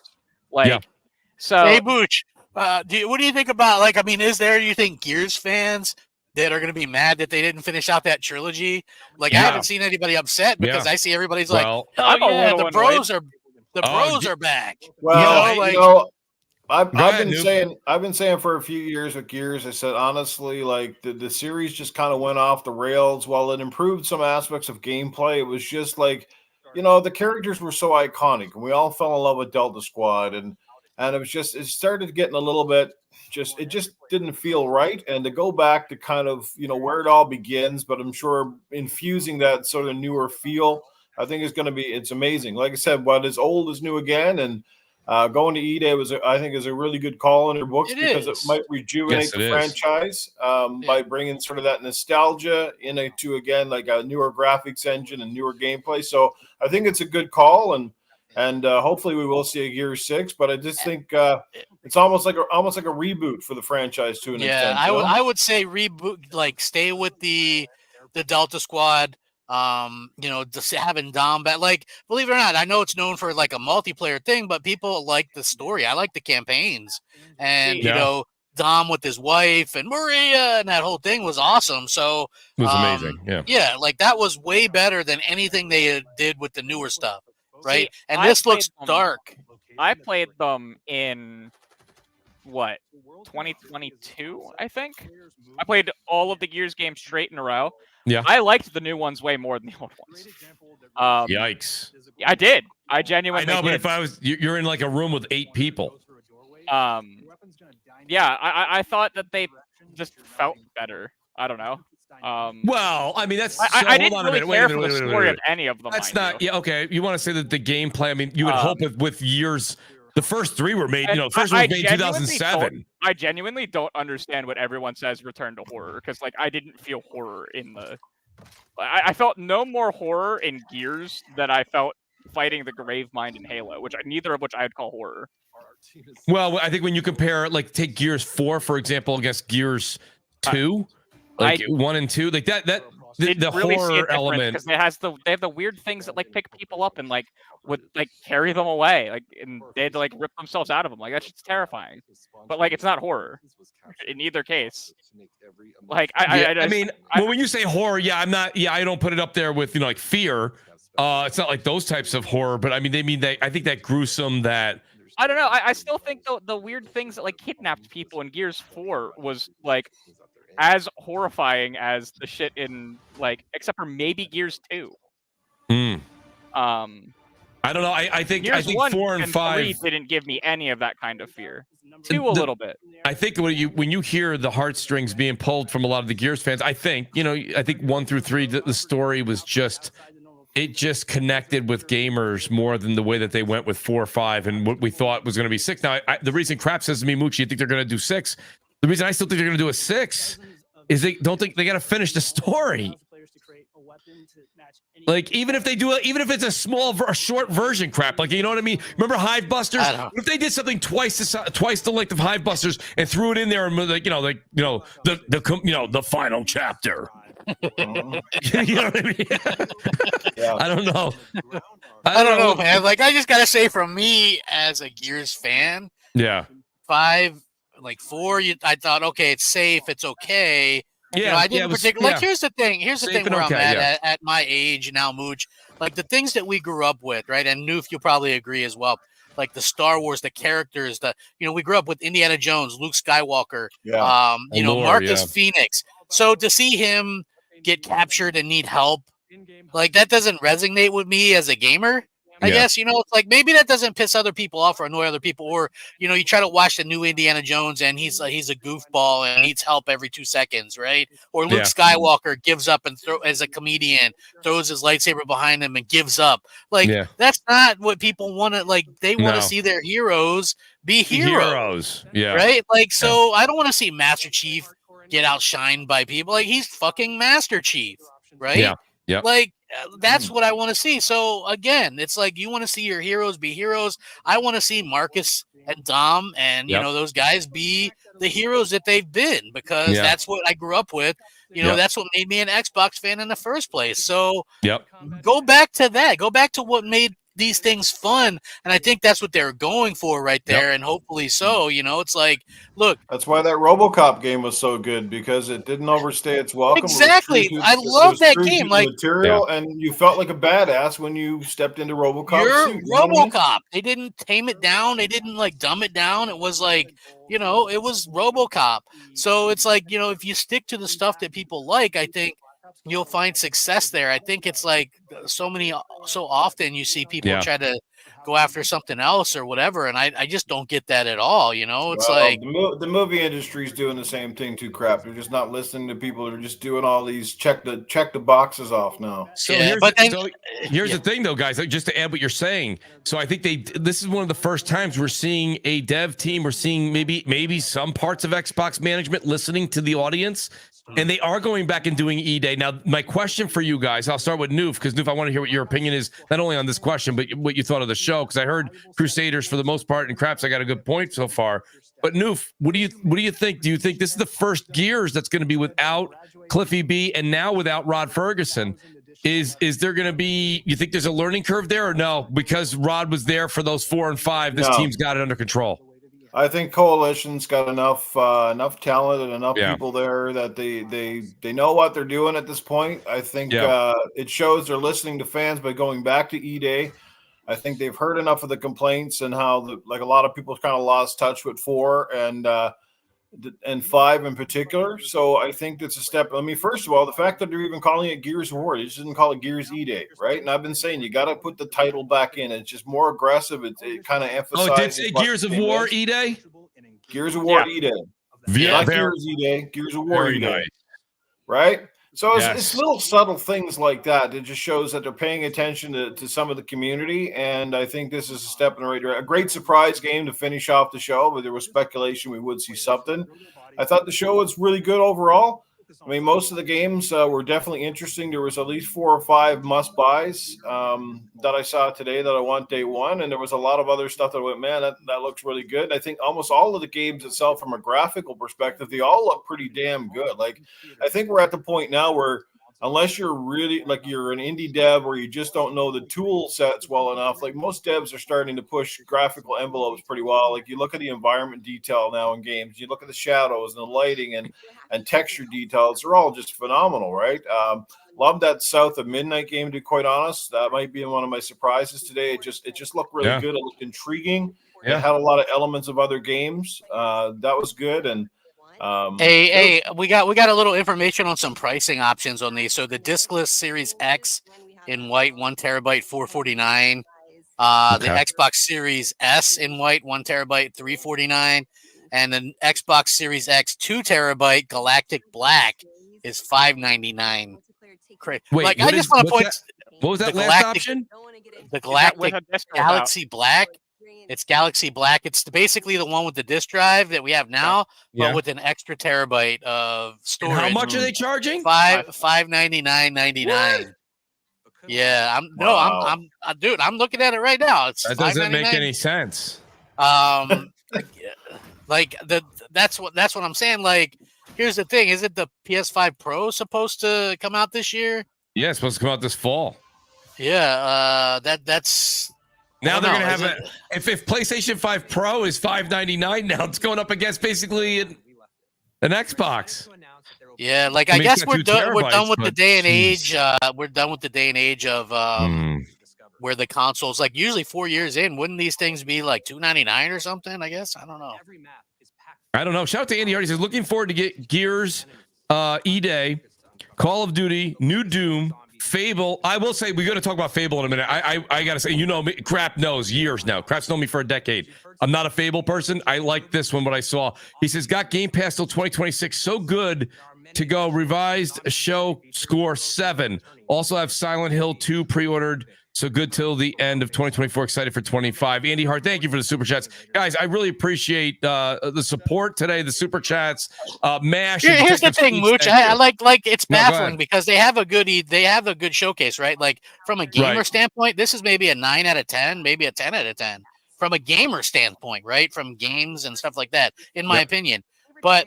So. Hey, Mooch, what do you think about you think Gears fans that are going to be mad that they didn't finish out that trilogy? I haven't seen anybody upset because I see everybody's the bros are. The bros are back. Well, I've been saying for a few years with Gears, I said honestly, the series just kind of went off the rails. While it improved some aspects of gameplay, it was just the characters were so iconic, and we all fell in love with Delta Squad, and it started getting a little bit it just didn't feel right. And to go back to kind of where it all begins, but I'm sure infusing that sort of newer feel, I think it's amazing. Like I said, what is old is new again, and going to EA I think is a really good call in their books because it might rejuvenate the franchise by bringing sort of that nostalgia into again a newer graphics engine and newer gameplay. So I think it's a good call, and hopefully we will see a Gears 6. But I just think it's almost like a reboot for the franchise to an extent. I would say reboot, stay with the the Delta Squad. Just having Dom back. Like, believe it or not, I know it's known for like a multiplayer thing, but people like the story. I like the campaigns, and Dom with his wife and Maria and that whole thing was awesome. So it was amazing. Yeah, like that was way better than anything they did with the newer stuff, right? And this looks dark. I played them in what 2022, I think. I played all of the Gears games straight in a row. Yeah, I liked the new ones way more than the old ones. Yikes! I did. I genuinely. I know, but did. if I was, you're in like a room with 8 people. Yeah, I thought that they just felt better. I don't know. Well, I mean, that's. I didn't really care for the story of any of them. That's not. Yeah, okay. You want to say that the gameplay? I mean, you would hope with years. The first 3 were made. The first one was made in 2007. I genuinely don't understand what everyone says return to horror, because like I didn't feel horror in the. I felt no more horror in Gears than I felt fighting the Grave Mind in Halo, neither of which I would call horror. Well, I think when you compare, like, take Gears 4 for example against Gears 2, like 1 and 2, like that the really horror element, because they have the weird things that like pick people up and like would like carry them away, like, and they had to like rip themselves out of them. Like that shit's terrifying, but like it's not horror in either case. Like I mean, when you say horror, I'm not. I don't put it up there with like Fear. It's not like those types of horror, but I mean, they mean that. I think that gruesome that. I don't know. I still think the weird things that like kidnapped people in Gears 4 was like as horrifying as the shit in like, except for maybe Gears 2. I don't know. I think Gears 4 and 5 didn't give me any of that kind of fear. 2 a little bit. I think when you hear the heartstrings being pulled from a lot of the Gears fans, I think 1 through 3 the story was just. It just connected with gamers more than the way that they went with 4 or 5 and what we thought was going to be 6. Now, the reason Crap says to me, Mooch, you think they're going to do 6? The reason I still think they're going to do a 6 is they don't think they got to finish the story. Like, even if it's a short version, Crap, like, you know what I mean? Remember Hive Busters? If they did something twice the length of Hive Busters and threw it in there and the final chapter. You know what I mean? I don't know. I don't know, man. Like, I just gotta say, from me as a Gears fan, 5, like 4, I thought, okay, it's safe, it's okay. I didn't particularly like. Here's the thing. Here's the thing where I'm at my age now, Mooch. Like the things that we grew up with, right? And Noof, you'll probably agree as well. Like the Star Wars, the characters, we grew up with Indiana Jones, Luke Skywalker, Marcus Phoenix. So to see him get captured and need help, like that doesn't resonate with me as a gamer. I guess, it's like maybe that doesn't piss other people off or annoy other people, or you try to watch the new Indiana Jones and he's a goofball and needs help every 2 seconds, right? Or Luke Skywalker gives up and as a comedian throws his lightsaber behind him and gives up. Like that's not what people want to like. They want to see their heroes be heroes. Right? Like so, I don't want to see Master Chief get outshined by people. Like he's fucking Master Chief, right? Yeah. Like that's what I want to see. So again, it's like you want to see your heroes be heroes. I want to see Marcus and Dom and those guys be the heroes that they've been, because that's what I grew up with. That's what made me an Xbox fan in the first place. So go back to that. Go back to what made these things fun, and I think that's what they're going for right there, and hopefully so. It's like, look, that's why that RoboCop game was so good, because it didn't overstay its welcome. Exactly, I love that game. Like material, and you felt like a badass when you stepped into RoboCop. You're RoboCop. They didn't tame it down. They didn't like dumb it down. It was like, it was RoboCop. So it's like, if you stick to the stuff that people like, I think you'll find success there. I think it's like so often you see people try to go after something else or whatever, and I just don't get that at all. It's like the movie industry is doing the same thing too. Crap, they're just not listening to people. They're just doing all these check the boxes off now. So here's the thing, though, guys. Like, just to add what you're saying. So I think this is one of the first times we're seeing a dev team. We're seeing maybe some parts of Xbox management listening to the audience. And they are going back and doing E-Day. Now, my question for you guys, I'll start with Noof, because Noof, I want to hear what your opinion is, not only on this question, but what you thought of the show, because I heard Crusaders for the most part, and Craps, I got a good point so far. But Noof, what do you think? Do you think this is the first Gears that's going to be without Cliffy B, and now without Rod Ferguson. Is there going to be? You think there's a learning curve there, or no? Because Rod was there for those 4 and 5, this team's got it under control. I think Coalition's got enough talent and enough people there that they know what they're doing at this point. I think it shows they're listening to fans by going back to E-Day. I think they've heard enough of the complaints and how a lot of people kind of lost touch with 4 and 5 in particular. So I think that's a step. I mean, first of all, the fact that they're even calling it Gears of War, they just didn't call it Gears E-Day, right? And I've been saying you got to put the title back in. It's just more aggressive. It kind of emphasizes. Oh, it did say Gears of War E-Day? Gears of War E-Day. Yeah, not Gears E-Day. Gears of War E-Day. Nice. Right? So it's little subtle things like that. It just shows that they're paying attention to some of the community, and I think this is a step in the right direction. A great surprise game to finish off the show, but there was speculation we would see something. I thought the show was really good overall. I mean, most of the games were definitely interesting. There was at least 4 or 5 must-buys that I saw today that I want day one, and there was a lot of other stuff that I went, man, that looks really good. I think almost all of the games itself, from a graphical perspective, they all look pretty damn good. Like, I think we're at the point now where unless you're really like you're an indie dev or you just don't know the tool sets well enough, like most devs are starting to push graphical envelopes pretty well. Like you look at the environment detail now in games, you look at the shadows and the lighting and texture details, they're all just phenomenal, right? Love that South of Midnight game, to be quite honest. That might be one of my surprises today. It just looked really good. It looked intriguing. It had a lot of elements of other games. That was good. And hey, we got a little information on some pricing options on these. So the diskless Series X in white, 1 terabyte, $449. The Xbox Series S in white, 1 terabyte, $349, and the Xbox Series X 2 terabyte Galactic Black is $599. Wait, like I just want to point. What was that last option? The Galactic Galaxy Black. It's Galaxy Black. It's basically the one with the disk drive that we have now, but with an extra terabyte of storage. And how much are they charging? $599.99. Yeah, dude, I'm looking at it right now. It's that doesn't make any sense. That's what I'm saying. Like, here's the thing: is it the PS5 Pro supposed to come out this year? Yeah, it's supposed to come out this fall. Yeah, that's. Now they're going to have if PlayStation 5 Pro is $599 now, it's going up against basically an Xbox. Yeah, like I guess we're done with the day and age. We're done with the day and age of where the consoles, like usually 4 years in, wouldn't these things be like $299 or something? I guess I don't know. Shout out to Andy Hart. He says looking forward to get Gears, E-Day, Call of Duty, New Doom, Fable. I will say we're going to talk about Fable in a minute. I got to say, you know me, Crap knows years now. Crap's known me for a decade. I'm not a Fable person. I like this one, what I saw. He says, got Game Pass till 2026. So good to go. Revised show score 7. Also have Silent Hill 2 pre-ordered. So good till the end of 2024. Excited for 25. Andy Hart, thank you for the super chats. Guys, I really appreciate the support today, the super chats. Mash. Here's the thing, Mooch. I like it's baffling because they have a good showcase, right? Like from a gamer standpoint, this is maybe a 9 out of 10, maybe a 10 out of 10. From a gamer standpoint, right? From games and stuff like that, in my opinion. But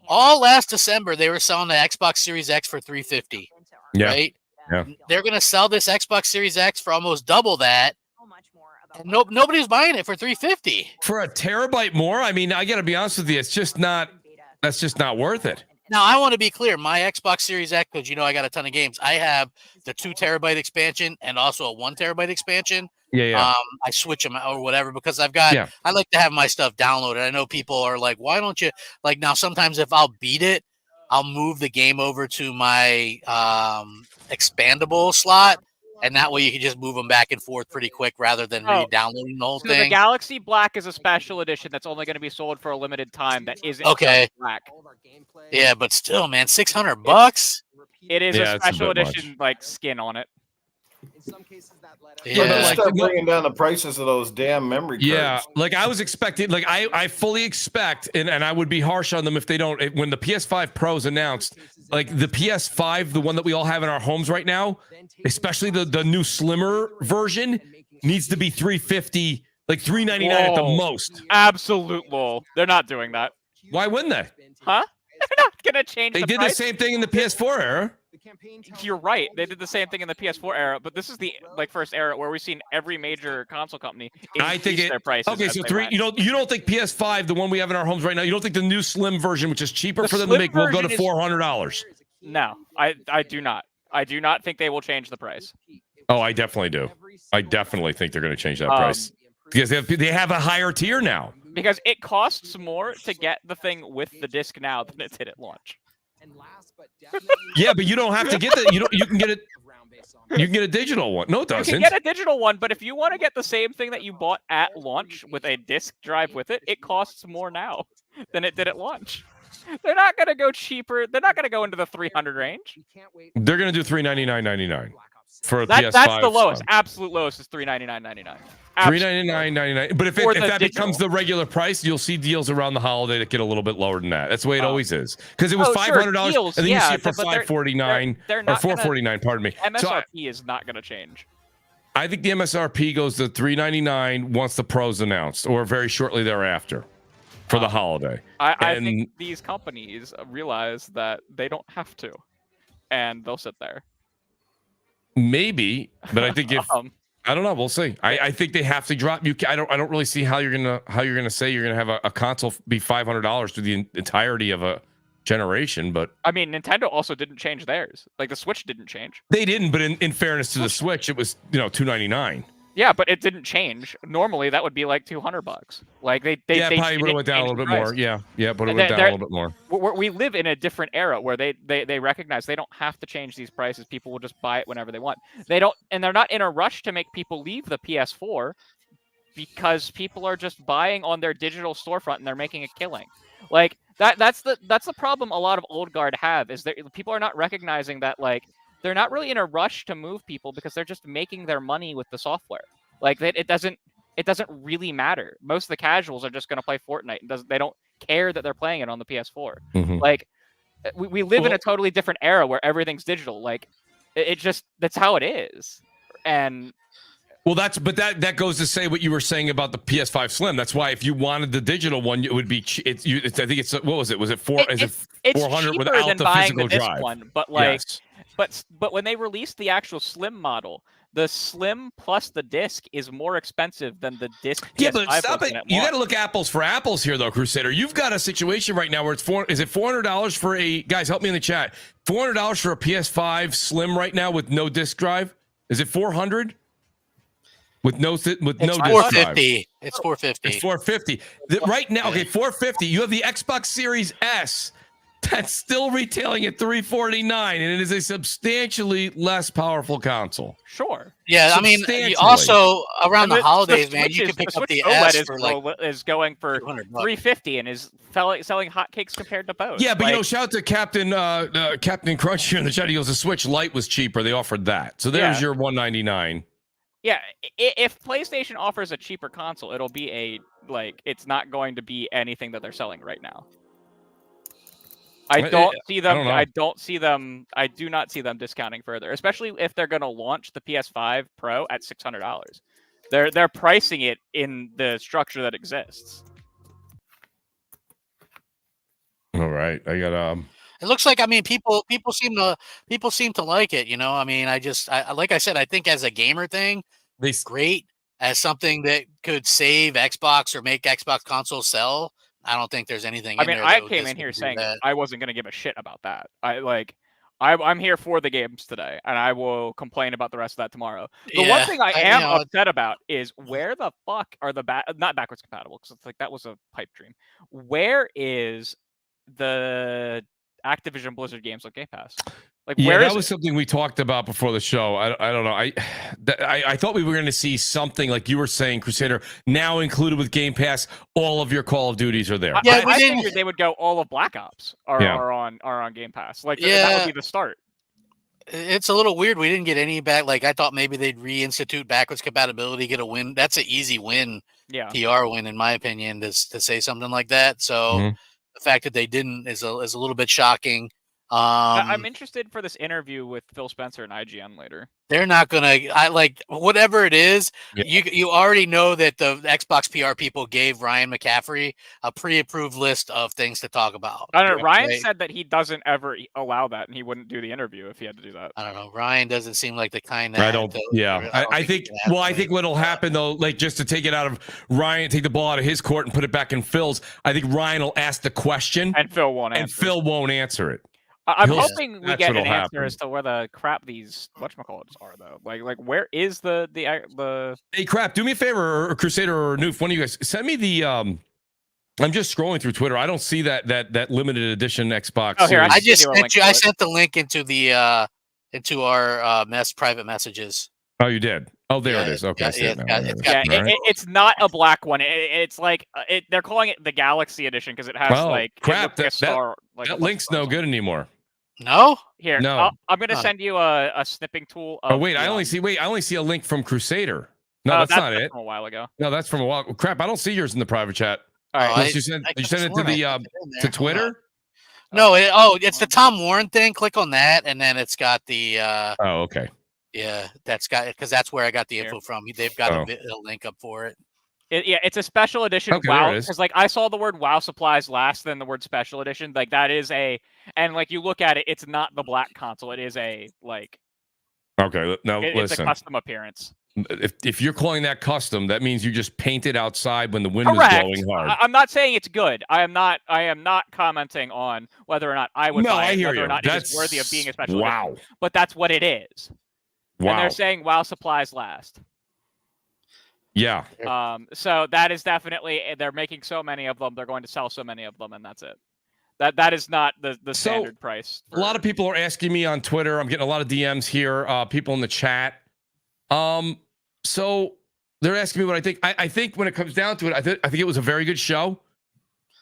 all last December, they were selling the Xbox Series X for $350. Right? Yeah. They're going to sell this Xbox Series X for almost double that. And nobody's buying it for $350. For a terabyte more? I mean, I got to be honest with you. That's just not worth it. Now, I want to be clear. My Xbox Series X, because I got a ton of games. I have the 2 terabyte expansion and also a 1 terabyte expansion. Yeah. I switch them or whatever because I like to have my stuff downloaded. I know people are like, why don't you like now? Sometimes if I'll beat it, I'll move the game over to my expandable slot, and that way you can just move them back and forth pretty quick rather than re-downloading the whole thing. The Galaxy Black is a special edition that's only going to be sold for a limited time. That isn't Black. Yeah, but still, man, $600. It is a special edition like skin on it. In some cases, start bringing down the prices of those damn memory cards. Yeah, like I was expecting, like I fully expect, and I would be harsh on them if they don't. When the PS5 Pro is announced, like the PS5, the one that we all have in our homes right now, especially the new slimmer version, needs to be $350, like $399 at the most. Absolute lol. They're not doing that. Why wouldn't they? Huh? They're not gonna change. They did price. the same thing in the PS4 era. You're right. They did the same thing in the PS4 era, but this is the first era where we've seen every major console company increase their prices. Okay, so you don't think PS5, the one we have in our homes right now, you don't think the new Slim version, which is cheaper for them to make, will go to $400? No, I do not. I do not think they will change the price. Oh, I definitely do. I definitely think they're going to change that price because they have a higher tier now. Because it costs more to get the thing with the disc now than it did at launch. Yeah, but you don't have to get that. You can get it. You can get a digital one. No, it doesn't. You can get a digital one, but if you want to get the same thing that you bought at launch with a disc drive with it, it costs more now than it did at launch. They're not going to go cheaper. They're not going to go into the 300 range. They're going to do $399.99 for a PS5. That's the lowest. Slim. Absolute lowest is $399.99. $399.99. But if that becomes the regular price, you'll see deals around the holiday that get a little bit lower than that. That's the way it always is. Because it was $500, and then you see it for $549 or $449. Pardon me. MSRP is not going to change. I think the MSRP goes to $399 once the Pro's announced, or very shortly thereafter, for the holiday. I think these companies realize that they don't have to, and they'll sit there. Maybe, but I think if I don't know, we'll see. I think they have to drop. I don't really see how you're gonna say you're gonna have a console be $500 through the entirety of a generation. But I mean, Nintendo also didn't change theirs. Like the Switch didn't change. They didn't, but in fairness to the Switch, it was $299. Yeah, but it didn't change. Normally, that would be like $200. Like they probably would have went down a little bit more. Yeah, but it went down a little bit more. We live in a different era where they recognize they don't have to change these prices. People will just buy it whenever they want. They don't, and they're not in a rush to make people leave the PS4 because people are just buying on their digital storefront and they're making a killing. Like that's the problem a lot of old guard have is that people are not recognizing that they're not really in a rush to move people because they're just making their money with the software. Like it doesn't really matter. Most of the casuals are just going to play Fortnite and they don't care that they're playing it on the PS4. Mm-hmm. Like we live in a totally different era where everything's digital. Like that's how it is. And that goes to say what you were saying about the PS5 Slim. That's why if you wanted the digital one, it would be. I think it's what was it? Was it 400 without the physical drive? One, but yes. But when they released the actual Slim model, the Slim plus the disc is more expensive than the disc. Yeah, but stop it. You got to look apples for apples here, though, Crusader. You've got a situation right now where it's $400 for a guys? Help me in the chat. $400 for a PS5 Slim right now with no disc drive. Is it $400? With no disc drive. It's $450. It's $450. Right now, okay, $450. You have the Xbox Series S. That's still retailing at $349, and it is a substantially less powerful console. Sure. Yeah, I mean, also around the holidays, man, you can pick up the S for is going for $350 and is selling hotcakes compared to both. Yeah, but shout out to Captain Crunch here in the chat. He goes, the Switch Lite was cheaper. They offered that, so there's your $199. Yeah, if PlayStation offers a cheaper console, it'll be it's not going to be anything that they're selling right now. I do not see them discounting further, especially if they're going to launch the PS5 Pro at $600. They're pricing it in the structure that exists. All right, I got It looks like people seem to like it. I mean, I like I said, I think as a gamer thing, it's great. As something that could save Xbox or make Xbox consoles sell, I don't think there's anything. I came in here saying I wasn't going to give a shit about that. I'm here for the games today, and I will complain about the rest of that tomorrow. The one thing I am upset about is where the fuck are not backwards compatible, because it's that was a pipe dream. Where is the Activision Blizzard games on Game Pass? That was something we talked about before the show. I don't know. I thought we were going to see something like you were saying, Crusader. Now included with Game Pass, all of your Call of Duties are there. Yeah, I figured they would go. All of Black Ops are on Game Pass. That would be the start. It's a little weird. We didn't get any back. I thought maybe they'd reinstitute backwards compatibility, get a win. That's an easy win. Yeah, PR win in my opinion to say something like that. So the fact that they didn't is a little bit shocking. I'm interested for this interview with Phil Spencer and IGN later. They're not gonna. I like whatever it is. Yeah. You already know that the Xbox PR people gave Ryan McCaffrey a pre-approved list of things to talk about. I don't know. Ryan right? said that he doesn't ever allow that, and he wouldn't do the interview if he had to do that. I don't know. Ryan doesn't seem like the kind that. I don't. Yeah, I think. Well, I think what'll happen though, like just to take it out of Ryan, take the ball out of his court and put it back in Phil's. I think Ryan will ask the question, and Phil won't answer. And Phil won't answer it. I'm hoping we get an answer as to where the crap these whatchamacallits are, though. Like where is the Hey, crap! Do me a favor, or Crusader or Noof, one of you guys, send me the. I'm just scrolling through Twitter. I don't see that limited edition Xbox. Oh, here series. I just sent you. I sent the link into the into our private messages. Oh, you did. Oh, there it is. Okay, it's not a black one. It's like they're calling it the Galaxy Edition because it has crap. Like a star. That link's no good anymore. No. Here, no. I'm gonna send you a snipping tool. Oh wait, I only see a link from Crusader. No, that's not it. From a while ago. No, that's from a while. Crap, I don't see yours in the private chat. All right, you send it to the to Twitter. No, it's the Tom Warren thing. Click on that, and then it's got the. Oh, okay. Yeah, that's got because that's where I got the info from. They've got a link up for it. It's a special edition WoW because like I saw the word WoW supplies last, then the word special edition. Like that is and like you look at it, it's not the black console. It is a like. Okay, now listen. It's a custom appearance. If you're calling that custom, that means you just painted outside when the wind was blowing hard. I'm not saying it's good. I am not commenting on whether or not I would buy it, whether or not it is worthy of being a special edition. But that's what it is. Wow. And they're saying WoW supplies last. Yeah. So that is definitely they're making so many of them. They're going to sell so many of them, and that's it. That is not the standard price. A lot of people are asking me on Twitter. I'm getting a lot of DMs here. People in the chat. So they're asking me what I think. I think when it comes down to it, I think it was a very good show.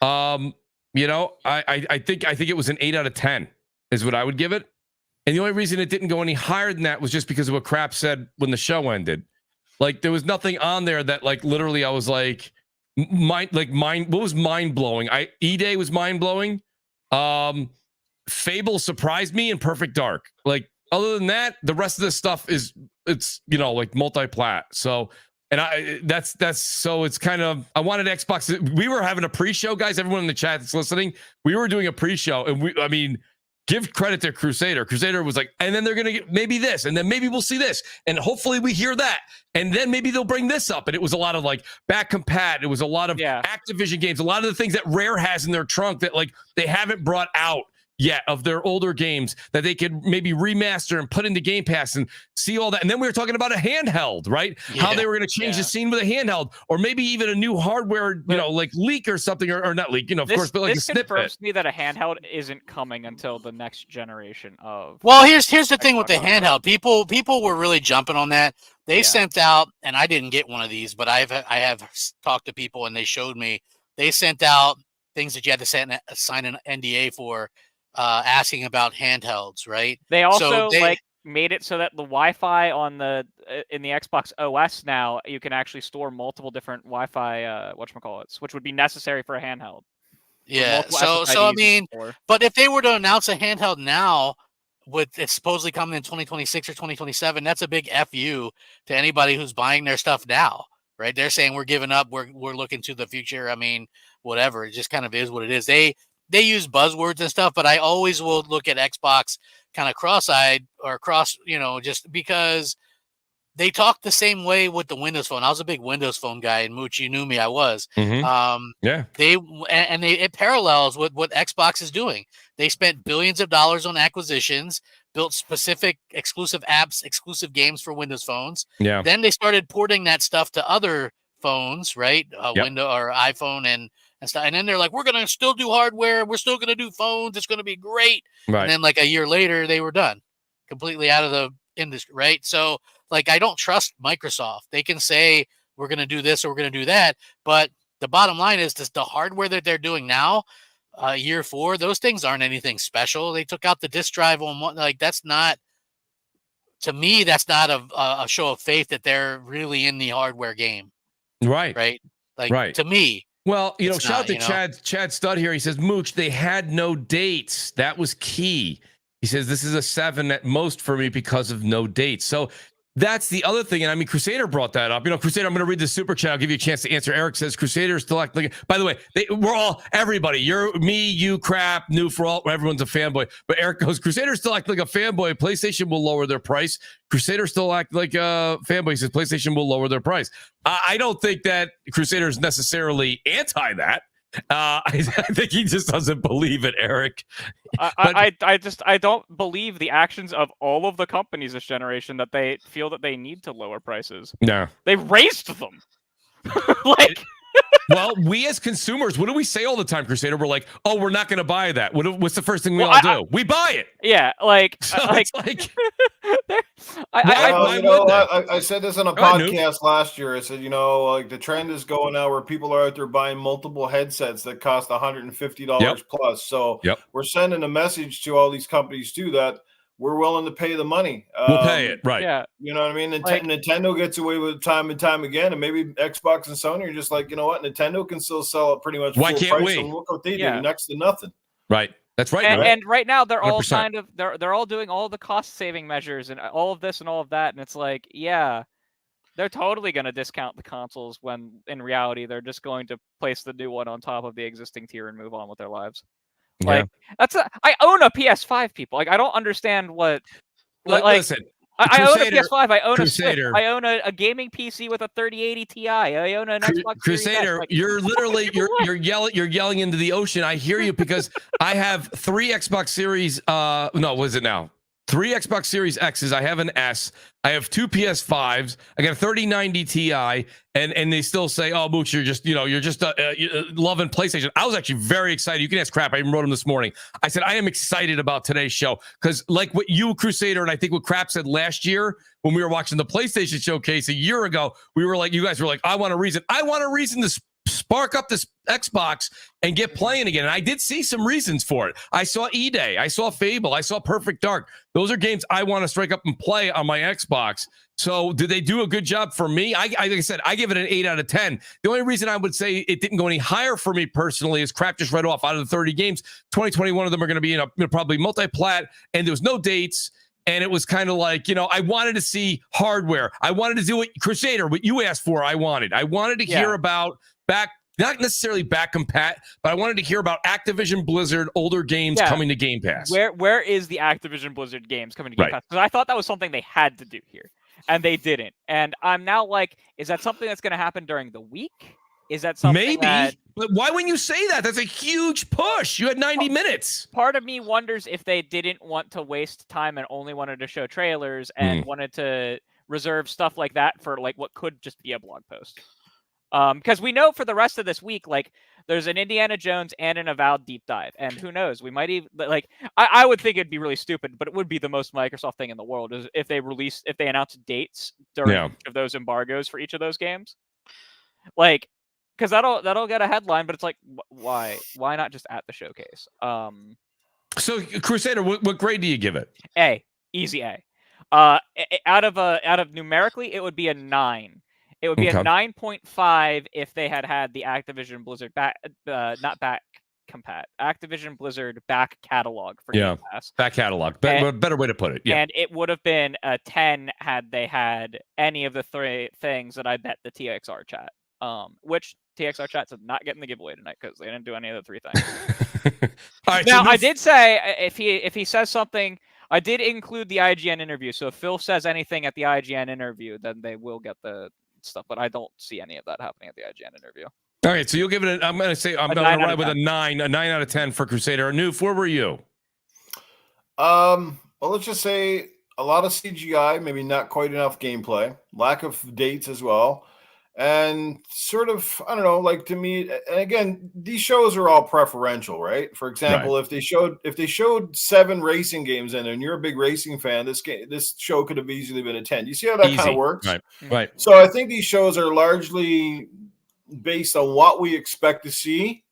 You know, I think it was an 8 out of 10 is what I would give it. And the only reason it didn't go any higher than that was just because of what Crap said when the show ended. Like there was nothing on there that like literally I was like what was mind blowing? E-Day was mind blowing. Fable surprised me, and Perfect Dark. Like other than that, the rest of this stuff it's you know like multi-plat. So that's so it's kind of I wanted Xbox. We were having a pre-show, guys. Everyone in the chat that's listening, we were doing a pre-show, and give credit to Crusader. Crusader was like, and then they're going to get maybe this, and then maybe we'll see this, and hopefully we hear that, and then maybe they'll bring this up. And it was a lot of like back compat. It was a lot of Activision games, a lot of the things that Rare has in their trunk that like they haven't brought out yet of their older games that they could maybe remaster and put into Game Pass and see all that. And then we were talking about a handheld, right? Yeah. How they were going to change the scene with a handheld, or maybe even a new hardware, you know, like leak or something, or not leak, you know, of course, but like a snippet. This confirms me that a handheld isn't coming until the next generation of. Well, here's the thing with the handheld. People were really jumping on that. They sent out, and I didn't get one of these, but I have talked to people, and they showed me they sent out things that you had to sign an NDA for. Asking about handhelds, right? They also made it so that the Wi-Fi on in the Xbox OS now you can actually store multiple different Wi-Fi whatchamacallits, which would be necessary for a handheld. Yeah. So I mean, but if they were to announce a handheld now, with it's supposedly coming in 2026 or 2027, that's a big FU to anybody who's buying their stuff now, right? They're saying we're giving up, we're looking to the future. I mean, whatever. It just kind of is what it is. They use buzzwords and stuff, but I always will look at Xbox kind of cross-eyed or just because they talk the same way with the Windows Phone. I was a big Windows Phone guy, and Mooch, you knew me, I was. Yeah. It parallels with what Xbox is doing. They spent billions of dollars on acquisitions, built specific exclusive apps, exclusive games for Windows phones. Yeah. Then they started porting that stuff to other phones, right? Windows or iPhone and stuff. And then they're like, we're going to still do hardware. We're still going to do phones. It's going to be great. Right. And then like a year later, they were done, completely out of the industry, right? So like, I don't trust Microsoft. They can say, we're going to do this or we're going to do that. But the bottom line is this, the hardware that they're doing now, year 4, those things aren't anything special. They took out the disk drive on one, like that's not, to me, that's not a show of faith that they're really in the hardware game. Right. Right. Like right. to me, Well, you know, It's shout not, out to you know? Chad Stud here. He says, Mooch, they had no dates. That was key. He says, this is a 7 at most for me because of no dates. So that's the other thing. And I mean, Crusader brought that up. You know, Crusader, I'm going to read the super chat. I'll give you a chance to answer. Eric says, Crusader is still acting like, by the way, we're all, everybody, you're me, you, Crap, Noof, we're all, everyone's a fanboy. But Eric goes, Crusader still acting like a fanboy. PlayStation will lower their price. Crusader still act like a fanboy. He says, PlayStation will lower their price. I don't think that Crusader is necessarily anti that. I think he just doesn't believe it, Eric. I don't believe the actions of all of the companies this generation that they feel that they need to lower prices. No, they raised them. Like, well, we as consumers, what do we say all the time, Crusader? We're like, oh, we're not going to buy that. What's the first thing we all do? We buy it. Yeah, like, so like, it's like I said this on a podcast last year. I said, you know, like the trend is going now where people are out there buying multiple headsets that cost $150 plus. So we're sending a message to all these companies too that we're willing to pay the money. We'll pay it, right? Yeah. You know what I mean? Nintendo gets away with it time and time again, and maybe Xbox and Sony are just like, you know what? Nintendo can still sell it pretty much full price. And look what they do, next to nothing. Right. That's right. And right now they're all 100%. kind of they're all doing all the cost saving measures and all of this and all of that, and it's like, yeah, they're totally going to discount the consoles when in reality they're just going to place the new one on top of the existing tier and move on with their lives. Like I own a PS5, people. Like I don't understand what. Like, listen, I own a PS5. I own Crusader. a Switch. I own a gaming PC with a 3080 Ti. I own an Xbox Crusader. Series X. You're literally you're yelling into the ocean. I hear you because I have 3 Xbox Series. No, what is it now? 3 Xbox Series X's. I have an S. I have 2 PS5s. I got a 3090 Ti, and they still say, "Oh, Mooch, you're just loving PlayStation." I was actually very excited. You can ask Crap. I even wrote him this morning. I said I am excited about today's show because, like what you, Crusader, and I think what Crap said last year when we were watching the PlayStation showcase a year ago, we were like, you guys were like, I want a reason to spark up this Xbox and get playing again. And I did see some reasons for it. I saw E-Day. I saw Fable. I saw Perfect Dark. Those are games I want to strike up and play on my Xbox. So did they do a good job for me? Like I said, I give it an 8 out of 10. The only reason I would say it didn't go any higher for me personally is Crap just read off out of the 30 games, 21 of them are going to be probably multi-plat, and there was no dates. And it was kind of like, you know, I wanted to see hardware. I wanted to do what Crusader, what you asked for, I wanted to hear about not necessarily back compat, but I wanted to hear about Activision Blizzard older games coming to Game Pass. Where is the Activision Blizzard games coming to Game Pass? Because I thought that was something they had to do here, and they didn't. And I'm now like, is that something that's going to happen during the week? Is that something but why wouldn't you say that? That's a huge push. You had 90 minutes. Part of me wonders if they didn't want to waste time and only wanted to show trailers and wanted to reserve stuff like that for like what could just be a blog post. Because we know for the rest of this week, like there's an Indiana Jones and an Avowed deep dive, and who knows, we might even like. I would think it'd be really stupid, but it would be the most Microsoft thing in the world is if they announce dates during each of those embargoes for each of those games, like because that'll get a headline, but it's like why not just at the showcase? So Crusader, what grade do you give it? A, easy A. Out of numerically, it would be a 9. It would be a 9.5 if they had the Activision Blizzard Activision Blizzard back catalog for Game Pass. Back catalog. Better way to put it. Yeah. And it would have been a 10 had they had any of the 3 things that I bet the TXR chat. Which TXR chat's not getting the giveaway tonight because they didn't do any of the 3 things. All right. Now I did say if he says something. I did include the IGN interview, so if Phil says anything at the IGN interview, then they will get the stuff, but I don't see any of that happening at the IGN interview. All right, so you'll give it I'm going to ride with a 9 out of 10 for Crusader. Noof, where were you? Well, let's just say a lot of CGI, maybe not quite enough gameplay, lack of dates as well, and sort of, I don't know, like to me, and again, these shows are all preferential, right? For example, if they showed 7 racing games in there and you're a big racing fan, this show could have easily been a 10. You see how that kind of works? Right. So I think these shows are largely based on what we expect to see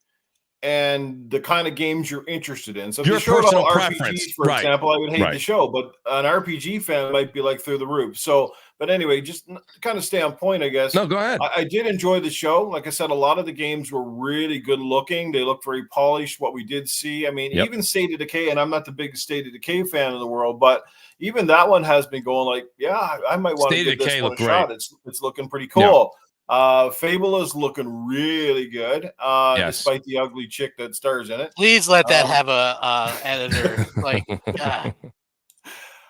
and the kind of games you're interested in. So if your you showed all personal preference. RPGs, for example, I would hate the show, but an RPG fan might be like through the roof. So But anyway, just to kind of stay on point, I guess. No, go ahead. I did enjoy the show. Like I said, a lot of the games were really good looking. They looked very polished, what we did see. I mean, even State of Decay, and I'm not the biggest State of Decay fan in the world, but even that one has been going like, yeah, I might want to give this one a shot. It's looking pretty cool. Fable is looking really good, despite the ugly chick that stars in it. Please let that have a editor. Like,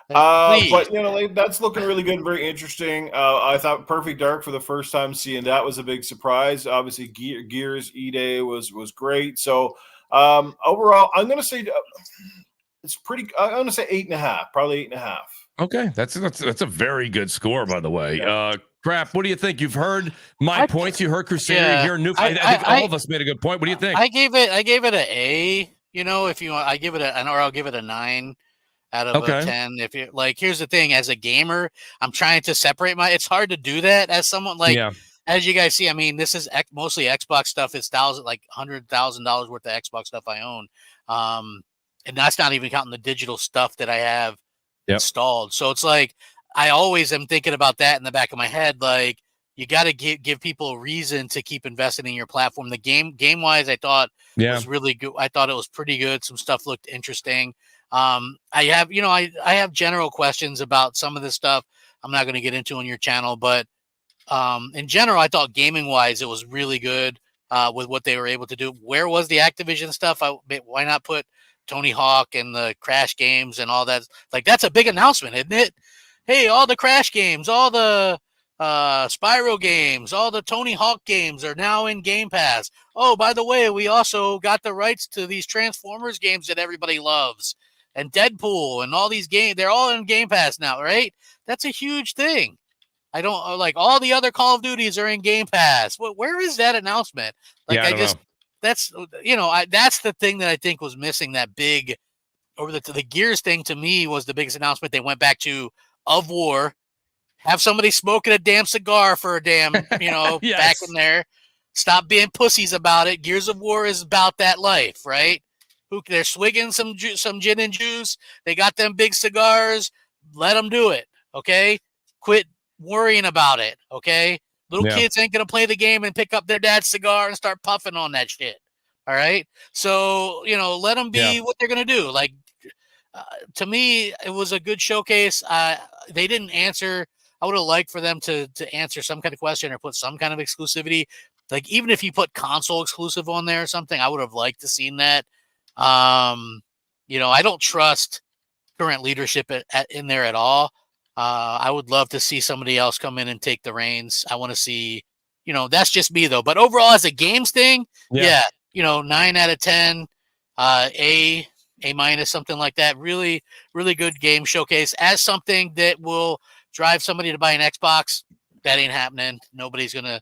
but you know, like, that's looking really good, very interesting. I thought Perfect Dark for the first time seeing that was a big surprise. Obviously, Gears E-Day was great. So overall, I'm going to say it's pretty. I'm going to say 8.5, probably 8.5. Okay, that's a very good score, by the way. Crap, what do you think? You've heard my points. You heard Crusader. You heard Noof. I think all of us made a good point. What do you think? I gave it an A. You know, if you want, I give it I'll give it a 9 out of a 10. If you like, here's the thing: as a gamer, I'm trying to separate it's hard to do that as someone like. As you guys see, I mean, this is mostly Xbox stuff. It's $100,000 worth of Xbox stuff I own, and that's not even counting the digital stuff that I have installed. So it's like I always am thinking about that in the back of my head. Like, you got to give people a reason to keep investing in your platform. The game wise, I thought was really good. I thought it was pretty good. Some stuff looked interesting. I have general questions about some of this stuff I'm not going to get into on your channel, but in general, I thought gaming wise, it was really good with what they were able to do. Where was the Activision stuff? Why not put Tony Hawk and the Crash games and all that? Like, that's a big announcement, isn't it? Hey, all the Crash games, all the Spyro games, all the Tony Hawk games are now in Game Pass. Oh, by the way, we also got the rights to these Transformers games that everybody loves, and Deadpool and all these games. They're all in Game Pass now, right? That's a huge thing. I don't like all the other Call of Duties are in Game Pass. Where is that announcement? Like, that's the thing that I think was missing. That big over the Gears thing to me was the biggest announcement. They went back to Of War, have somebody smoking a damn cigar for a damn, back in there. Stop being pussies about it. Gears of War is about that life, right? They're swigging some gin and juice. They got them big cigars. Let them do it, okay? Quit worrying about it, okay? Little kids ain't gonna play the game and pick up their dad's cigar and start puffing on that shit. All right, so let them be what they're gonna do. Like, to me, it was a good showcase. They didn't answer. I would have liked for them to answer some kind of question or put some kind of exclusivity. Like, even if you put console exclusive on there or something, I would have liked to seen that. I don't trust current leadership in there at all. I would love to see somebody else come in and take the reins. I want to see, that's just me though. But overall, as a games thing, 9 out of 10, A minus, something like that. Really, really good game showcase. As something that will drive somebody to buy an Xbox, that ain't happening. Nobody's gonna,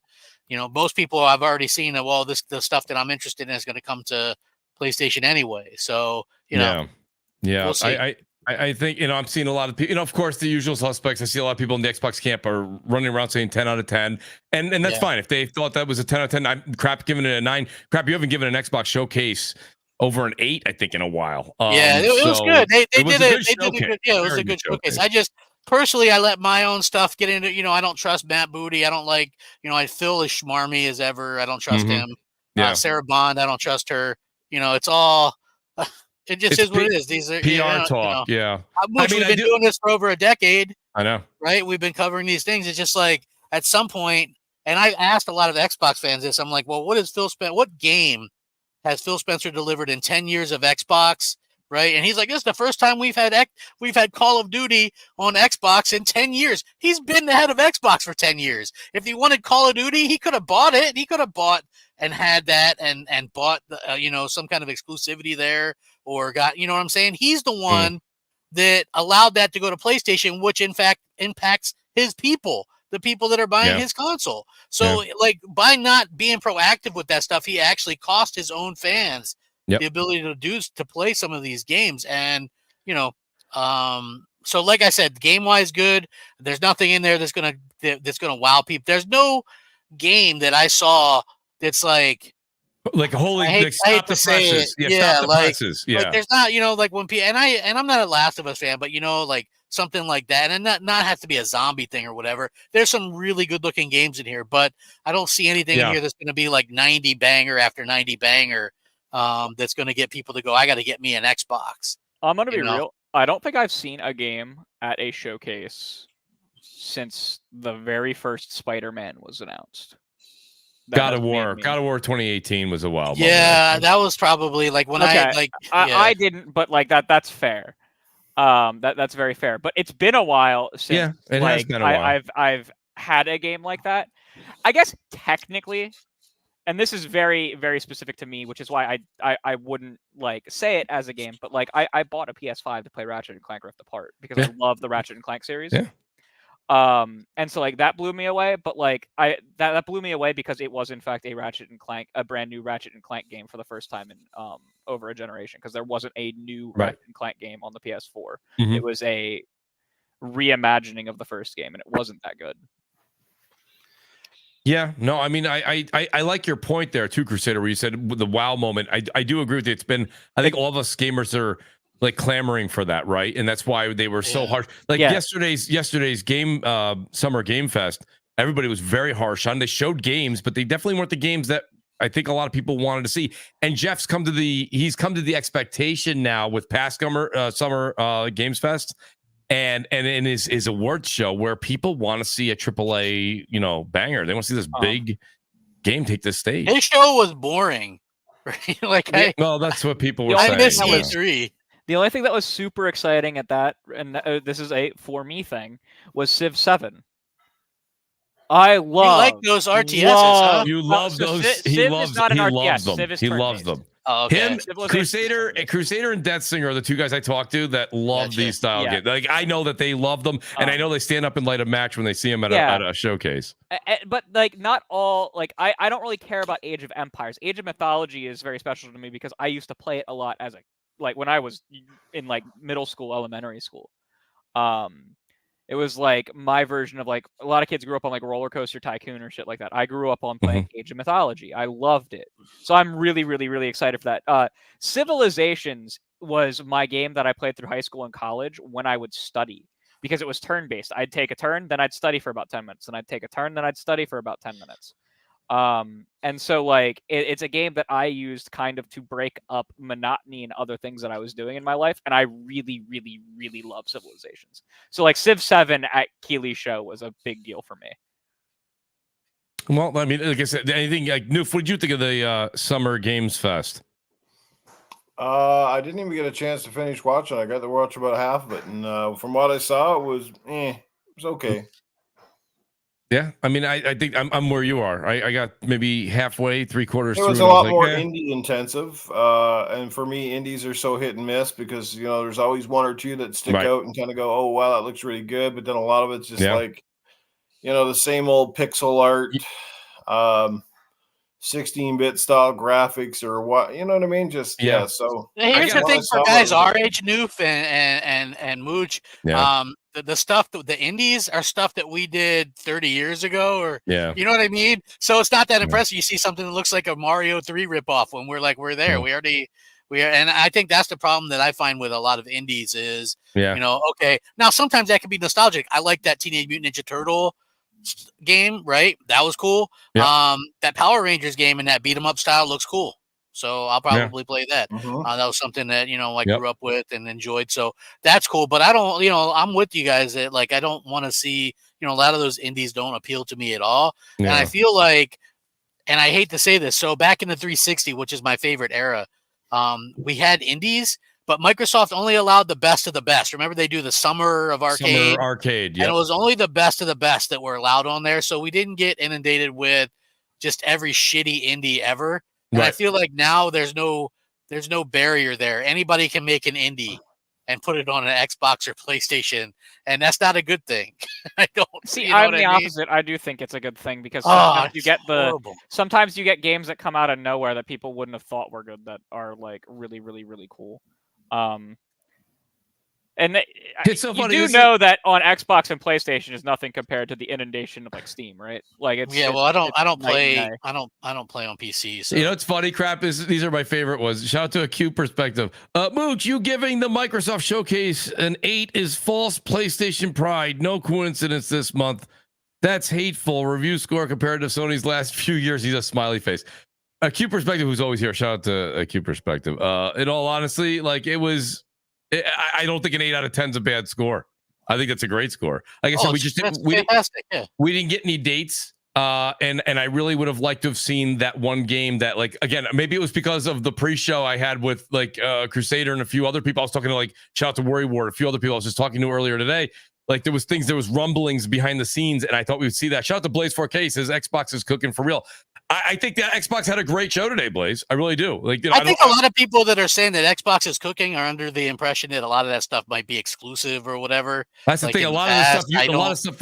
most people I've already seen that. Well, the stuff that I'm interested in is going to come to PlayStation anyway. So we'll see. I think, I'm seeing a lot of people, of course, the usual suspects. I see a lot of people in the Xbox camp are running around saying 10 out of 10. And that's fine. If they thought that was a 10 out of 10, I'm giving it a 9. Crap, you haven't given an Xbox showcase over an 8, I think, in a while. It was good. They did a good, it was a good showcase. I just, personally, I let my own stuff get into, I don't trust Matt Booty. I don't like, Phil is schmarmy as ever. I don't trust him. Sarah Bond, I don't trust her. It's all... It just is what it is. These are PR talk. We've been doing this for over a decade. I know. Right? We've been covering these things. It's just like, at some point, and I asked a lot of Xbox fans this. I'm like, well, what game has Phil Spencer delivered in 10 years of Xbox? Right? And he's like, this is the first time we've had Call of Duty on Xbox in 10 years. He's been the head of Xbox for 10 years. If he wanted Call of Duty, he could have bought it. He could have bought and had that and bought some kind of exclusivity there, or got, what I'm saying? He's the one that allowed that to go to PlayStation, which in fact impacts his people, the people that are buying his console. So like, by not being proactive with that stuff, he actually cost his own fans the ability to play some of these games. And, so like I said, game wise, good. There's nothing in there that's going to wow people. There's no game that I saw that's like holy, I hate to say it. Stop the presses. Like there's not, like when people, and I'm not a Last of Us fan, but like something like that, and not have to be a zombie thing or whatever. There's some really good looking games in here, but I don't see anything in here that's going to be like 90 banger after 90 banger. That's going to get people to go, I got to get me an Xbox. I'm going to be real. I don't think I've seen a game at a showcase since the very first Spider-Man was announced. God of War 2018 was a while. Yeah, that was probably like when I didn't, but like that's fair. That's very fair. But it's been a while since it has been a while. I've had a game like that. I guess technically, and this is very, very specific to me, which is why I wouldn't like say it as a game, but like I bought a PS5 to play Ratchet and Clank Rift Apart because I love the Ratchet and Clank series. Yeah. And so like that blew me away, but like that blew me away because it was in fact a brand new Ratchet and Clank game for the first time in over a generation, because there wasn't a new Ratchet and Clank game on the PS4. It was a reimagining of the first game, and it wasn't that good. Yeah, no, I mean, I like your point there too, Crusader, where you said the wow moment. I do agree with you. It's been, I think all of us gamers are like clamoring for that, right? And that's why they were so harsh. Like yesterday's game, Summer Game Fest, everybody was very harsh on. They showed games, but they definitely weren't the games that I think a lot of people wanted to see. And Jeff's come to the expectation now with past Summer Games Fest. And in his awards show, where people want to see a AAA, banger. They want to see this big game take the stage. His show was boring. Right? Like, that's what people were saying. I miss E3. The only thing that was super exciting at that, and this is a for me thing, was Civ 7. I love. You like those RTSs, huh? You love those. He loves them. He loves them. Oh, okay. Him, Crusader and Death Singer are the two guys I talk to that love these style games. Like, I know that they love them, and I know they stand up and light a match when they see them at a showcase. But like, not all. Like, I don't really care about Age of Empires. Age of Mythology is very special to me because I used to play it a lot as when I was in like middle school, elementary school. It was like my version of like a lot of kids grew up on like Roller Coaster Tycoon or shit like that. I grew up on playing Age of Mythology. I loved it. So I'm really, really, really excited for that. Civilizations was my game that I played through high school and college when I would study, because it was turn-based. I'd take a turn, then I'd study for about 10 minutes. Then I'd take a turn, then I'd study for about 10 minutes. And so like it's a game that I used kind of to break up monotony and other things that I was doing in my life, and I really, really, really love Civilizations. So like Civ 7 at Keeley's show was a big deal for me. Well, I mean, like I said, anything like Noof, what did you think of the Summer Games Fest? I didn't even get a chance to finish watching. I got to watch about half of it, and from what I saw, it was okay. Yeah, I mean, I think I'm where you are. I got maybe halfway, 3/4 through. It was a lot more indie intensive, and for me, indies are so hit and miss because there's always one or two that stick out and kind of go, oh wow, that looks really good, but then a lot of it's just like, the same old pixel art, 16-bit style graphics or what, you know what I mean? Just So here's the thing for guys our age, Noof and Mooch. The stuff that the indies are stuff that we did 30 years ago, or you know what I mean? So it's not that impressive. You see something that looks like a Mario 3 ripoff when we're there. We are, and I think that's the problem that I find with a lot of indies is, okay, now sometimes that can be nostalgic. I like that Teenage Mutant Ninja Turtle game, right? That was cool. That Power Rangers game in that beat 'em up style looks cool. So I'll probably play that. That was something that, I grew up with and enjoyed. So that's cool. But I don't, I'm with you guys that like, I don't want to see, a lot of those indies don't appeal to me at all. And I feel like, and I hate to say this, so back in the 360, which is my favorite era, we had indies, but Microsoft only allowed the best of the best. Remember, they do the Summer of Arcade. Summer Arcade, and it was only the best of the best that were allowed on there. So we didn't get inundated with just every shitty indie ever. And I feel like now there's no barrier there. Anybody can make an indie and put it on an Xbox or PlayStation, and that's not a good thing. I don't see. I'm the opposite. I do think it's a good thing because sometimes you get sometimes you get games that come out of nowhere that people wouldn't have thought were good that are like really, really, really cool. And it's so you funny. do know that on Xbox and PlayStation is nothing compared to the inundation of like Steam, right? Like it's well, I don't play night and day. I don't play on PC. So. You know, it's funny. Crap is these are my favorite ones. Shout out to a cute perspective. Mooch, you giving the Microsoft Showcase an 8 is false PlayStation pride. No coincidence this month. That's hateful. Review score compared to Sony's last few years. He's a smiley face. A cute perspective who's always here. Shout out to a cute perspective. In all honesty, like it was. I don't think an 8 out of 10 is a bad score. I think that's a great score. Like I said, we didn't get any dates. And I really would have liked to have seen that one game that, like, again, maybe it was because of the pre-show I had with like Crusader and a few other people. I was talking to, like, shout out to Worry Ward, a few other people I was just talking to earlier today. Like there was rumblings behind the scenes, and I thought we would see that. Shout out to Blaze 4K, says Xbox is cooking for real. I think that Xbox had a great show today, Blaze. I really do. Like, you know, I think a lot of people that are saying that Xbox is cooking are under the impression that a lot of that stuff might be exclusive or whatever. That's the thing. A lot of the stuff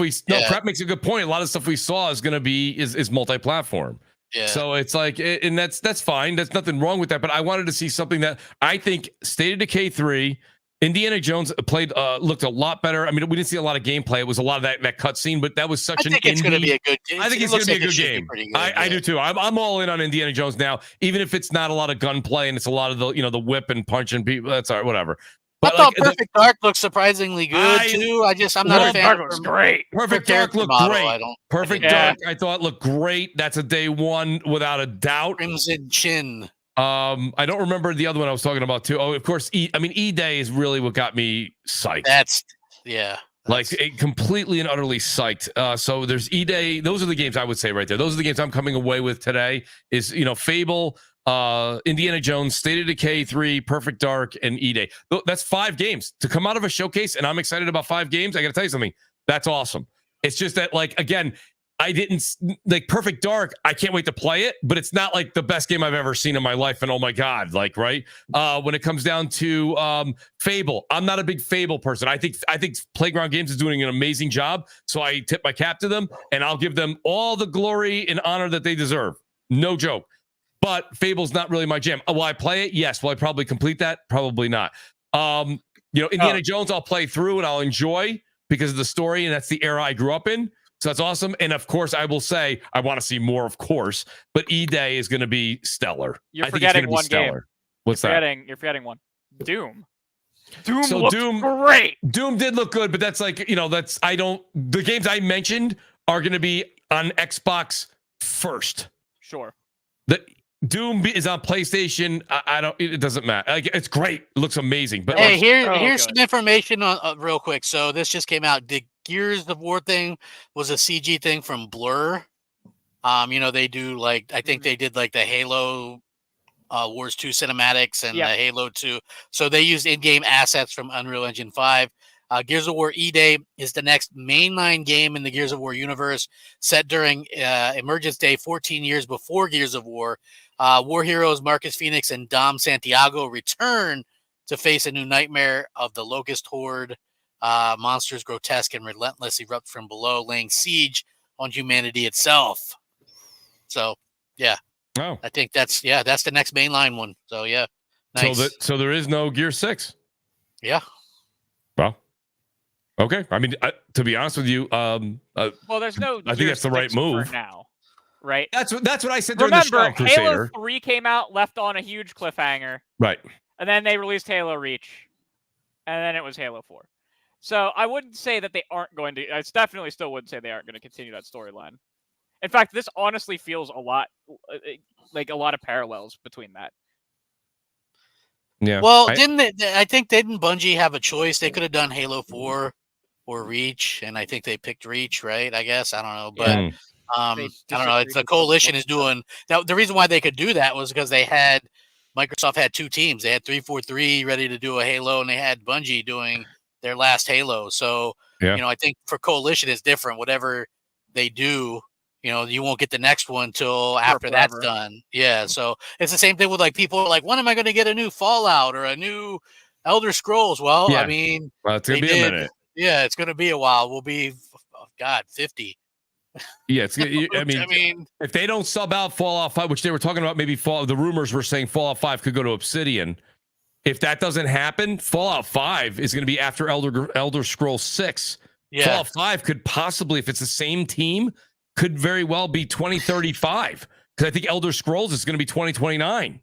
Prep makes a good point. A lot of stuff we saw is going to be is multi-platform. Yeah. So it's like, and that's fine. That's nothing wrong with that. But I wanted to see something that I think State of Decay 3. Indiana Jones looked a lot better. I mean, we didn't see a lot of gameplay. It was a lot of that cutscene, but that was such I think it's going to be a good game. I think it's going to be a good game. I do too. I'm all in on Indiana Jones now, even if it's not a lot of gunplay and it's a lot of the whip and punching people. That's all right, whatever. But I thought Perfect Dark looked surprisingly good too. I'm not a fan. Dark looks great. Perfect Dark looked great. Perfect Dark, I thought looked great. That's a day one without a doubt. Crimson Chin. I don't remember the other one I was talking about too. Oh, of course, E-Day is really what got me psyched. Like completely and utterly psyched. So there's E-Day. Those are the games I would say right there. Those are the games I'm coming away with today. Is Fable, Indiana Jones, State of Decay 3, Perfect Dark, and E-Day. That's 5 games to come out of a showcase, and I'm excited about 5 games. I got to tell you something. That's awesome. It's just that, like, again, I didn't like Perfect Dark. I can't wait to play it, but it's not like the best game I've ever seen in my life. And oh my God, like, right. When it comes down to Fable, I'm not a big Fable person. I think Playground Games is doing an amazing job. So I tip my cap to them, and I'll give them all the glory and honor that they deserve. No joke. But Fable's not really my jam. Will I play it? Yes. Will I probably complete that? Probably not. Indiana Jones, I'll play through and I'll enjoy because of the story, and that's the era I grew up in. So that's awesome. And of course, I will say I want to see more, of course, but E-Day is going to be stellar. You're forgetting one game. What's that? You're forgetting one. Doom. Doom great. Doom did look good, but that's like, the games I mentioned are going to be on Xbox first. Sure. The Doom is on PlayStation. It doesn't matter. Like, it's great. It looks amazing. But hey, here's some information on real quick. So this just came out. The Gears of War thing was a CG thing from Blur. They do I think they did like the Halo Wars 2 cinematics and the Halo 2. So they used in-game assets from Unreal Engine 5. Gears of War E-Day is the next mainline game in the Gears of War universe, set during Emergence Day 14 years before Gears of War. War heroes Marcus Phoenix and Dom Santiago return to face a new nightmare of the Locust Horde. Monsters grotesque and relentless erupt from below, laying siege on humanity itself. So, yeah. Oh. I think that's the next mainline one. So, yeah. Nice. So there is no Gear 6? Yeah. Well, okay. I mean, to be honest with you, well, there's no I think that's the right move for now, right? That's what I said during the show, Crusader. Halo 3 came out, left on a huge cliffhanger. Right. And then they released Halo Reach. And then it was Halo 4. So I wouldn't say that they aren't going to. I definitely still wouldn't say they aren't going to continue that storyline. In fact, this honestly feels a lot like a lot of parallels between that. Yeah. Well, didn't Bungie have a choice? They could have done Halo 4 or Reach, and I think they picked Reach, right? I guess I don't know, but I don't know. It's the Coalition is doing now. The reason why they could do that was because Microsoft had 2 teams. They had 343 ready to do a Halo, and they had Bungie doing their last Halo. So, I think for Coalition it's different. Whatever they do, you won't get the next one till after that's done. Yeah. So it's the same thing with people are like, when am I going to get a new Fallout or a new Elder Scrolls? Well, I mean, it's going to be a minute. Yeah, it's going to be a while. We'll be, 50. Yeah, I mean, if they don't sub out Fallout 5, which they were talking about, maybe the rumors were saying Fallout 5 could go to Obsidian. If that doesn't happen, Fallout 5 is going to be after Elder Scrolls 6. Yeah. Fallout 5 could possibly, if it's the same team, could very well be 2035. Because I think Elder Scrolls is going to be 2029,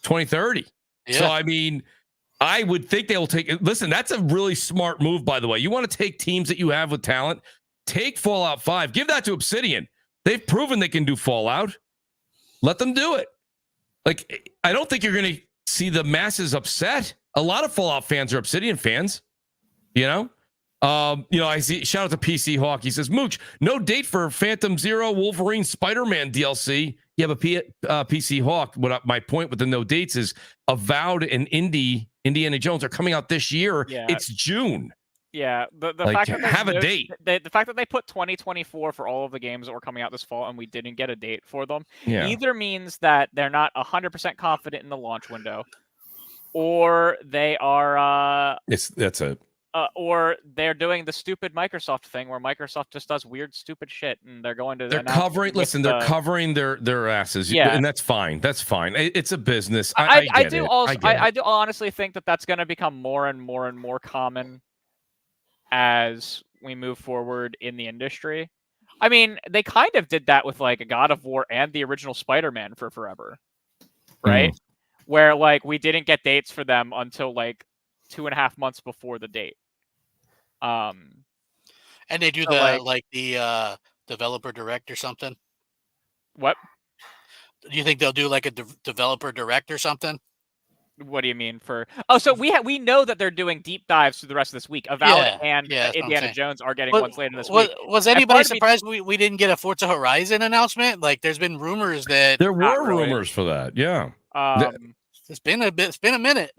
2030. Yeah. So, I mean, I would think they will take it. Listen, that's a really smart move, by the way. You want to take teams that you have with talent, take Fallout 5, give that to Obsidian. They've proven they can do Fallout. Let them do it. Like, I don't think you're going to see the masses upset. A lot of Fallout fans are Obsidian fans, you know? I see, shout out to PC Hawk. He says, Mooch, no date for Phantom Zero, Wolverine, Spider-Man DLC. Yeah, but PC Hawk, my point with the no dates is Avowed and Indiana Jones are coming out this year. Yeah. It's June. Yeah, the Like, fact that have a date. The fact that they put 2024 for all of the games that were coming out this fall and we didn't get a date for them either means that they're not 100% confident in the launch window, or they are or they're doing the stupid Microsoft thing where Microsoft just does weird, stupid shit, and they're going to. They're covering. Listen, they're covering their asses. Yeah, and that's fine. That's fine. It's a business. I do honestly think that that's going to become more and more and more common as we move forward in the industry. I mean, they kind of did that with like God of War and the original Spider-Man for forever, right? Where like we didn't get dates for them until like 2.5 months before the date. And they do so the developer direct or something. What? Do you think they'll do like a developer direct or something? What do you mean for? Oh, so we know that they're doing deep dives through the rest of this week. Avowed and Indiana Jones are getting ones later this week. Was anybody surprised we didn't get a Forza Horizon announcement? Like, there's been rumors that there were rumors for that. Yeah. It's been a minute.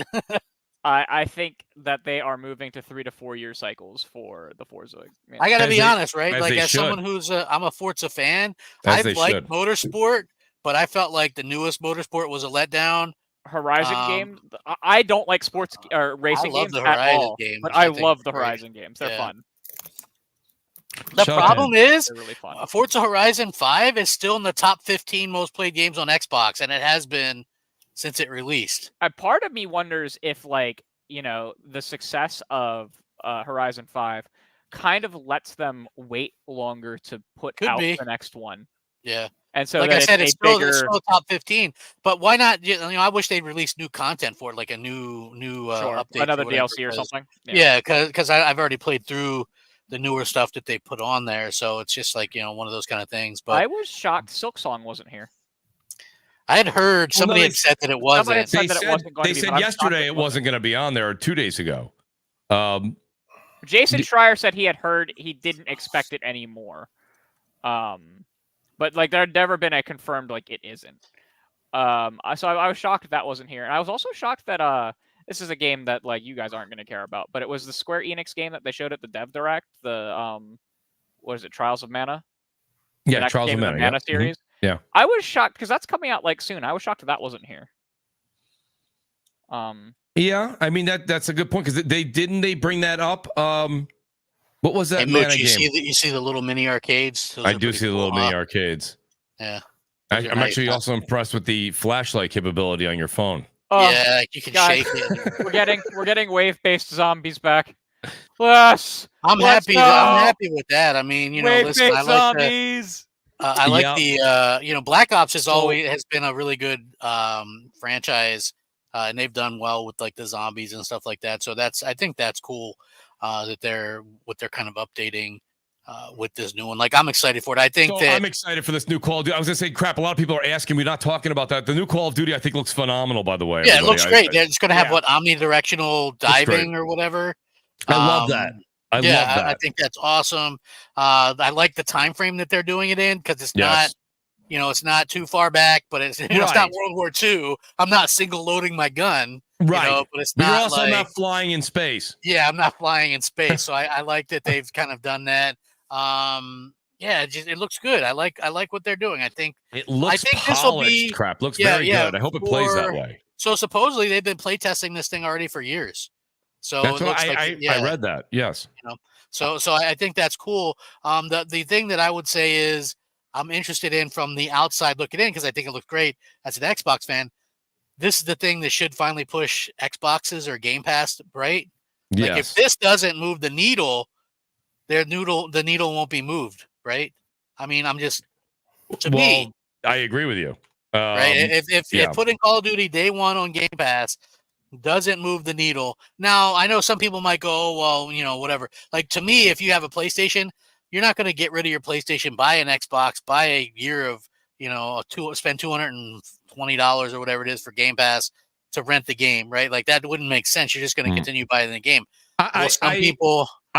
I think that they are moving to 3 to 4 year cycles for the Forza. I got to be honest, right? Like, as someone who's I'm a Forza fan, I've liked Motorsport, but I felt like the newest Motorsport was a letdown. Horizon game. I don't like sports or racing games at all, but I love the Horizon games. They're fun. The problem is, really fun. Forza Horizon 5 is still in the top 15 most played games on Xbox, and it has been since it released. A part of me wonders if, like, the success of Horizon 5 kind of lets them wait longer to put out the next one. Yeah. And so, like I said, it's still top 15. But why not? I wish they'd release new content for it, like a new update, another DLC or something. Yeah, because I've already played through the newer stuff that they put on there, so it's just like one of those kind of things. But I was shocked Silksong wasn't here. I had heard somebody had said that it wasn't. They said yesterday it wasn't going to be on there, or 2 days ago. Jason Schreier said he had heard he didn't expect it anymore. But like there had never been a confirmed like it isn't. So I was shocked that wasn't here, and I was also shocked that this is a game that like you guys aren't going to care about, but it was the Square Enix game that they showed at the Dev Direct. The what is it? Trials of Mana. Yeah, Trials of Mana. Mana series. Yeah. I was shocked because that's coming out like soon. I was shocked that wasn't here. Yeah, I mean that's a good point because they bring that up. What was that? Hey, Mooch, you see the little mini arcades? I do see the little mini arcades. Yeah. I'm actually also impressed with the flashlight capability on your phone. Yeah, you can shake it. We're getting wave-based zombies back. Yes. I'm happy with that. I mean, listen, I like zombies. I like the Black Ops has been a really good franchise, and they've done well with like the zombies and stuff like that. So I think that's cool. That they're kind of updating with this new one. Like, I'm excited for it. I think I'm excited for this new Call of Duty. I was gonna say, crap. A lot of people are asking me, not talking about that. The new Call of Duty, I think, looks phenomenal. By the way, yeah, it looks great. It's going to have omnidirectional diving or whatever. I love that. I love that. I think that's awesome. I like the time frame that they're doing it in because it's not. It's not too far back, but it's not World War II. I'm not single loading my gun. Right. But it's not. You're also not flying in space. Yeah, I'm not flying in space. So I like that they've kind of done that. It looks good. I like what they're doing. I think this will be crap. Looks very good. I hope it plays that way. So supposedly they've been playtesting this thing already for years. So that's what I read that. Yes. So I think that's cool. The thing that I would say is I'm interested in from the outside looking in because I think it looks great as an Xbox fan. this is the thing that should finally push Xboxes or Game Pass, right? Yes. Like if this doesn't move the needle, the needle won't be moved, right? I mean, to me, I agree with you. Right? If putting Call of Duty day one on Game Pass doesn't move the needle. Now, I know some people might go, oh, well, you know, whatever. Like, to me, if you have a PlayStation, you're not going to get rid of your PlayStation, buy an Xbox, buy a year of, you know, spend $220 or whatever it is for Game Pass to rent the game, right? Like, that wouldn't make sense. You're just going to continue buying the game. I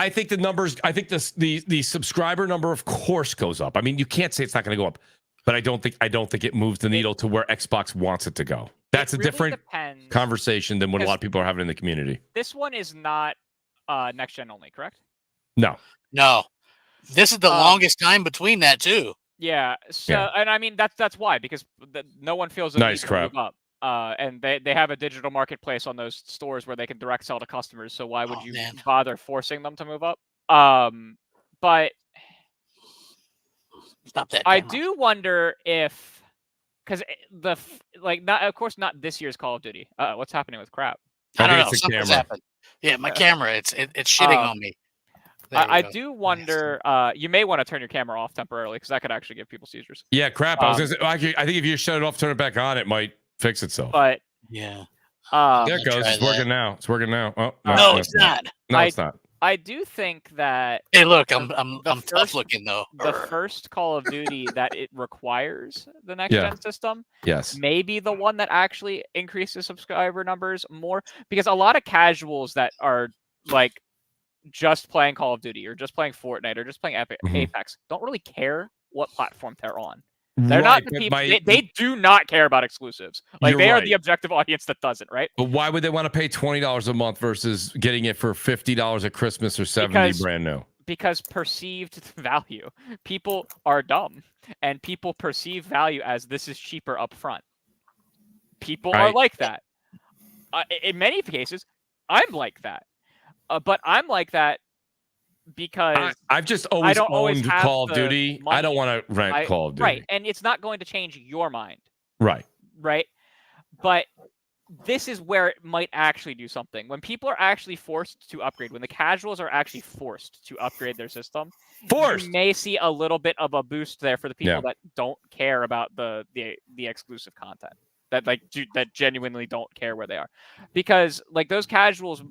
think the numbers, I think the subscriber number, of course, goes up. I mean, you can't say it's not going to go up, but I don't think it moves the needle to where Xbox wants it to go. That's a different conversation than what a lot of people are having in the community. This one is not next gen only, correct? No. This is the longest time between that too. Yeah. So, and I mean that's why, because no one feels the need to move up. And they have a digital marketplace on those stores where they can direct sell to customers. So why would you bother forcing them to move up? But stop that. I do wonder if, because of course not this year's Call of Duty. What's happening with crap? I don't know. Something's happened. Yeah, my camera. It's shitting on me. I do wonder. You may want to turn your camera off temporarily because that could actually give people seizures. Yeah, crap. I was gonna say, I think if you shut it off, turn it back on, it might fix itself. But yeah, there it goes. It's working now. It's working now. Oh no, it's not. No, it's not. I do think that. Hey, look, I'm tough looking though. The first Call of Duty that it requires the next gen system, may be the one that actually increases subscriber numbers more, because a lot of casuals that are like just playing Call of Duty or just playing Fortnite or just playing Apex don't really care what platform they're on. They're not the people. They do not care about exclusives. Like they are the objective audience that doesn't, right? But why would they want to pay $20 a month versus getting it for $50 at Christmas or $70 brand new? Because perceived value. People are dumb, and people perceive value as this is cheaper up front. People are like that. In many cases, I'm like that. But I'm like that because I've just always owned Call of Duty. I don't want to rent Call of Duty. Right, and it's not going to change your mind. Right. But this is where it might actually do something. When people are actually forced to upgrade, when the casuals are actually forced to upgrade their system, you may see a little bit of a boost there for the people that don't care about the exclusive content. That genuinely don't care where they are. Because like those casuals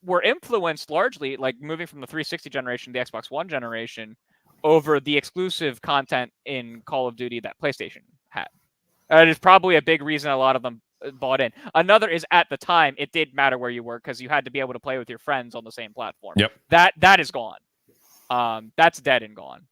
were influenced largely, like moving from the 360 generation to the Xbox One generation, over the exclusive content in Call of Duty that PlayStation had. It is probably a big reason a lot of them bought in. Another is, at the time, it did matter where you were because you had to be able to play with your friends on the same platform. That is gone. That's dead and gone.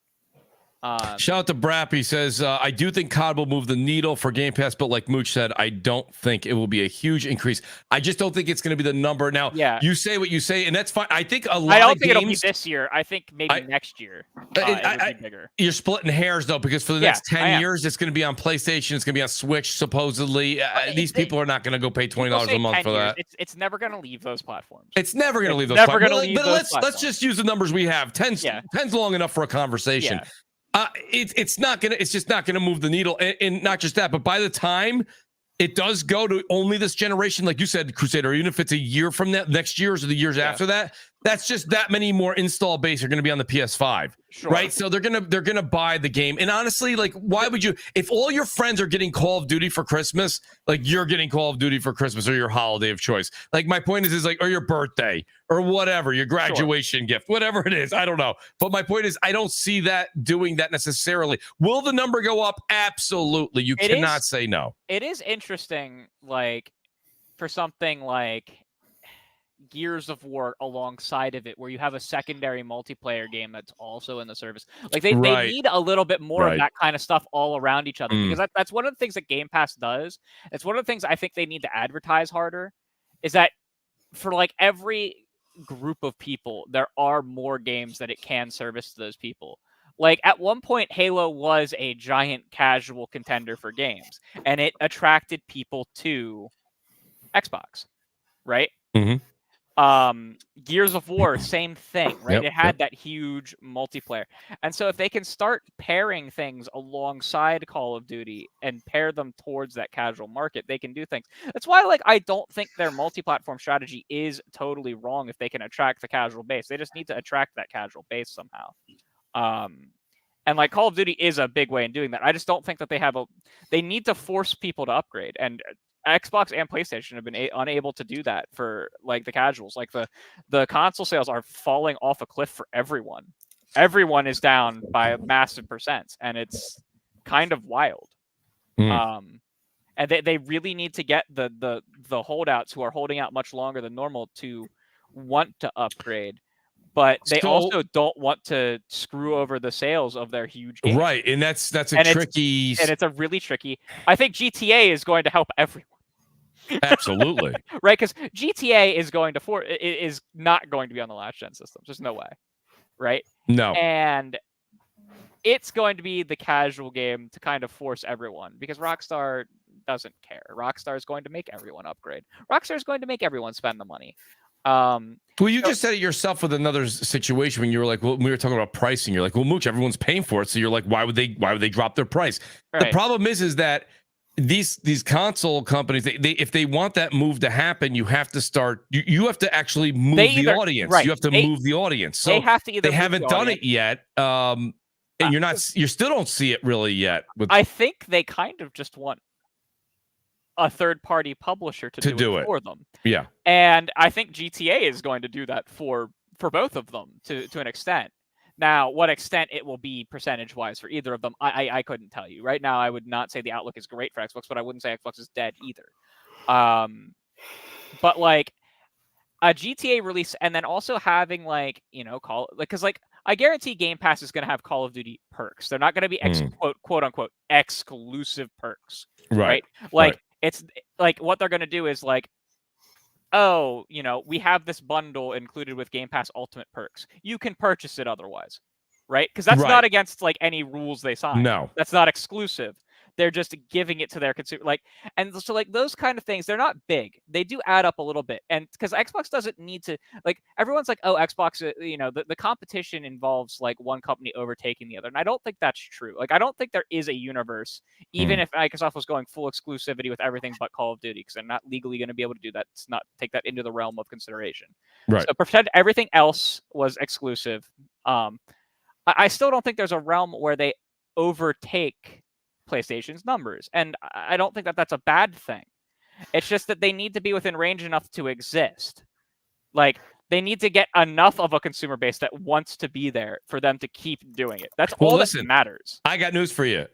Shout out to BRAP. He says, I do think COD will move the needle for Game Pass, but like Mooch said, I don't think it will be a huge increase. I just don't think it's going to be the number. Now, you say what you say, and that's fine. I think a lot I don't of think games, it'll be this year. I think maybe next year it will be bigger. You're splitting hairs, though, because for the next 10 years, it's going to be on PlayStation. It's going to be on Switch, supposedly. These people are not going to look pay $20 a month for that. It's never going to leave those platforms. It's never going to leave those platforms. But let's just use the numbers we have. 10's long enough for a conversation. It's just not gonna move the needle, and not just that, but by the time it does go to only this generation, like you said, Crusader, even if it's a year from that, next year's or the years after that, that's just that many more install base are going to be on the PS5, right? So they're gonna buy the game. And honestly, like, why would you? If all your friends are getting Call of Duty for Christmas, like you're getting Call of Duty for Christmas or your holiday of choice. Like my point is like, or your birthday or whatever, your graduation gift, whatever it is. I don't know, but my point is, I don't see that doing that necessarily. Will the number go up? Absolutely. You cannot say no. It is interesting, like for something like Gears of War alongside of it, where you have a secondary multiplayer game that's also in the service. Like they need a little bit more of that kind of stuff all around each other, because that's one of the things that Game Pass does. It's one of the things I think they need to advertise harder, is that for like every group of people, there are more games that it can service to those people. Like at one point, Halo was a giant casual contender for games, and it attracted people to Xbox, right? Gears of War, same thing, right? Yep, It had yep. that huge multiplayer. And so if they can start pairing things alongside Call of Duty and pair them towards that casual market, they can do things. That's why, like, I don't think their multi-platform strategy is totally wrong if they can attract the casual base. They just need to attract that casual base somehow. And like Call of Duty is a big way in doing that. I just don't think that they need to force people to upgrade. And Xbox and PlayStation have been unable to do that for like the casuals. Like the console sales are falling off a cliff for everyone. Everyone is down by a massive %, and it's kind of wild. And they really need to get the holdouts who are holding out much longer than normal to want to upgrade. But they also don't want to screw over the sales of their huge games. Right, and that's tricky. And it's a really tricky. I think GTA is going to help everyone. Absolutely. Right, because GTA is not going to be on the last gen systems. There's no way. Right? No. And it's going to be the casual game to kind of force everyone, because Rockstar doesn't care. Rockstar is going to make everyone upgrade. Rockstar is going to make everyone spend the money. Well, you just said it yourself with another situation when you were like, well, we were talking about pricing. You're like, well, Mooch, everyone's paying for it. So you're like, why would they drop their price? Right. The problem is that these console companies, they if they want that move to happen, you have to start. You have to actually move the audience. Right. You have to move the audience. So they have to either. They haven't done it yet. And you still don't see it really yet. I think they kind of just want a third-party publisher to do it for them. Yeah. And I think GTA is going to do that for both of them to an extent. Now, what extent it will be percentage-wise for either of them, I couldn't tell you. Right now, I would not say the outlook is great for Xbox, but I wouldn't say Xbox is dead either. But like a GTA release, and then also having like, because like I guarantee Game Pass is going to have Call of Duty perks. They're not going to be quote unquote exclusive perks, right? Like it's like what they're going to do is like, oh, we have this bundle included with Game Pass Ultimate perks. You can purchase it otherwise, right? Because that's not against like any rules they sign. No, that's not exclusive. They're just giving it to their consumer, and so like those kind of things. They're not big. They do add up a little bit, and because Xbox doesn't need to, like, everyone's like, oh, Xbox, the competition involves like one company overtaking the other, and I don't think that's true. Like, I don't think there is a universe, even if Microsoft was going full exclusivity with everything but Call of Duty, because they're not legally going to be able to do that. It's not take that into the realm of consideration. Right. So pretend everything else was exclusive. I still don't think there's a realm where they overtake PlayStation's numbers, and I don't think that that's a bad thing. It's just that they need to be within range enough to exist. Like, they need to get enough of a consumer base that wants to be there for them to keep doing it. That's all that matters. I got news for you.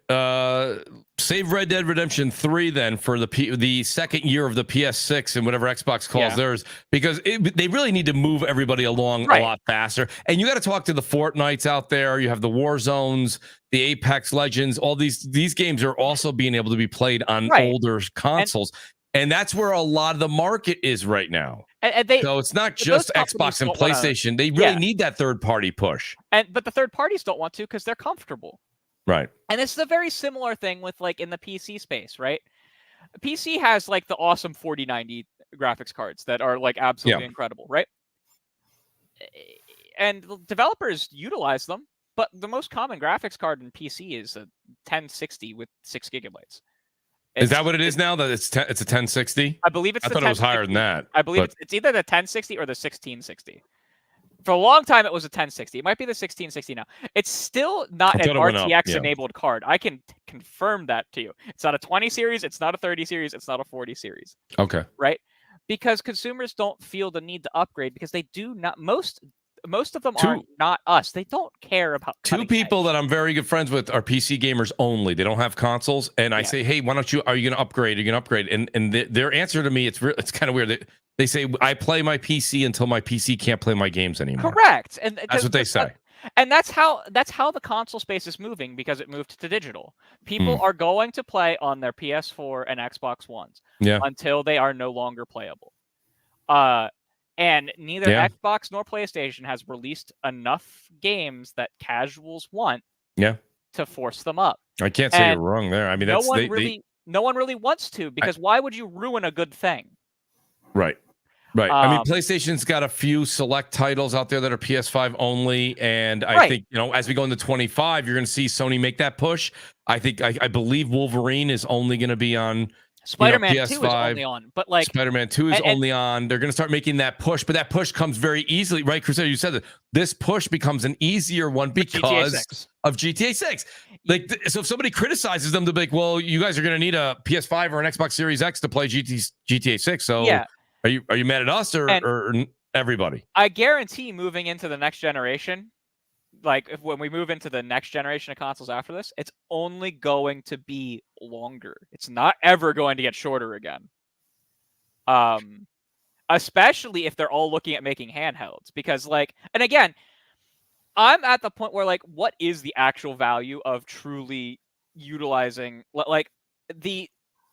Save Red Dead Redemption 3 then for the second year of the PS6 and whatever Xbox calls theirs, because they really need to move everybody along a lot faster. And you got to talk to the Fortnites out there. You have the Warzones, the Apex Legends. All these games are also being able to be played on older consoles. And that's where a lot of the market is right now. So it's not just Xbox and PlayStation. They really need that third-party push. But the third parties don't want to because they're comfortable. Right. And it's a very similar thing with like in the PC space, right? PC has like the awesome 4090 graphics cards that are like absolutely incredible, right? And developers utilize them, but the most common graphics card in PC is a 1060 with 6 gigabytes. Is that what it is now? That it's a 1060? I believe it's. I thought it was higher than that. I believe it's either the 1060 or the 1660. For a long time, it was a 1060. It might be the 1660 now. It's still not an RTX-enabled card. I can confirm that to you. It's not a 20 series. It's not a 30 series. It's not a 40 series. Okay. Right? Because consumers don't feel the need to upgrade because they do not. Most of them are not us. They don't care about two people that I'm very good friends with are PC gamers only. They don't have consoles, and I say, "Hey, why don't you? Are you going to upgrade? Are you going to upgrade?" And their answer to me, it's kind of weird. They say, "I play my PC until my PC can't play my games anymore." Correct, and that's what they say. And that's how the console space is moving because it moved to digital. People are going to play on their PS4 and Xbox Ones until they are no longer playable. And neither Xbox nor PlayStation has released enough games that casuals want to force them up. I can't say you're wrong there. I mean, no one really wants to, because why would you ruin a good thing? Right. Right. I mean, PlayStation's got a few select titles out there that are PS5 only, and I think, you know, as we go into 25, you're going to see Sony make that push. I think I believe Wolverine is only going to be on Spider-Man PS5. 2 is only on, but like Spider-Man 2 is only on. They're going to start making that push, but that push comes very easily, right? Crusader, you said that this push becomes an easier one because of GTA 6. Like, so if somebody criticizes them, they'll be like, well, you guys are going to need a PS5 or an Xbox Series X to play GTA 6. So are you mad at us or everybody? I guarantee moving into the next generation, like when we move into the next generation of consoles after this, it's only going to be longer. It's not ever going to get shorter again. Especially if they're all looking at making handhelds, because like, and again, I'm at the point where like, what is the actual value of truly utilizing like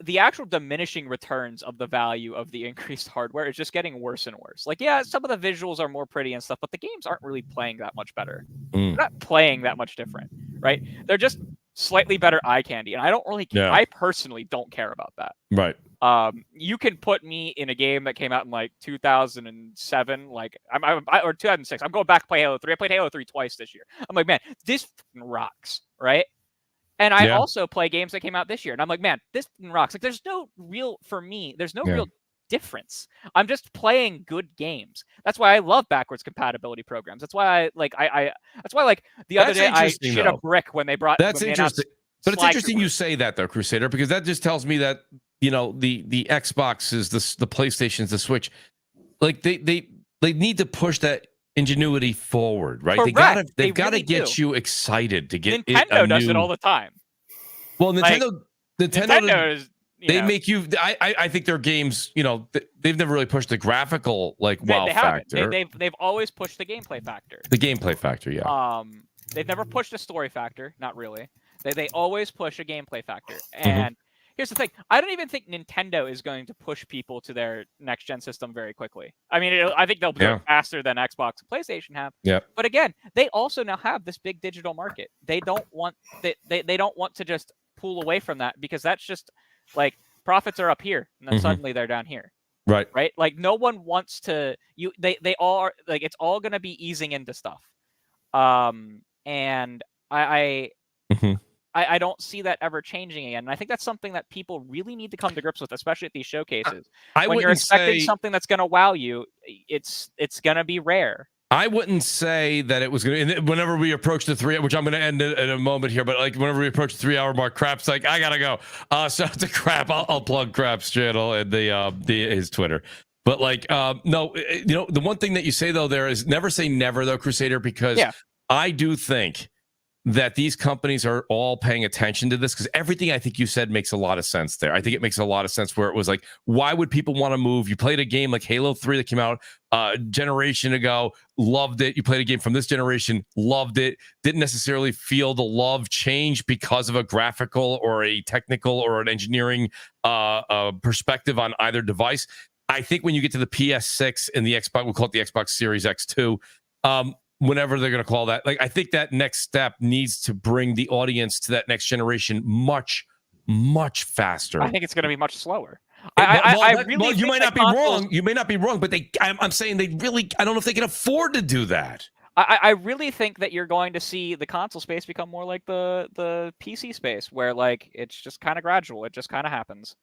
the actual diminishing returns of the value of the increased hardware is just getting worse and worse. Like, yeah, some of the visuals are more pretty and stuff, but the games aren't really playing that much better. They're not playing that much different, right? They're just slightly better eye candy, and I don't really care. I personally don't care about that. Right. You can put me in a game that came out in like 2007, like or 2006. I'm going back to play Halo 3. I played Halo 3 twice this year. I'm like, man, this rocks, right? And I also play games that came out this year, and I'm like, man, this rocks. Like, there's no real, for me, there's no real difference. I'm just playing good games. That's why I love backwards compatibility programs. That's why that's why like the other day I shit a brick when they brought. That's interesting. But it's interesting you say that though, Crusader, because that just tells me that, you know, the Xbox is the PlayStation's the Switch. Like they need to push that ingenuity forward, right? Correct. They've got to get you excited to get Nintendo does it all the time. Well, Nintendo is, they make you. I think their games, you know, they've never really pushed the graphical wow factor. They've always pushed the gameplay factor. The gameplay factor, yeah. They've never pushed a story factor, not really. They always push a gameplay factor. And here's the thing: I don't even think Nintendo is going to push people to their next gen system very quickly. I mean, I think they'll do it faster than Xbox and PlayStation have. Yeah. But again, they also now have this big digital market. They don't want they don't want to just pull away from that, because that's just like profits are up here and then suddenly they're down here. Right. Like no one wants to they all are like, it's all going to be easing into stuff. And I don't see that ever changing again. And I think that's something that people really need to come to grips with, especially at these showcases. When you're expecting something that's going to wow you, it's going to be rare. I wouldn't say that it was going to, whenever we approach the 3, which I'm going to end in a moment here, but like whenever we approach the 3-hour mark, Crap's like, I got to go. So to Crap, I'll plug Crap's channel and his Twitter. But like, no, you know, the one thing that you say though, there is never say never though, Crusader, because I do think that these companies are all paying attention to this, because everything I think you said makes a lot of sense there. I think it makes a lot of sense where it was like, why would people want to move? You played a game like Halo 3 that came out a generation ago, loved it. You played a game from this generation, loved it. Didn't necessarily feel the love change because of a graphical or a technical or an engineering perspective on either device. I think when you get to the PS6 and the Xbox, we'll call it the Xbox Series X2, whenever they're going to call that, like, I think that next step needs to bring the audience to that next generation much, much faster. I think it's going to be much slower. You might not be wrong. You may not be wrong, but I'm saying they really, I don't know if they can afford to do that. I really think that you're going to see the console space become more like the PC space, where like it's just kind of gradual. It just kind of happens,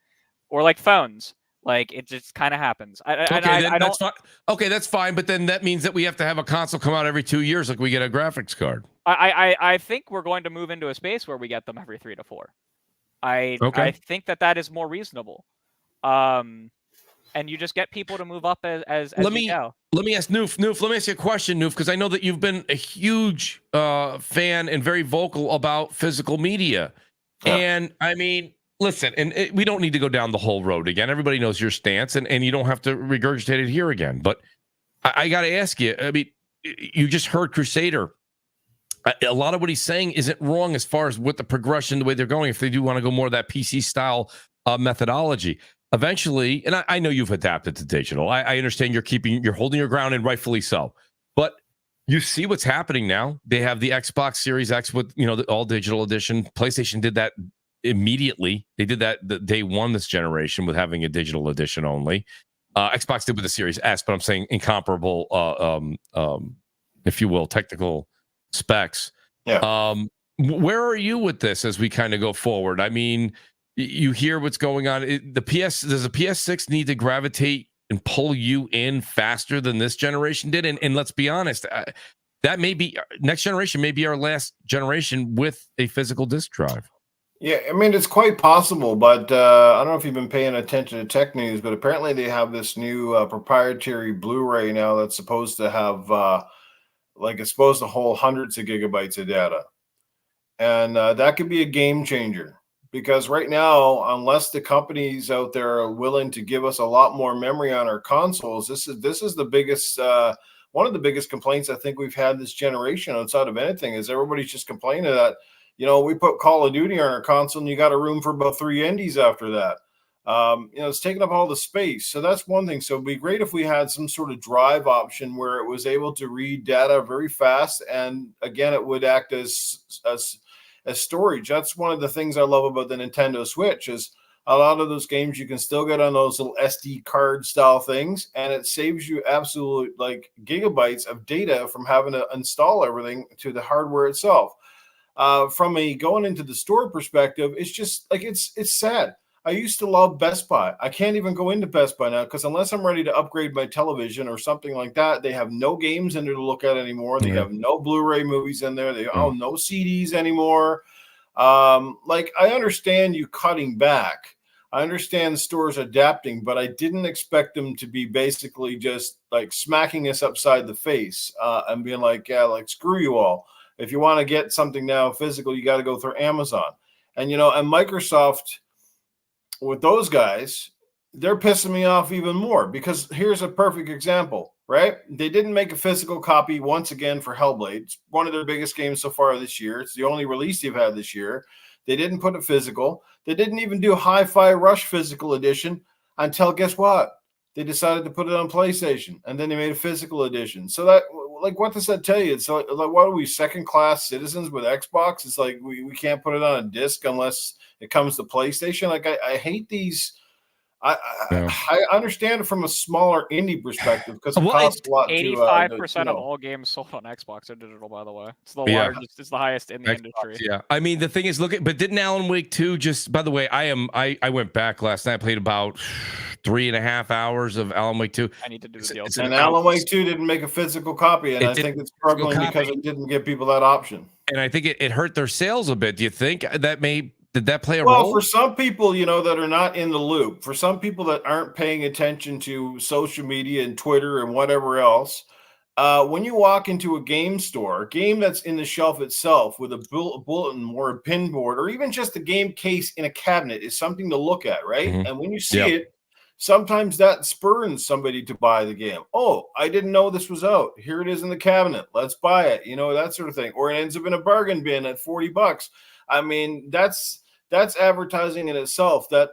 or like phones. Like, it just kind of happens. That's fine. Okay, that's fine. But then that means that we have to have a console come out every 2 years, like we get a graphics card. I think we're going to move into a space where we get them every 3 to 4. I think that is more reasonable. And you just get people to move up as let you go. Let me ask Noof. Noof, let me ask you a question, Noof, because I know that you've been a huge fan and very vocal about physical media. Yeah. And I mean, listen, and we don't need to go down the whole road again. Everybody knows your stance, and you don't have to regurgitate it here again. But I got to ask you, I mean, you just heard Crusader. A lot of what he's saying isn't wrong as far as what the progression, the way they're going, if they do want to go more of that PC style methodology. Eventually, and I know you've adapted to digital. I understand you're holding your ground, and rightfully so. But you see what's happening now. They have the Xbox Series X with, you know, the all digital edition. PlayStation did that immediately. They did that the day one this generation with having a digital edition only. Xbox did with the Series S, but I'm saying incomparable, if you will, technical specs. Yeah. Where are you with this as we kind of go forward? I mean, you hear what's going on. Does a PS6 need to gravitate and pull you in faster than this generation did? And let's be honest, that may be next generation, may be our last generation with a physical disk drive. Yeah, I mean, it's quite possible, but I don't know if you've been paying attention to tech news, but apparently they have this new proprietary Blu-ray now that's supposed to have, it's supposed to hold hundreds of gigabytes of data. And that could be a game changer, because right now, unless the companies out there are willing to give us a lot more memory on our consoles, this is the biggest, one of the biggest complaints I think we've had this generation outside of anything, is everybody's just complaining that, we put Call of Duty on our console and you got a room for about 3 indies after that. It's taking up all the space. So that's one thing. So it'd be great if we had some sort of drive option where it was able to read data very fast. And again, it would act as storage. That's one of the things I love about the Nintendo Switch, is a lot of those games you can still get on those little SD card style things, and it saves you absolute gigabytes of data from having to install everything to the hardware itself. From a going into the store perspective, it's just it's sad. I used to love Best Buy. I can't even go into Best Buy now, because unless I'm ready to upgrade my television or something like that, they have no games in there to look at anymore. They have no Blu-ray movies in there. They own no CDs anymore. I understand you cutting back. I understand stores adapting, but I didn't expect them to be basically just smacking us upside the face and being screw you all. If you want to get something now physical, you got to go through Amazon. And, and Microsoft, with those guys, they're pissing me off even more, because here's a perfect example, right? They didn't make a physical copy once again for Hellblade. It's one of their biggest games so far this year. It's the only release they've had this year. They didn't put it physical. They didn't even do Hi-Fi Rush physical edition until, guess what? They decided to put it on PlayStation, and then they made a physical edition. So that, what does that tell you? It's what are we, second-class citizens with Xbox? It's we can't put it on a disc unless it comes to PlayStation. I hate these. I understand it from a smaller indie perspective, because it costs a lot. 85% of all games sold on Xbox are digital, by the way. It's the largest, it's the highest in the industry. Yeah, I mean, the thing is, but didn't Alan Wake 2 just, by the way, I went back last night, I played about 3.5 hours of Alan Wake 2. I need to do the DLC. And Alan Wake 2 didn't make a physical copy, and I think it's struggling because it didn't give people that option. And I think it hurt their sales a bit. Do you think did that play a role? Well, for some people, that are not in the loop, for some people that aren't paying attention to social media and Twitter and whatever else, when you walk into a game store, a game that's in the shelf itself with a bulletin or a pin board, or even just a game case in a cabinet, is something to look at, right? Mm-hmm. And when you see it, sometimes that spurs somebody to buy the game. Oh, I didn't know this was out. Here it is in the cabinet. Let's buy it. That sort of thing. Or it ends up in a bargain bin at $40. I mean, that's advertising in itself. That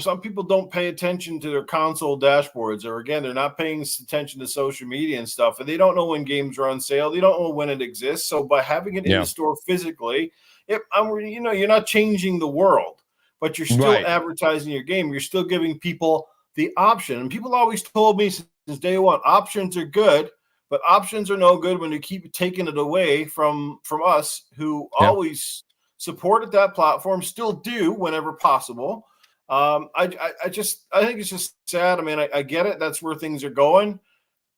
some people don't pay attention to their console dashboards, or again, they're not paying attention to social media and stuff, and they don't know when games are on sale. They don't know when it exists. So by having it in the store physically, you're not changing the world, but you're still advertising your game. You're still giving people the option. And people always told me since day one, options are good, but options are no good when you keep taking it away from us who always supported that platform, still do whenever possible. I think it's just sad. I mean, I get it. That's where things are going.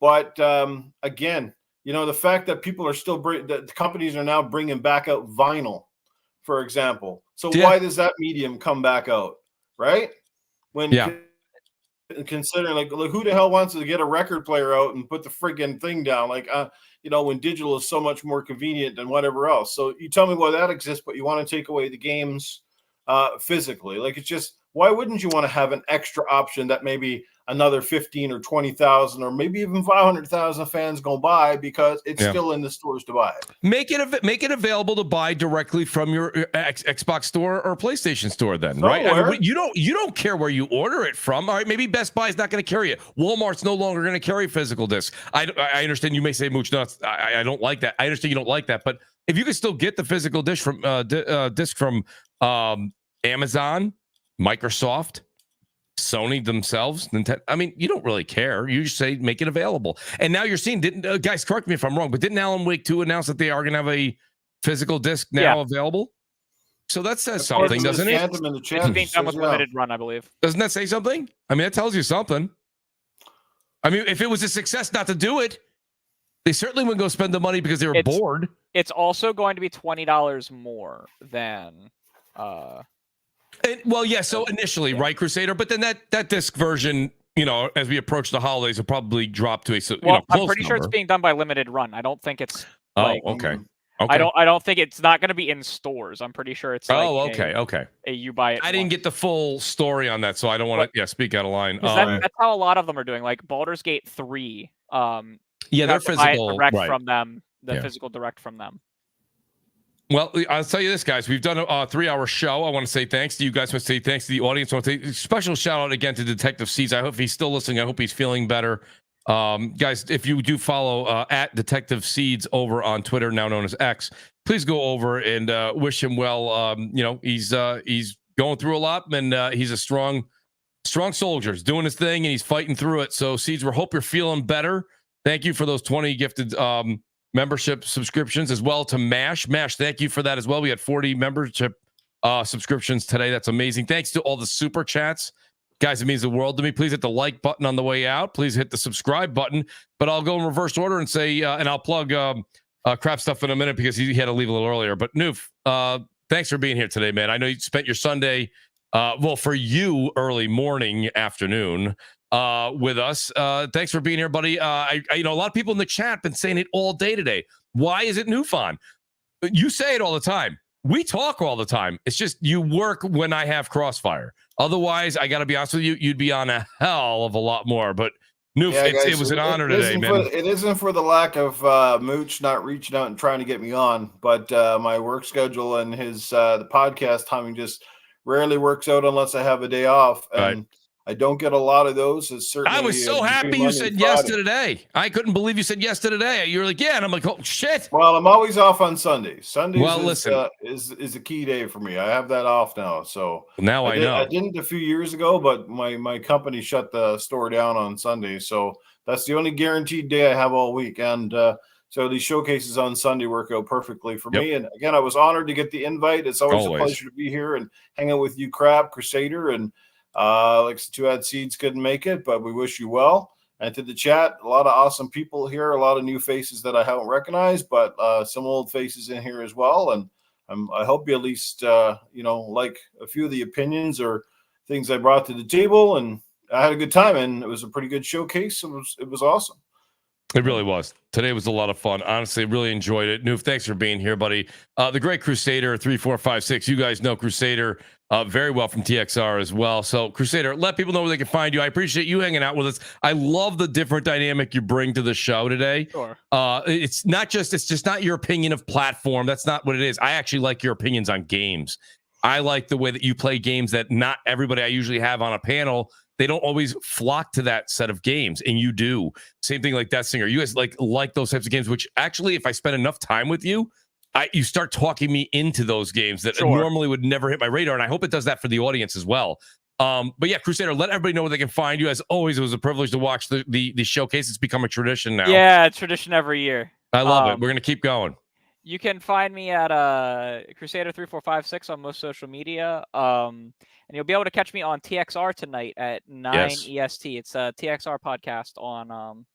But again, the fact that people are still that companies are now bringing back out vinyl, for example. So why does that medium come back out, right? When considering who the hell wants to get a record player out and put the friggin' thing down? When digital is so much more convenient than whatever else. So you tell me why that exists, but you want to take away the games physically. It's just, why wouldn't you want to have an extra option that maybe another 15 or 20,000 or maybe even 500,000 fans go buy, because it's still in the stores to buy it. Make it available to buy directly from your Xbox store or PlayStation store then, right? I mean, you don't care where you order it from. All right, maybe Best Buy is not going to carry it. Walmart's no longer going to carry physical discs. I understand you may say, Mooch, no, I don't like that. I understand you don't like that, but if you can still get the physical disc from Amazon, Microsoft, Sony themselves, Nintendo. I mean, you don't really care. You just say make it available. And now you're seeing, guys, correct me if I'm wrong, but didn't Alan Wake 2 announce that they are going to have a physical disc now available? So that says something, doesn't it? It's being done with limited run, I believe. Doesn't that say something? I mean, that tells you something. I mean, if it was a success not to do it, they certainly wouldn't go spend the money because they were bored. It's also going to be $20 more than. Well, yeah. So initially, right, Crusader, but then that disc version, as we approach the holidays, will probably drop to a close I'm pretty sure number. it's being done by limited run. I don't think it's. Okay. I don't think it's not going to be in stores. I'm pretty sure it's. Okay. You buy it. I didn't get the full story on that, so I don't want to. Speak out of line. That's how a lot of them are doing. Like Baldur's Gate 3. They're physical direct right. from them. Physical direct from them. Well, I'll tell you this, guys. We've done a 3-hour show. I want to say thanks to you guys. I want to say thanks to the audience. I want to say a special shout out again to Detective Seeds. I hope he's still listening. I hope he's feeling better. Guys, if you do follow at Detective Seeds over on Twitter, now known as X, please go over and wish him well. He's going through a lot, and he's a strong soldier. He's doing his thing, and he's fighting through it. So, Seeds, we hope you're feeling better. Thank you for those 20 gifted membership subscriptions, as well to Mash. Thank you for that as well. We had 40 membership subscriptions today. That's amazing. Thanks to all the super chats. Guys, it means the world to me. Please hit the like button on the way out. Please hit the subscribe button. But I'll go in reverse order and say, and I'll plug Crap Stuff in a minute because he had to leave a little earlier. But Noof, thanks for being here today, man. I know you spent your Sunday, for you, early morning, afternoon, with us. Thanks for being here, buddy. A lot of people in the chat been saying it all day today. Why is it Newfon? You say it all the time. We talk all the time. It's just you work when I have Crossfire. Otherwise, I got to be honest with you, you'd be on a hell of a lot more. But Noof, it was an honor today, man. It isn't for the lack of Mooch not reaching out and trying to get me on, but my work schedule and the podcast timing just rarely works out unless I have a day off. And I don't get a lot of those. I was so happy you said yes to today. I couldn't believe you said yes to today. You were like, yeah, and I'm like, oh shit. Well, I'm always off on Sundays. Sundays is a key day for me. I have that off now. So now I know. I didn't a few years ago, but my company shut the store down on Sundays. So that's the only guaranteed day I have all week. And so these showcases on Sunday work out perfectly for me. And again, I was honored to get the invite. It's always a pleasure to be here and hang out with you, Crab, Crusader, and like Two Had Seeds couldn't make it, but we wish you well. And to the chat, a lot of awesome people here, a lot of new faces that I haven't recognized, but some old faces in here as well. And I hope you at least like a few of the opinions or things I brought to the table. And I had a good time, and it was a pretty good showcase. It was awesome. It really was. Today was a lot of fun. Honestly, really enjoyed it. Noof, thanks for being here, buddy. The great Crusader 3456. You guys know Crusader very well from TXR as well. So, Crusader, let people know where they can find you. I appreciate you hanging out with us. I love the different dynamic you bring to the show today. Sure. It's just not your opinion of platform. That's not what it is. I actually like your opinions on games. I like the way that you play games that not everybody I usually have on a panel. They don't always flock to that set of games, and you do. Same thing like that singer. You guys like those types of games, which actually, if I spend enough time with you, you start talking me into those games that normally would never hit my radar, and I hope it does that for the audience as well. But yeah, Crusader, let everybody know where they can find you. As always, it was a privilege to watch the showcase. It's become a tradition now. Yeah, it's tradition every year. I love it. We're going to keep going. You can find me at Crusader3456 on most social media. And you'll be able to catch me on TXR tonight at 9 EST. It's a TXR podcast on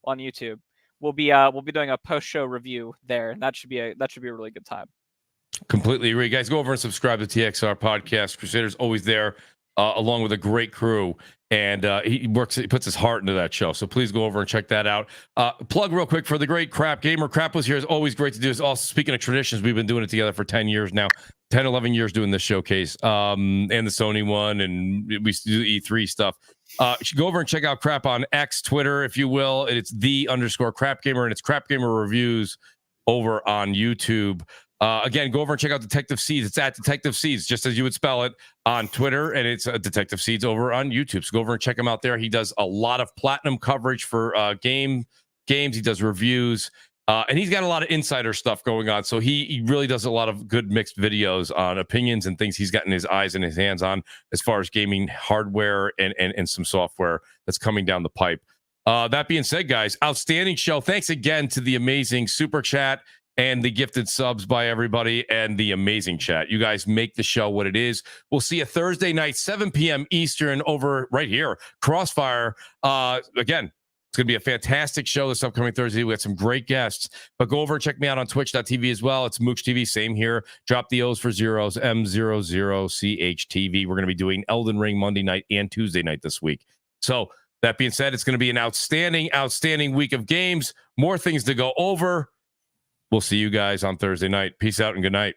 YouTube. We'll be doing a post-show review there, and that should be a really good time. Completely agree. Guys, go over and subscribe to TXR podcast. Crusader's always there, along with a great crew. And he puts his heart into that show. So please go over and check that out. Plug real quick for the great Crap Gamer. Crap was here. It's always great to do this. Also, speaking of traditions, we've been doing it together for 10 years now. 10, 11 years doing this showcase. And the Sony one. And we do E3 stuff. You should go over and check out Crap on X, Twitter, if you will. It's _Crap Gamer. And it's Crap Gamer Reviews over on YouTube. Again, go over and check out Detective Seeds. It's at Detective Seeds, just as you would spell it, on Twitter, and it's Detective Seeds over on YouTube. So go over and check him out there. He does a lot of platinum coverage for games. He does reviews, And he's got a lot of insider stuff going on. So he really does a lot of good mixed videos on opinions and things he's gotten his eyes and his hands on as far as gaming hardware and some software that's coming down the pipe. That being said, guys, outstanding show. Thanks again to the amazing super chat and the gifted subs by everybody and the amazing chat. You guys make the show what it is. We'll see you Thursday night, 7 p.m. Eastern over right here. Crossfire. Again, it's going to be a fantastic show this upcoming Thursday. We got some great guests, but go over and check me out on twitch.tv as well. It's Mooch TV. Same here. Drop the O's for zeros. M00CHTV. We're going to be doing Elden Ring Monday night and Tuesday night this week. So that being said, it's going to be an outstanding week of games. More things to go over. We'll see you guys on Thursday night. Peace out and good night.